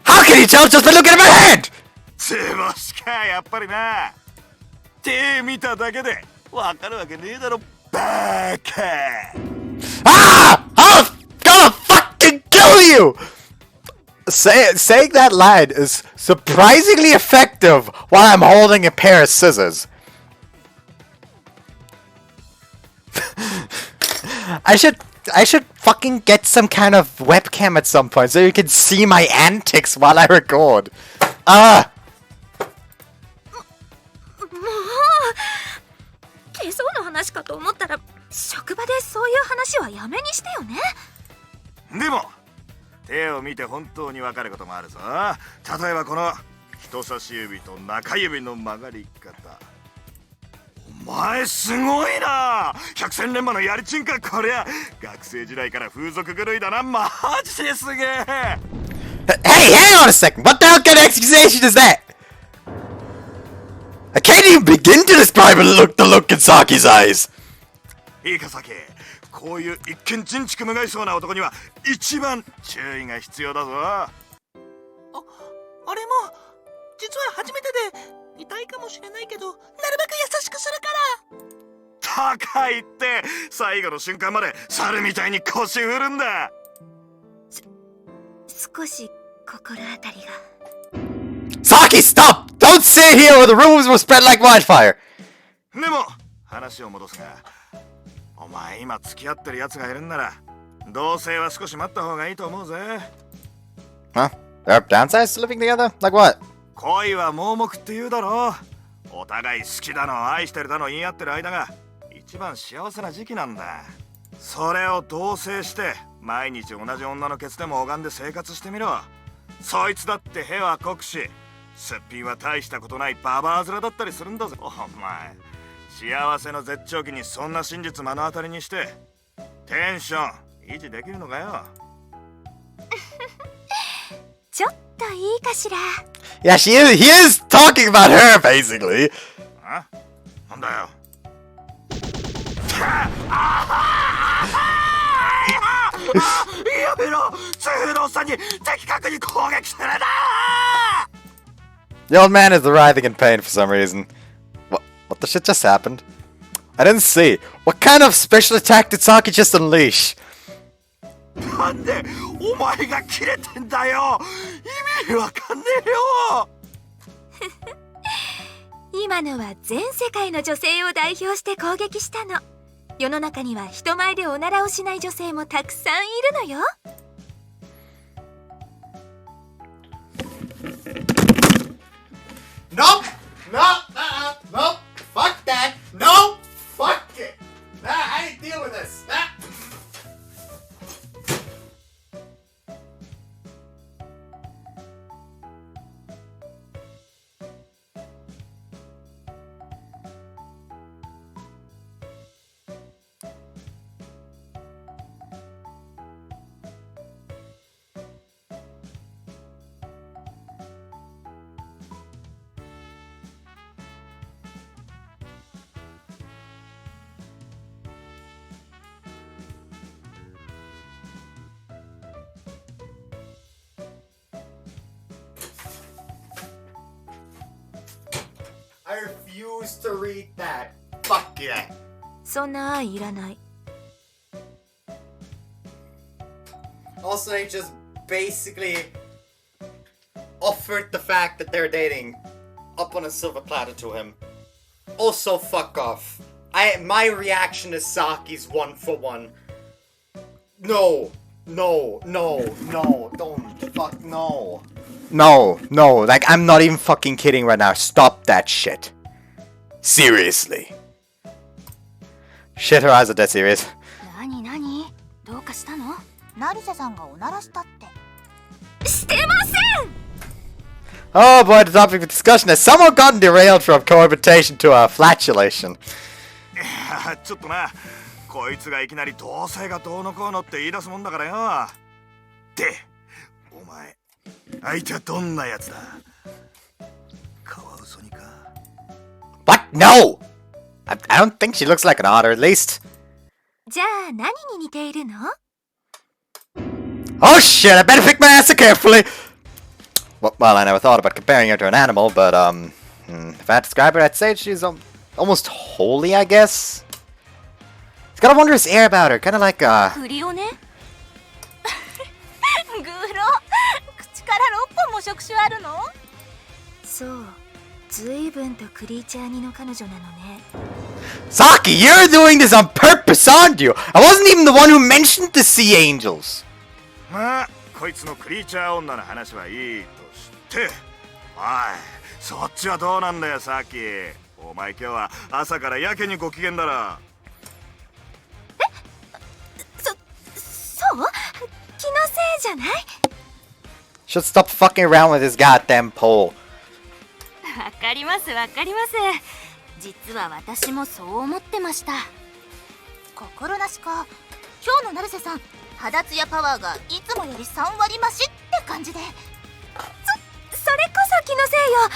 How can you tell just by looking at my hand? 図星か、やっぱりな。手見ただけでわかるわけねえだろ、バカ。Ah! I'm gonna fucking kill you! Saying that line is surprisingly effective while I'm holding a pair of scissors. I should fucking get some kind of webcam at some point so you can see my antics while I record. Ah! もう手相の話かと思ったら職場でそういう話はやめにしてよね。でも手を見て本当にわかることもあるぞ。例えばこの人差し指と中指の曲がり方。お前すごいな。百戦錬磨のやりちんかこりゃ。学生時代から風俗狂いだな。マジですげえ。 Hey, hang on a second! What the hell kind of accusation is that? I can't even begin to describe the look in Saki's eyes! いいかサキ、こういう一見人畜無害そうな男には一番注意が必要だぞ。俺も実は初めてで痛いかもしれないけど、なるべく優しくするから。高いって最後の瞬間まで猿みたいに腰振るんだ。少し心当たりが。Saki, stop! Don't stay here or the rumors will spread like wildfire! でも話を戻すが、お前今付き合ってるやつがいるんなら同棲は少し待った方がいいと思うぜ。 Huh? There are downsides to living together? Like what? 恋は盲目って言うだろう。お互い好きだの愛してるだの言い合ってる間が一番幸せな時期なんだ。それを同棲して毎日同じ女のケツでも拝んで生活してみろ。そいつだって屁は濃くし、すっぴんは大したことないババア面だったりするんだぜ。お前幸せの絶頂期にそんな真実目の当たりにしてテンション維持できるのかよ。ちょっといいかしら。 Yeah, he is talking about her, basically. あ、なんだよ。やめろ、通路さんに的確に攻撃するな。 The old man is writhing in pain for some reason. What the shit just happened? I didn't see. What kind of special attack did Saki just unleash? なんでお前が切れてんだよ。意味わかんねえよ。今のは全世界の女性を代表して攻撃したの。世の中には人前でおならをしない女性もたくさんいるのよ。Nope! Nope! Fuck that! No! Fuck it! Nah, I ain't deal with this! Nah. I refuse to read that. Fuck yeah. そんな愛いらない。 Also, they just basically offered the fact that they're dating up on a silver platter to him. Also, fuck off. My reaction is Saki's 1-for-1. No, don't fuck no. No, like I'm not even fucking kidding right now. Stop that shit. Seriously. Shit, her eyes are dead serious. 何どうかしたの？成瀬さんがおならしたって。してません。 Oh boy, the topic of discussion has somewhat gotten derailed from cohabitation to flatulation. いやちょっとな、こいつがいきなり同棲がどうのこうのって言い出すもんだからよ。で、お前相手はどんなやつだ？カワウソにか？ What? No! I don't think she looks like an otter, at least. じゃあ何に似ているの？ Oh shit, I better pick my answer carefully! Well, I never thought about comparing her to an animal, but, if I had to describe her, I'd say she's almost holy, I guess? She's got a wondrous air about her, kinda like, クリオネグロ口から6本も触手あるの？そう、随分とクリーチャー似の彼女なのね。Saki, you're doing this on purpose, aren't you? I wasn't even the one who mentioned the sea angels! まあこいつのクリーチャー女の話はいいとして、おいそっちはどうなんだよサキ。お前今日は朝からやけにご機嫌だろ。そう？気のせいじゃない？ Should stop fucking around with this goddamn pole. わかりますわかります。実は私もそう思ってました。心なしか。今日の成瀬さん、肌ツヤパワーがいつもより3割増しって感じで。それこそ気のせいよ。あ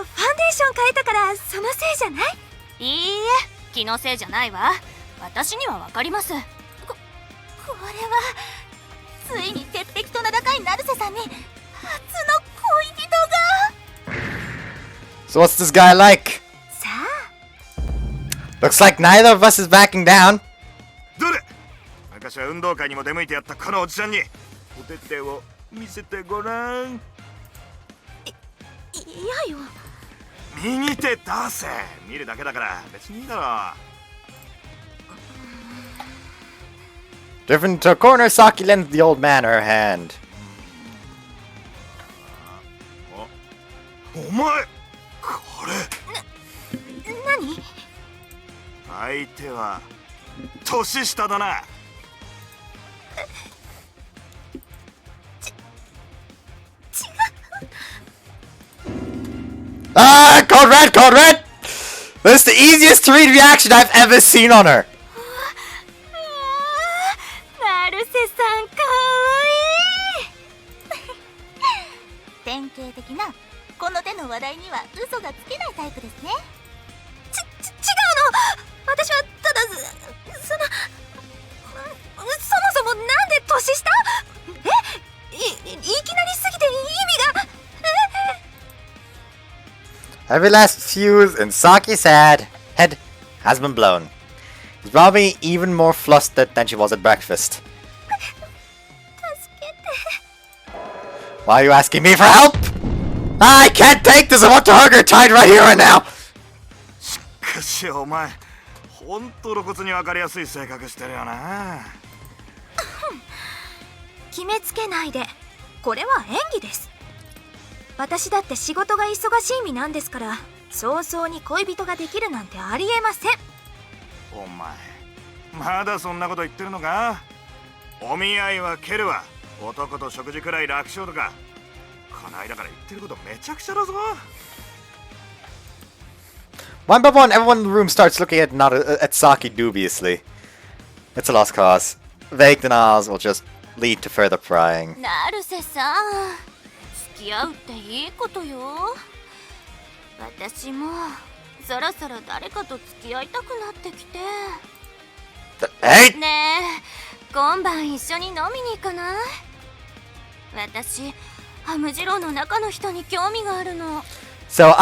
あ、ファンデーション変えたからそのせいじゃない？いいえ、気のせいじゃないわ。私にはわかります。これはついに鉄壁と名高い成瀬さんに初の恋人が。 So what's this guy like? さあ、 Looks like neither of us is backing down. どれ昔は運動会にも出向いてやったこのおじちゃんにお手手を見せてごらん。いやよ。右手出せ。見るだけだから別にいいだろ。Driven to a corner, Saki lends the old man her hand. お前これ何？相手は年下だな。Ah, code red, code red! That's the easiest to read reaction I've ever seen on her. 成瀬さんかわいい。典型的なこの手の話題には嘘がつけないタイプですね。違うの。私はただそもそもなんで年下？いきなりすぎて意味が。Every last fuse in Saki's head has been blown. She's probably even more flustered than she was at breakfast. Why are you asking me for help? I can't take this. I want to hug her tight right here and now. しかしお前ほんと露骨に分かりやすい性格してるよな。決めつけないで。これは演技です。私だって仕事が忙しい身なんですから、早々に恋人ができるなんてありえません。お前まだそんなこと言ってるのか。お見合いは蹴るわ。男と食事くらい楽勝とかこの間から言ってることめちゃくちゃだぞ。One by one, everyone in the room starts looking at Saki dubiously. It's a lost cause. Vague denials will just lead to further prying. 成瀬さん、付き合うっていいことよ。私もそろそろ誰かと付き合いたくなってきて。Hey! ねえ、今晩一緒に飲みに行かない？私、ハムジローの中の人に興味があるの。So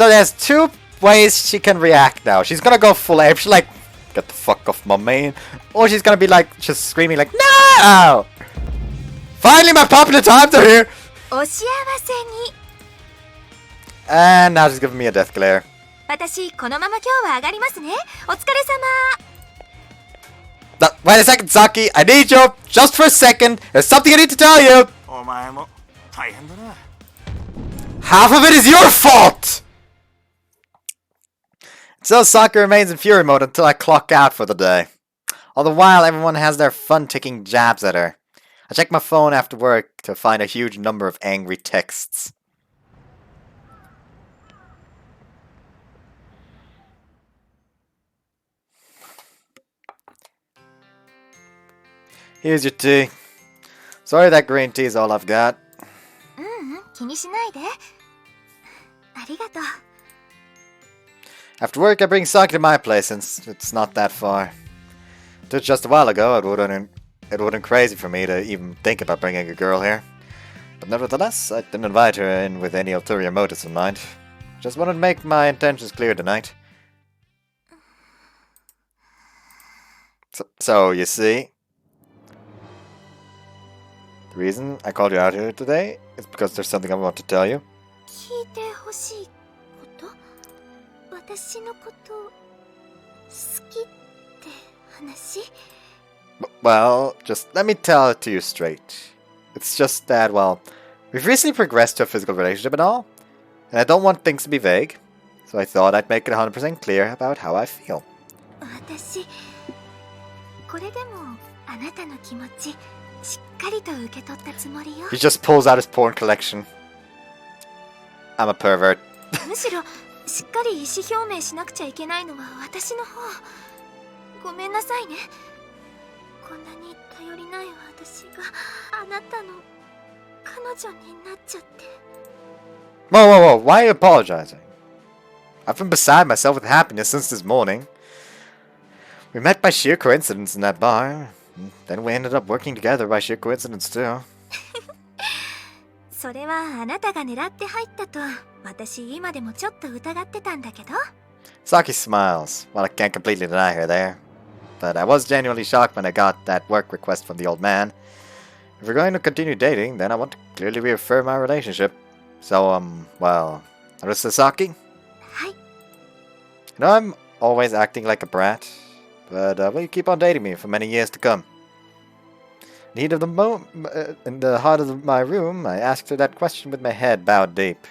there's two ways she can react now. She's gonna go full ape. She's like, get the fuck off my main. Or she's gonna be like, just screaming like, no! Finally my popular times are here! お幸せに。 And now she's giving me a death glare. 私このまま今日は上がりますね。お疲れ様。Wait a second, Saki. I need you just for a second. There's something I need to tell you. お前も大変だな。 Half of it is your fault! So Saki remains in fury mode until I clock out for the day. All the while, everyone has their fun taking jabs at her. I check my phone after work to find a huge number of angry texts. Here's your tea. Sorry that green tea is all I've got. 気にしないで。ありがとう。 After work, I bring Saki to my place since it's not that far. Just a while ago, it wouldn't crazy for me to even think about bringing a girl here. But nevertheless, I didn't invite her in with any ulterior motives in mind. Just wanted to make my intentions clear tonight. So you see, the reason I called you out here today is because there's something I want to tell you. 聞いてほしいこと私のこと好きって話 Well, just let me tell it to you straight. It's just that, well, we've recently progressed to a physical relationship and all, and I don't want things to be vague, so I thought I'd make it 100% clear about how I feel. 私これでもあなたの気持ちしっかりと受け取ったつもりよ He just pulls out his porn collection. I'm a pervert. むしろしっかり意思表明しなくちゃいけないのは私の方ごめんなさいねこんなに頼りない私があなたの彼女になっちゃって Whoa, why are you apologizing? I've been beside myself with happiness since this morning. We met by sheer coincidence in that bar. Then we ended up working together by sheer coincidence too. それはあなたが狙って入ったと私今でもちょっと疑ってたんだけど Saki smiles. Well, I can't completely deny her there. But I was genuinely shocked when I got that work request from the old man. If we're going to continue dating, then I want to clearly reaffirm our relationship. So, well, Arisa Saki? はい You know, I'm always acting like a brat. But will you keep on dating me for many years to come? In the heart of my room, I asked her that question with my head bowed deep.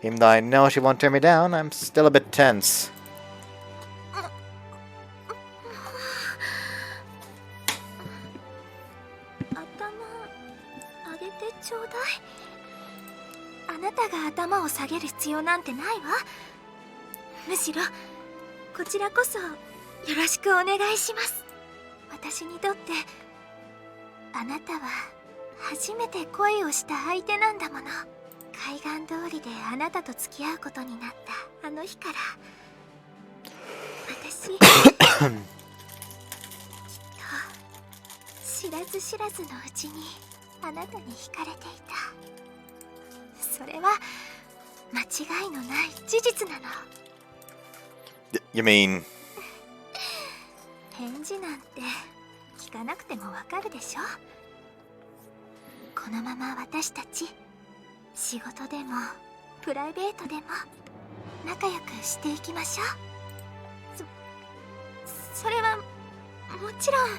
Even though I know she won't turn me down, I'm still a bit tense. 頭上げてちょうだいあなたが頭を下げる必要なんてないわむしろこちらこそよろしくお願いします私にとってあなたは初めて恋をした相手なんだもの海岸通りであなたと付き合うことになったあの日から私きっと知らず知らずのうちにあなたに惹かれていたそれは間違いのない事実なの You mean... 返事なんて聞かなくてもわかるでしょこのまま私たち仕事でもプライベートでも仲良くしていきましょうそれはもちろん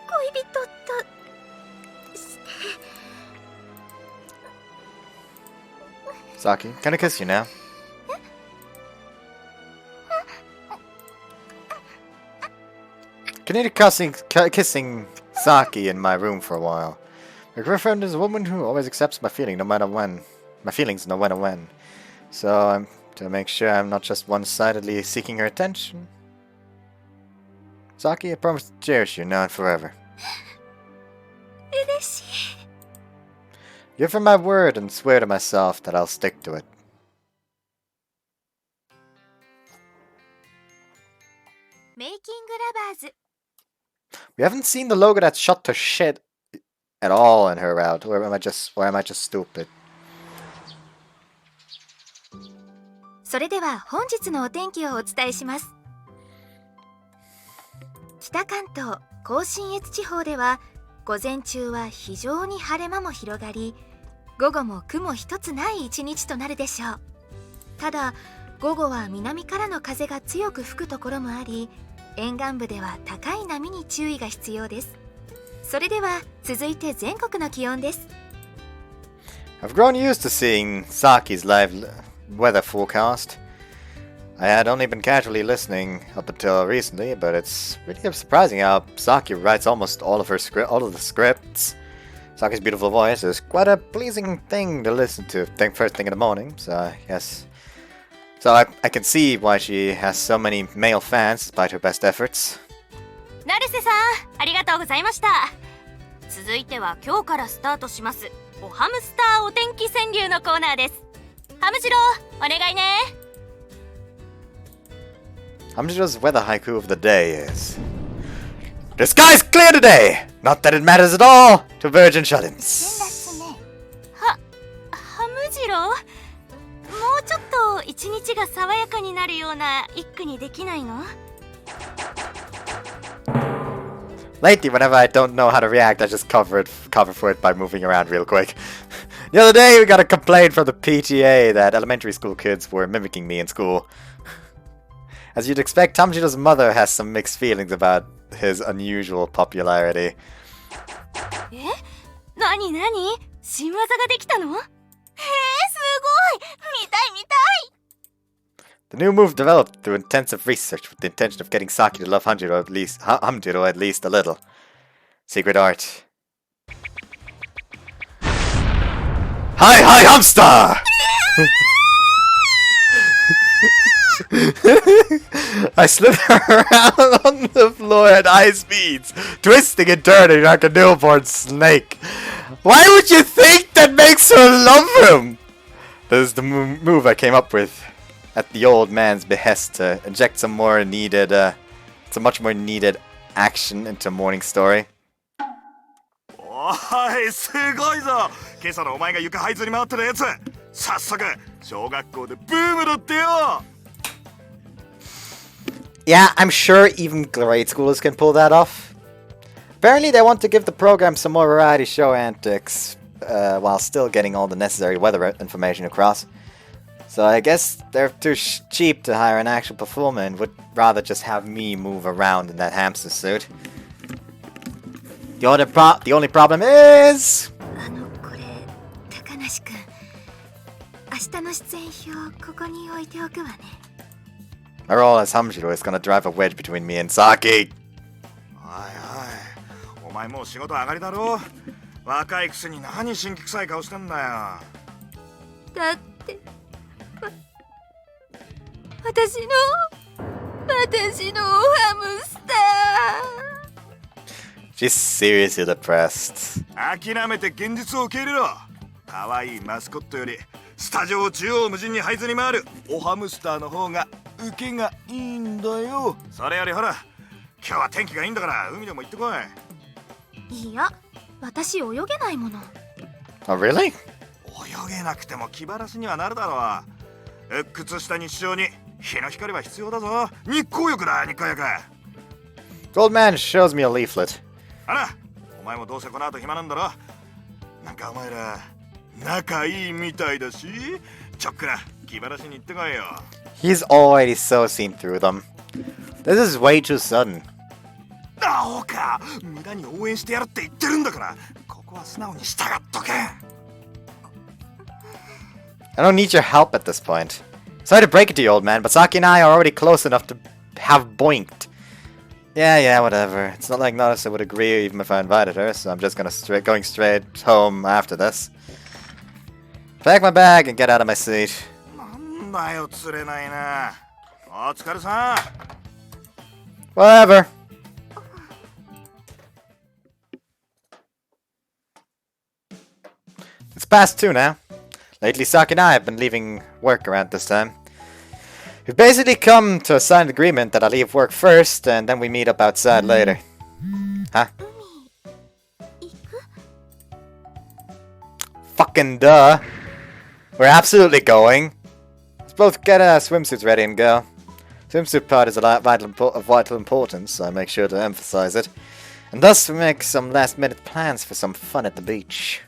恋人として Saki, can I kiss you now? Continue kissing Saki in my room for a while. My girlfriend is a woman who always accepts my feelings no matter when. So to make sure I'm not just one-sidedly seeking her attention. Saki, I promise to cherish you now and forever. 嬉しい Give her my word and swear to myself that I'll stick to it. Making Lovers We haven't seen the logo that's shot to shit at all in her route, or am I just stupid? それでは本日のお天気をお伝えします北関東甲信越地方では午前中は非常に晴れ間も広がり午後も雲一つない一日となるでしょうただ午後は南からの風が強く吹くところもあり沿岸部では高い波に注意が必要ですそれでは続いて全国の気温です I've grown used to seeing Saki's live weather forecast. I had only been casually listening up until recently, but it's really surprising how Saki writes almost all of the scripts. Saki's beautiful voice is quite a pleasing thing to listen to first thing in the morning, so yes. So I can see why she has so many male fans despite her best efforts. 成瀬さんありがとうございました続いては今日からスタートしますおハムスターお天気川柳のコーナーですハムジローお願いね Hamjiro's weather haiku of the day is... The sky's clear today! Not that it matters at all to virgin shut-ins. ハムジロー、もうちょっと一日が爽やかになるような一句にできないの？ Lately, whenever I don't know how to react, I just cover for it by moving around real quick. The other day, we got a complaint from the PTA that elementary school kids were mimicking me in school. As you'd expect, Tamjiro's mother has some mixed feelings about his unusual popularity. え？なになに？新技ができたの？へえ、すごい！見たい見たい！ The new move developed through intensive research with the intention of getting Saki to love Hamjiro at least a little. Secret art. Hi, hamster! I slid around on the floor at high speeds, twisting and turning like a newborn snake. Why would you think that makes her love him? This is the move I came up with at the old man's behest to inject some much more needed action into a morning story. おい、すごいぞ。今朝のお前が床這いずり回ってるやつ、早速小学校でブームだってよ。 Yeah, I'm sure even grade schoolers can pull that off. Apparently they want to give the program some more variety show antics, while still getting all the necessary weather information across. So I guess they're too cheap to hire an actual performer and would rather just have me move around in that hamster suit. The only problem is... これ、高梨くん。明日の出演表、ここに置いておくわね。 My role as Hamjiro is gonna drive a wedge between me and Saki. おいおい、お前もう仕事上がりだろ。若いくせに何新規臭い顔してんだよ。だって、私のハムスター。 She's seriously depressed. 諦めて現実を受け入れろ。可愛いマスコットよりスタジオを縦横無尽に這いずり回るおハムスターの方が受けがいいんだよ。それよりほら、今日は天気がいいんだから海でも行ってこい。いや、私泳げないもの。Oh, really? 泳げなくても気晴らしにはなるだろう。鬱屈した日常に日の光は必要だぞ。日光浴だ、日光浴。 The old man shows me a leaflet. あら、お前もどうせこの後暇なんだろ。なんかお前ら仲いいみたいだし、ちょっくら気晴らしに行ってこいよ。 He's already so seen through them. This is way too sudden. あおか、無駄に応援してやるって言ってるんだから、ここは素直に従っとけ。 I don't need your help at this point. Sorry to break it to you, old man, but Saki and I are already close enough to have boinked. Yeah, whatever. It's not like Naruse would agree even if I invited her, so I'm just going straight home after this. Pack my bag and get out of my seat. なんだよ、釣れないな。お疲れさん。 Whatever. It's past 2 now. Lately, Saki and I have been leaving work around this time. We've basically come to a signed agreement that I leave work first, and then we meet up outside later. Huh? Fucking duh. We're absolutely going. Let's both get our swimsuits ready and go. Swimsuit part is of vital importance, so I make sure to emphasize it. And thus we make some last-minute plans for some fun at the beach.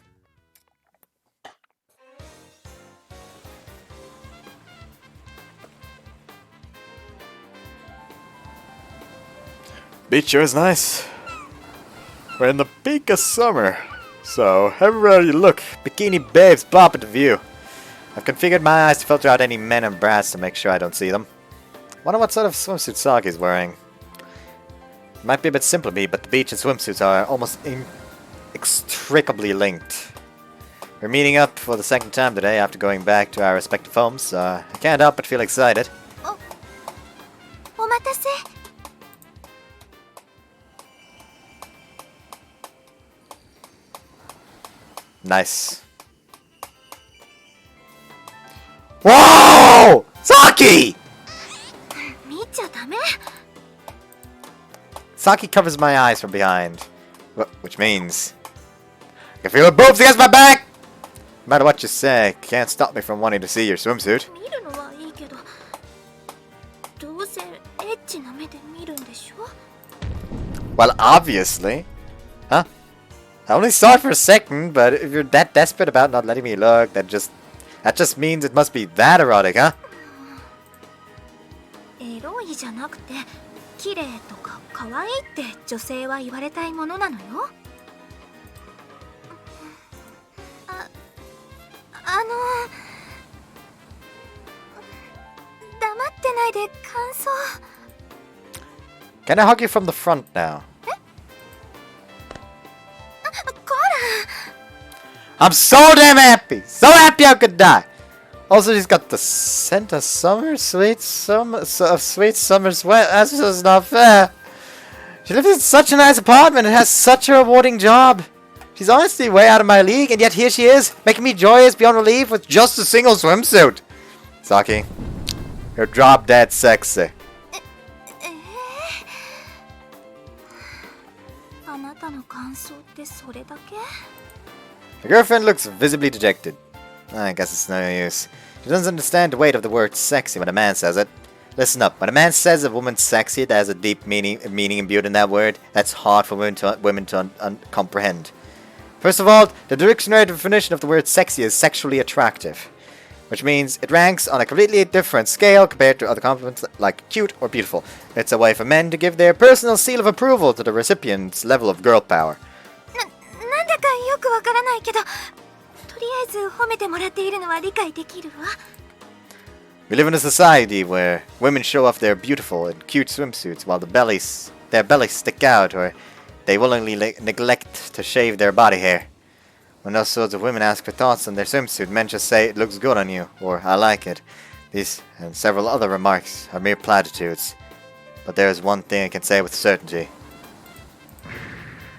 Beach sure is nice. We're in the peak of summer, so everywhere you look, bikini babes pop into view. I've configured my eyes to filter out any men and brats to make sure I don't see them. Wonder what sort of swimsuit Saki's wearing. Might be a bit simple of me, but the beach and swimsuits are almost inextricably linked. We're meeting up for the second time today after going back to our respective homes, so I can't help but feel excited. お待たせ。 Nice. Whoa! Saki! 見ちゃダメ。Saki covers my eyes from behind. Which means... I can feel her boobs against my back! No matter what you say, can't stop me from wanting to see your swimsuit. 見るのはいいけど、どうせエッチな目で見るんでしょ? Well, obviously. Huh? I only saw it for a second, but if you're that desperate about not letting me look, that just means it must be that erotic, huh? エロいじゃなくて、綺麗とか可愛いって女性は言われたいものなのよ。黙ってないで感想。Can I hug you from the front now? こら I'm so damn happy! So happy I could die! Also, she's got the scent of summer, sweet summer sweat. That's just not fair. She lives in such a nice apartment and has such a rewarding job. She's honestly way out of my league, and yet here she is, making me joyous beyond relief with just a single swimsuit. Saki, you're drop dead sexy. あなたの感想ってそれだけ? Her girlfriend looks visibly dejected. I guess it's no use. She doesn't understand the weight of the word sexy when a man says it. Listen up, when a man says a woman's sexy, there has a deep meaning imbued in that word. That's hard for women to comprehend. First of all, the dictionary definition of the word sexy is sexually attractive, which means it ranks on a completely different scale compared to other compliments like cute or beautiful. It's a way for men to give their personal seal of approval to the recipient's level of girl power. なんだかよくわからないけど、とりあえず褒めてもらっているのは理解できるわ。We live in a society where women show off their beautiful and cute swimsuits while their bellies stick out, or they willingly neglect to shave their body hair. When those sorts of women ask for thoughts on their swimsuit, men just say, "It looks good on you," or "I like it." These and several other remarks are mere platitudes. But there is one thing I can say with certainty.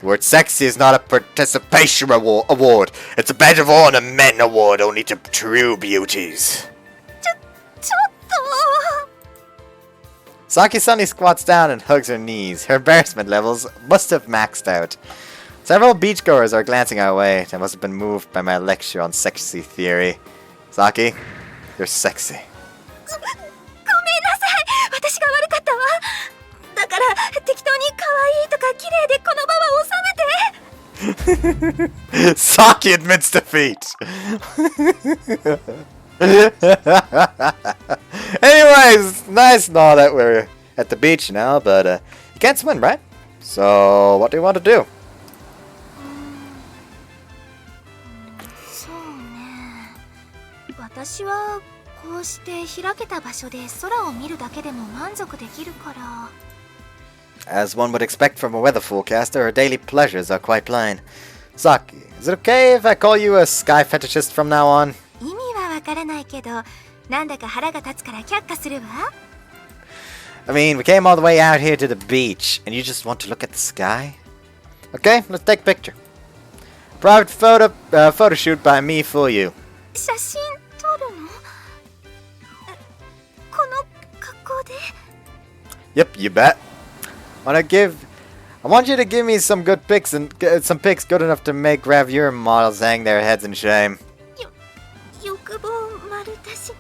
The word sexy is not a participation award. It's a badge of honor men award only to true beauties. ちょっと。 Saki suddenly squats down and hugs her knees. Her embarrassment levels must have maxed out. Several beachgoers are glancing our way. They must have been moved by my lecture on sexy theory. Saki, you're sexy. ごめんなさい。私が悪かったわ。だから適当に可愛いとか綺麗でこの場は収めて。Saki admits defeat. Anyways, nice and all that we're at the beach now, but you can't swim, right? So what do you want to do? そうね。私はこうして開けた場所で空を見るだけでも満足できるから。As one would expect from a weather forecaster, her daily pleasures are quite plain. Saki, is it okay if I call you a sky fetishist from now on? 意味はわからないけど、なんだか腹が立つから却下するわ。I mean, we came all the way out here to the beach, and you just want to look at the sky? Okay, let's take a picture. Private photo shoot by me for you. 写真撮るの？この格好で？ Yep, you bet. I want you to give me some good pics and some pics good enough to make gravure models hang their heads in shame. 欲望丸出しね。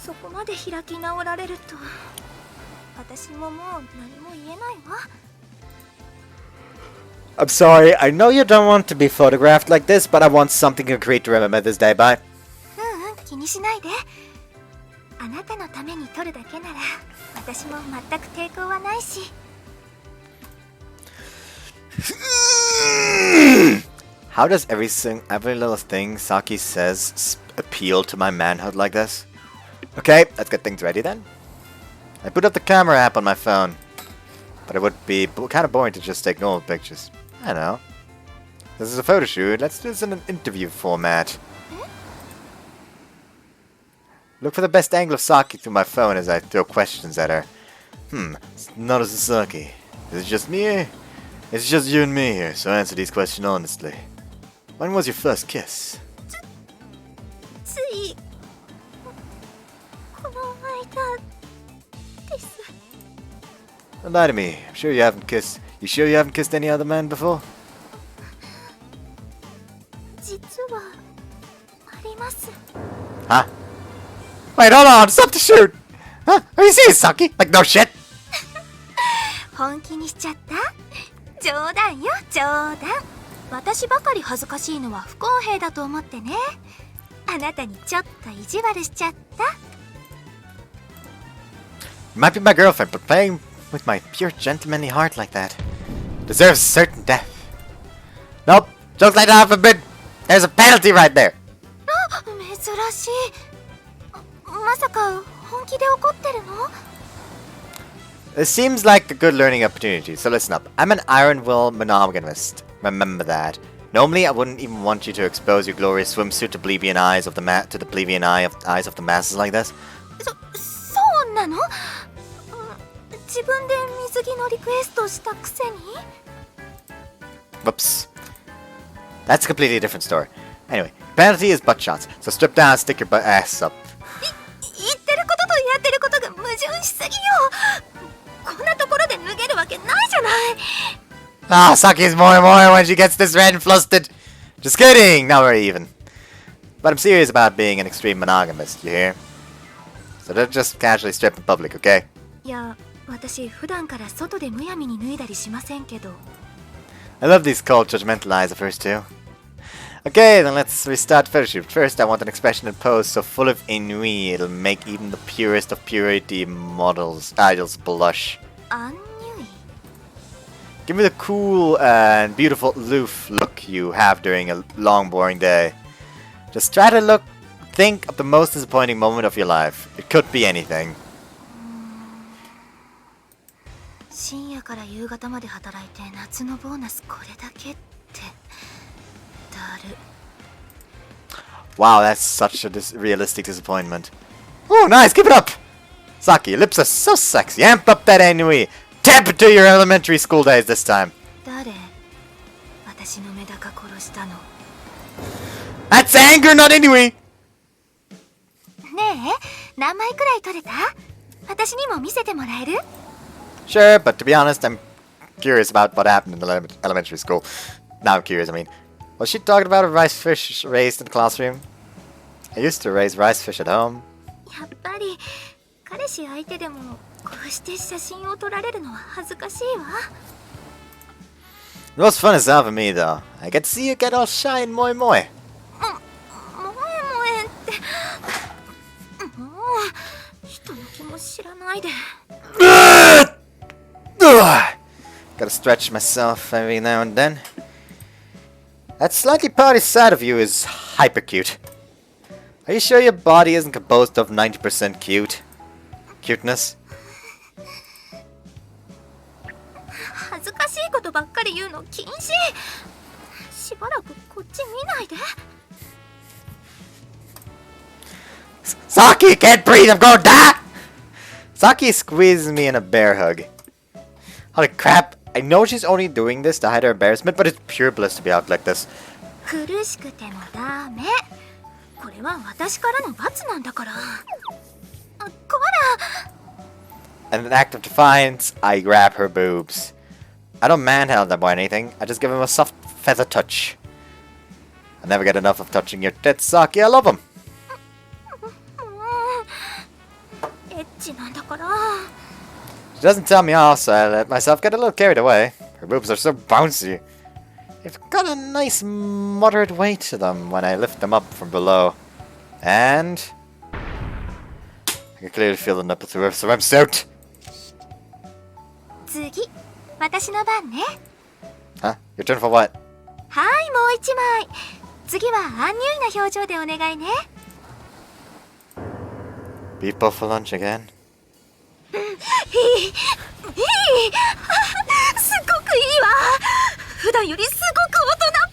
そこまで開き直られると、私ももう何も言えないわ。I'm sorry, I know you don't want to be photographed like this, but I want something concrete to remember this day by. 気にしないで。あなたのために撮るだけなら、私も全く抵抗はないし。How does every little thing Saki says appeal to my manhood like this? Okay, let's get things ready then. I put up the camera app on my phone, but it would be kind of boring to just take normal pictures. I know. This is a photo shoot. Let's do this in an interview format. Look for the best angle of Saki through my phone as I throw questions at her. Notice Saki. Is it just me? It's just you and me here, so answer these questions honestly. When was your first kiss? ついこの間 Don't lie to me. I'm sure you haven't kissed. You sure you haven't kissed any other man before? 実はあります。 Huh? Wait, hold on. Stop the shoot. Huh? Are you serious, Saki? Like, no shit. 本気にしちゃった？冗談よ、冗談。私ばかり恥ずかしいのは不公平だと思ってね。あなたにちょっと意地悪しちゃった。 You might be my girlfriend, but playing with my pure gentlemanly heart like that deserves certain death. Nope. Jokes like that forbid. There's a penalty right there. あ、珍しい。まさか本気で怒ってるの？ It seems like a good learning opportunity, so listen up. I'm an iron will monogamist. Remember that. Normally, I wouldn't even want you to expose your glorious swimsuit to plebeian eyes of the eyes of the masses like this. そうなの？自分で水着のリクエストしたくせに？ Whoops. That's a completely different story. Anyway, penalty is butt shots, so strip down and stick your butt ass up. 言ってることとやってることが矛盾しすぎよ。こんなところで脱げるわけないじゃない。Ah, Saki's more when she gets this red and flustered. Just kidding, now we're even. But I'm serious about being an extreme monogamist, you hear? So don't just casually strip in public, okay? いや、私普段から外でむやみに脱いだりしませんけど。 I love these cold, judgmental eyes of hers too. Okay, then let's restart photoshoot. First, I want an expression and pose so full of ennui it'll make even the purest of purity idols blush. アンニュイ。 Give me the cool and beautiful aloof look you have during a long, boring day. Just try to think of the most disappointing moment of your life. It could be anything. 深夜から夕方まで働いて夏のボーナスこれだけってだる。 Wow, that's such a realistic disappointment. Oh, nice, keep it up! Saki, your lips are so sexy. Amp up that ennui. Tap it to your elementary school days this time. 誰？私のメダカ殺したの。 That's anger, not ennui! ねえ、何枚くらい取れた？私にも見せてもらえる？ Sure, but to be honest, I'm curious about what happened in the elementary school. Now I'm curious, I mean. Was she talking about a rice fish raised in the classroom? I used to raise rice fish at home. やっぱり彼氏相手でもこうして写真を撮られるのは恥ずかしいわ。 The most fun is out for me, though. I get to see you get all shy and moi moi. 萌えってもう人の気も知らないで。 Gotta stretch myself every now and then. That slightly pouty side of you is hyper cute. Are you sure your body isn't composed of 90% cuteness? 恥ずかしいことばっかり言うの禁止。しばらくこっち見ないで。 Saki, can't breathe, I'm gonna die! Saki squeezes me in a bear hug. Holy crap, I know she's only doing this to hide her embarrassment, but it's pure bliss to be out like this. 苦しくてもダメ。これは私からの罰なんだから。こら！ In an act of defiance, I grab her boobs. I don't manhandle them or anything, I just give them a soft feather touch. I never get enough of touching your tits, Saki, I love them. エッチなんだから。 She doesn't tell me off, so I let myself get a little carried away. Her boobs are so bouncy. They've got a nice moderate weight to them when I lift them up from below. And I can clearly feel the nipple through her swimsuit. 次、私の番ね。 Huh? Your turn for what? はい、もう一枚。次はアンニュイな表情でお願いね。 Beef bowl for lunch again? いいすごくいいわ。普段よりすごく大人っ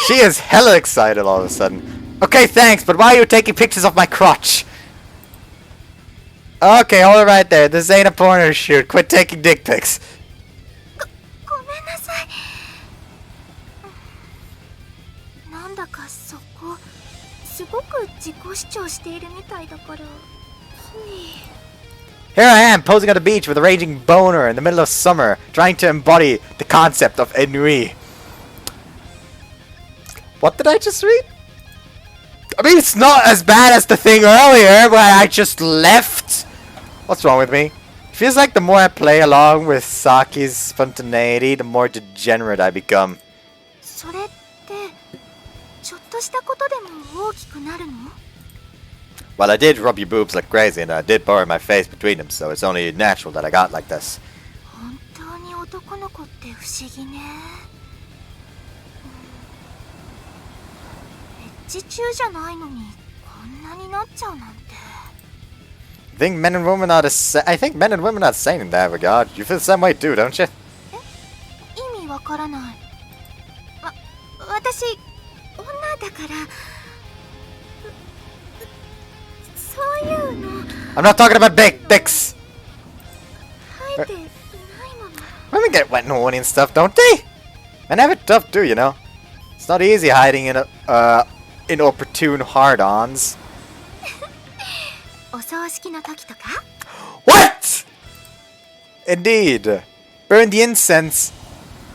ぽい。 She is hella excited all of a sudden. Okay, thanks, but why are you taking pictures of my crotch? Okay, hold it right there. This ain't a porno shoot. Quit taking dick pics. ごめんなさい。なんだかそこすごく自己主張しているみたいだからつい。Here I am, posing on the beach with a raging boner in the middle of summer, trying to embody the concept of ennui. What did I just read? I mean, it's not as bad as the thing earlier where I just left. What's wrong with me? It feels like the more I play along with Saki's spontaneity, the more degenerate I become. それってちょっとしたことでも大きくなるの？ Well, I did rub your boobs like crazy, and I did bury my face between them, so it's only natural that I got like this. 本当に男の子って不思議ね。エッチ中じゃないのにこんなになっちゃうなんて。I think men and women are the same in that regard. You feel the same way too, don't you? 意味わからない。私女だからそういうの I'm not talking about big dicks. 生えてないもの。 Women get wet and horny and stuff, don't they? Men have it tough too, you know. It's not easy hiding in inopportune hard-ons. お葬式の時とか What? Indeed. Burn the incense,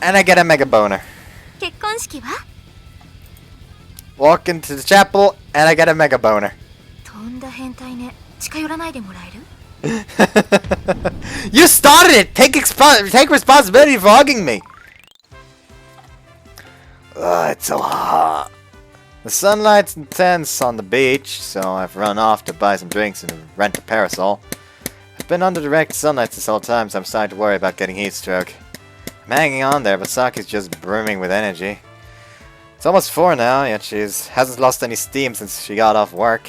and I get a mega boner. 結婚式は Walk into the chapel, and I get a mega boner. とんだ変態ね。近寄らないでもらえる You started it! Take responsibility for hugging me! It's so hot. The sunlight's intense on the beach, so I've run off to buy some drinks and rent a parasol. I've been under direct sunlight this whole time, so I'm starting to worry about getting heat stroke. I'm hanging on there, but Saki's just brimming with energy. It's almost 4 now, yet she hasn't lost any steam since she got off work.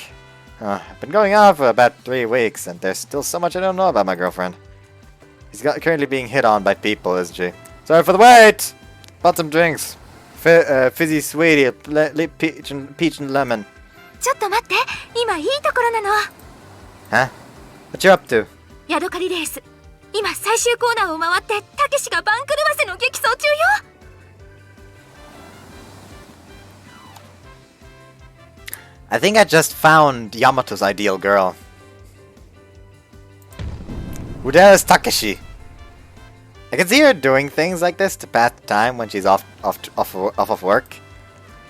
I've been going out for about 3 weeks, and there's still so much I don't know about my girlfriend. She's currently being hit on by people, isn't she? Sorry for the wait! Bought some drinks. Fizzy sweetie, peach and lemon. ちょっと待って、今いいところなの。 Huh? What you up to? ヤドカリレース。今最終コーナーを回ってたけしが番狂わせの激走中よ。 I think I just found Yamato's ideal girl. Who the hell is Takeshi? I can see her doing things like this to pass the time when she's off of work.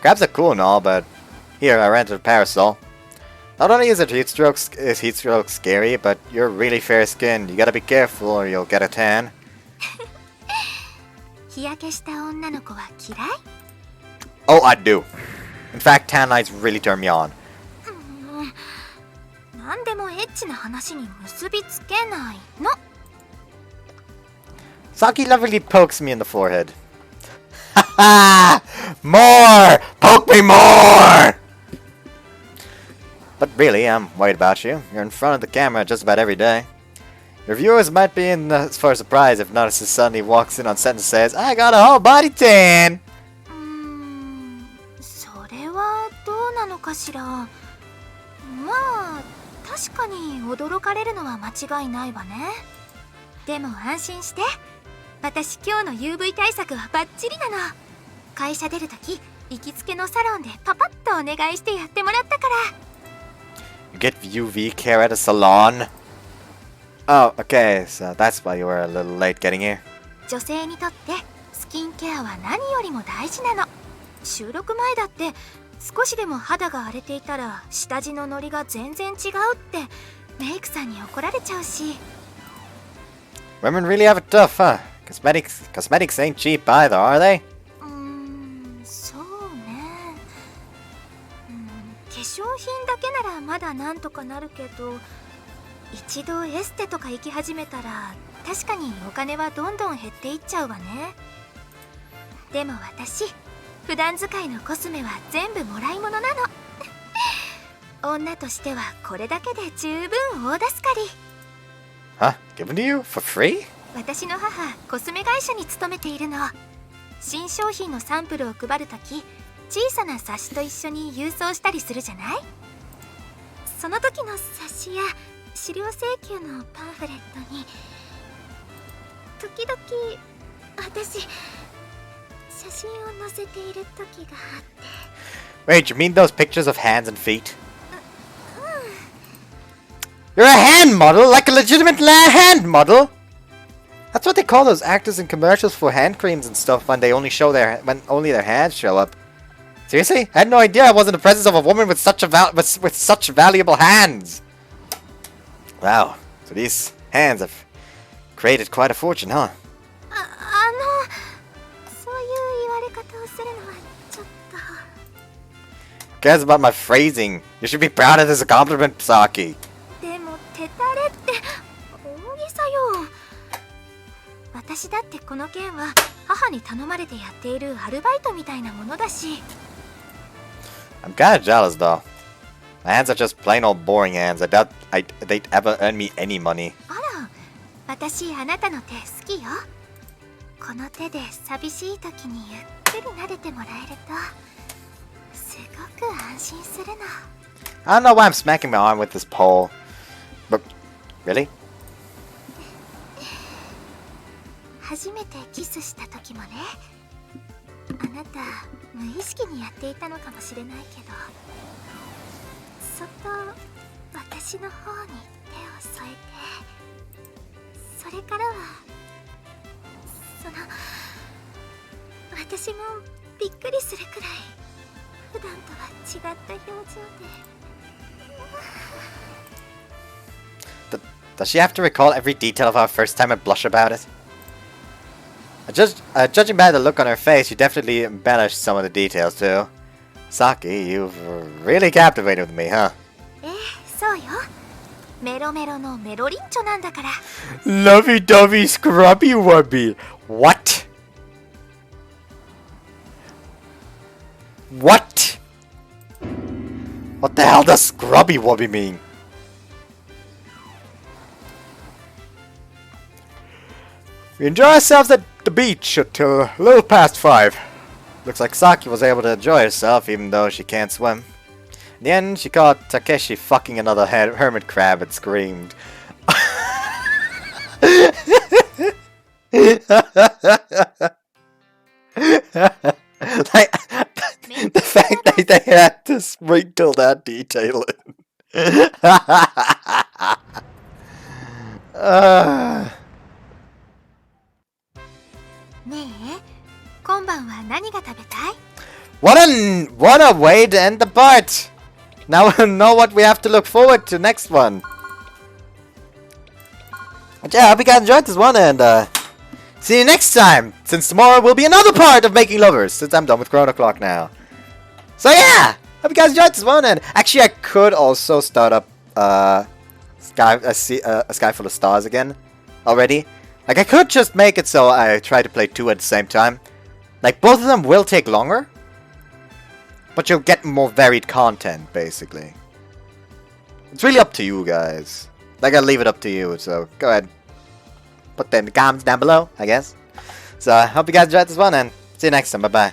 Crabs are cool and all, but here I rented a parasol. Not only is heat stroke scary, but you're really fair-skinned. You gotta be careful or you'll get a tan. 日焼けした女の子は嫌い？ Oh, I do. In fact, tan lights really turn me on. なんでもエッチな話に結びつけないの。 Saki lovingly pokes me in the forehead. Haha! More! Poke me more! But really, I'm worried about you. You're in front of the camera just about every day. Your viewers might be in for a surprise if Narcissus suddenly walks in on set and says, I got a whole body tan! それはどうなのかしら。まあ、確かに驚かれるのは間違いないわね。でも安心して。私今日の UV 対策はバッチリなの。会社出るとき行きつけのサロンでパパッとお願いしてやってもらったから。 You get UV care at a salon? Oh, okay, so that's why you were a little late getting here. 女性にとってスキンケアは何よりも大事なの。収録前だって少しでも肌が荒れていたら下地のノリが全然違うってメイクさんに怒られちゃうし。 Women really have it tough, huh? Cosmetics ain't cheap either, are they? そうね。化粧品だけならまだなんとかなるけど、一度エステとか行き始めたら確かにお金はどんどん減っていっちゃうわね。でも私、普段使いのコスメは全部もらい物なの。女としてはこれだけで十分大助かり。 Huh? Given to you? For free? 私の母、コスメ会社に勤めているの。新商品のサンプルを配るとき、小さな冊子と一緒に郵送したりするじゃない？その時の冊子や資料請求のパンフレットに時々私写真を載せている時があって。 Wait, you mean those pictures of hands and feet? You're a hand model, like a legitimate hand model. That's what they call those actors in commercials for hand creams and stuff when they only show when only their hands show up. Seriously? I had no idea I was in the presence of a woman with such such valuable hands. Wow. So these hands have created quite a fortune, huh? そういう言われ方をするのはちょっと。 Who cares about my phrasing? You should be proud of this compliment, Saki. でも手たれって大げさよ。私だってこの件は母に頼まれてやっているアルバイトみたいなものだし。 I'm kinda jealous though. My hands are just plain old boring hands. I doubt they'd ever earn me any money. あら、私あなたの手好きよ。この手で寂しい時にゆっくり撫でてもらえるとすごく安心するの。 I don't know why I'm smacking my arm with this pole. But, really? 初めてキスした時もね、あなた無意識にやっていたのかもしれないけど、そっと私の方に手を添えて、それからは私もびっくりするくらい普段とは違った表情で。 Does she have to recall every detail of our first time and blush about it? Judging by the look on her face, you definitely embellished some of the details too. Saki, you've really captivated with me, huh? そうよ。メロメロのメロリンチョなんだから。 Lovey-dovey scrubby-wubby. What? What? What the hell does scrubby-wubby mean? We enjoy ourselves at the beach until a little past 5. Looks like Saki was able to enjoy herself even though she can't swim. In the end, she caught Takeshi fucking another hermit crab and screamed. Like, the fact that they had to sprinkle that detail in. What a way to end the part! Now we know what we have to look forward to next one. But yeah, I hope you guys enjoyed this one, and see you next time! Since tomorrow will be another part of Making Lovers, since I'm done with Chrono Clock now. So yeah! Hope you guys enjoyed this one, and actually I could also start up a Sky Full of Stars again already. Like, I could just make it so I try to play 2 at the same time. Like, both of them will take longer, but you'll get more varied content, basically. It's really up to you guys. Like, I'll leave it up to you, so go ahead. Put that in the comments down below, I guess. So, I hope you guys enjoyed this one, and see you next time. Bye-bye.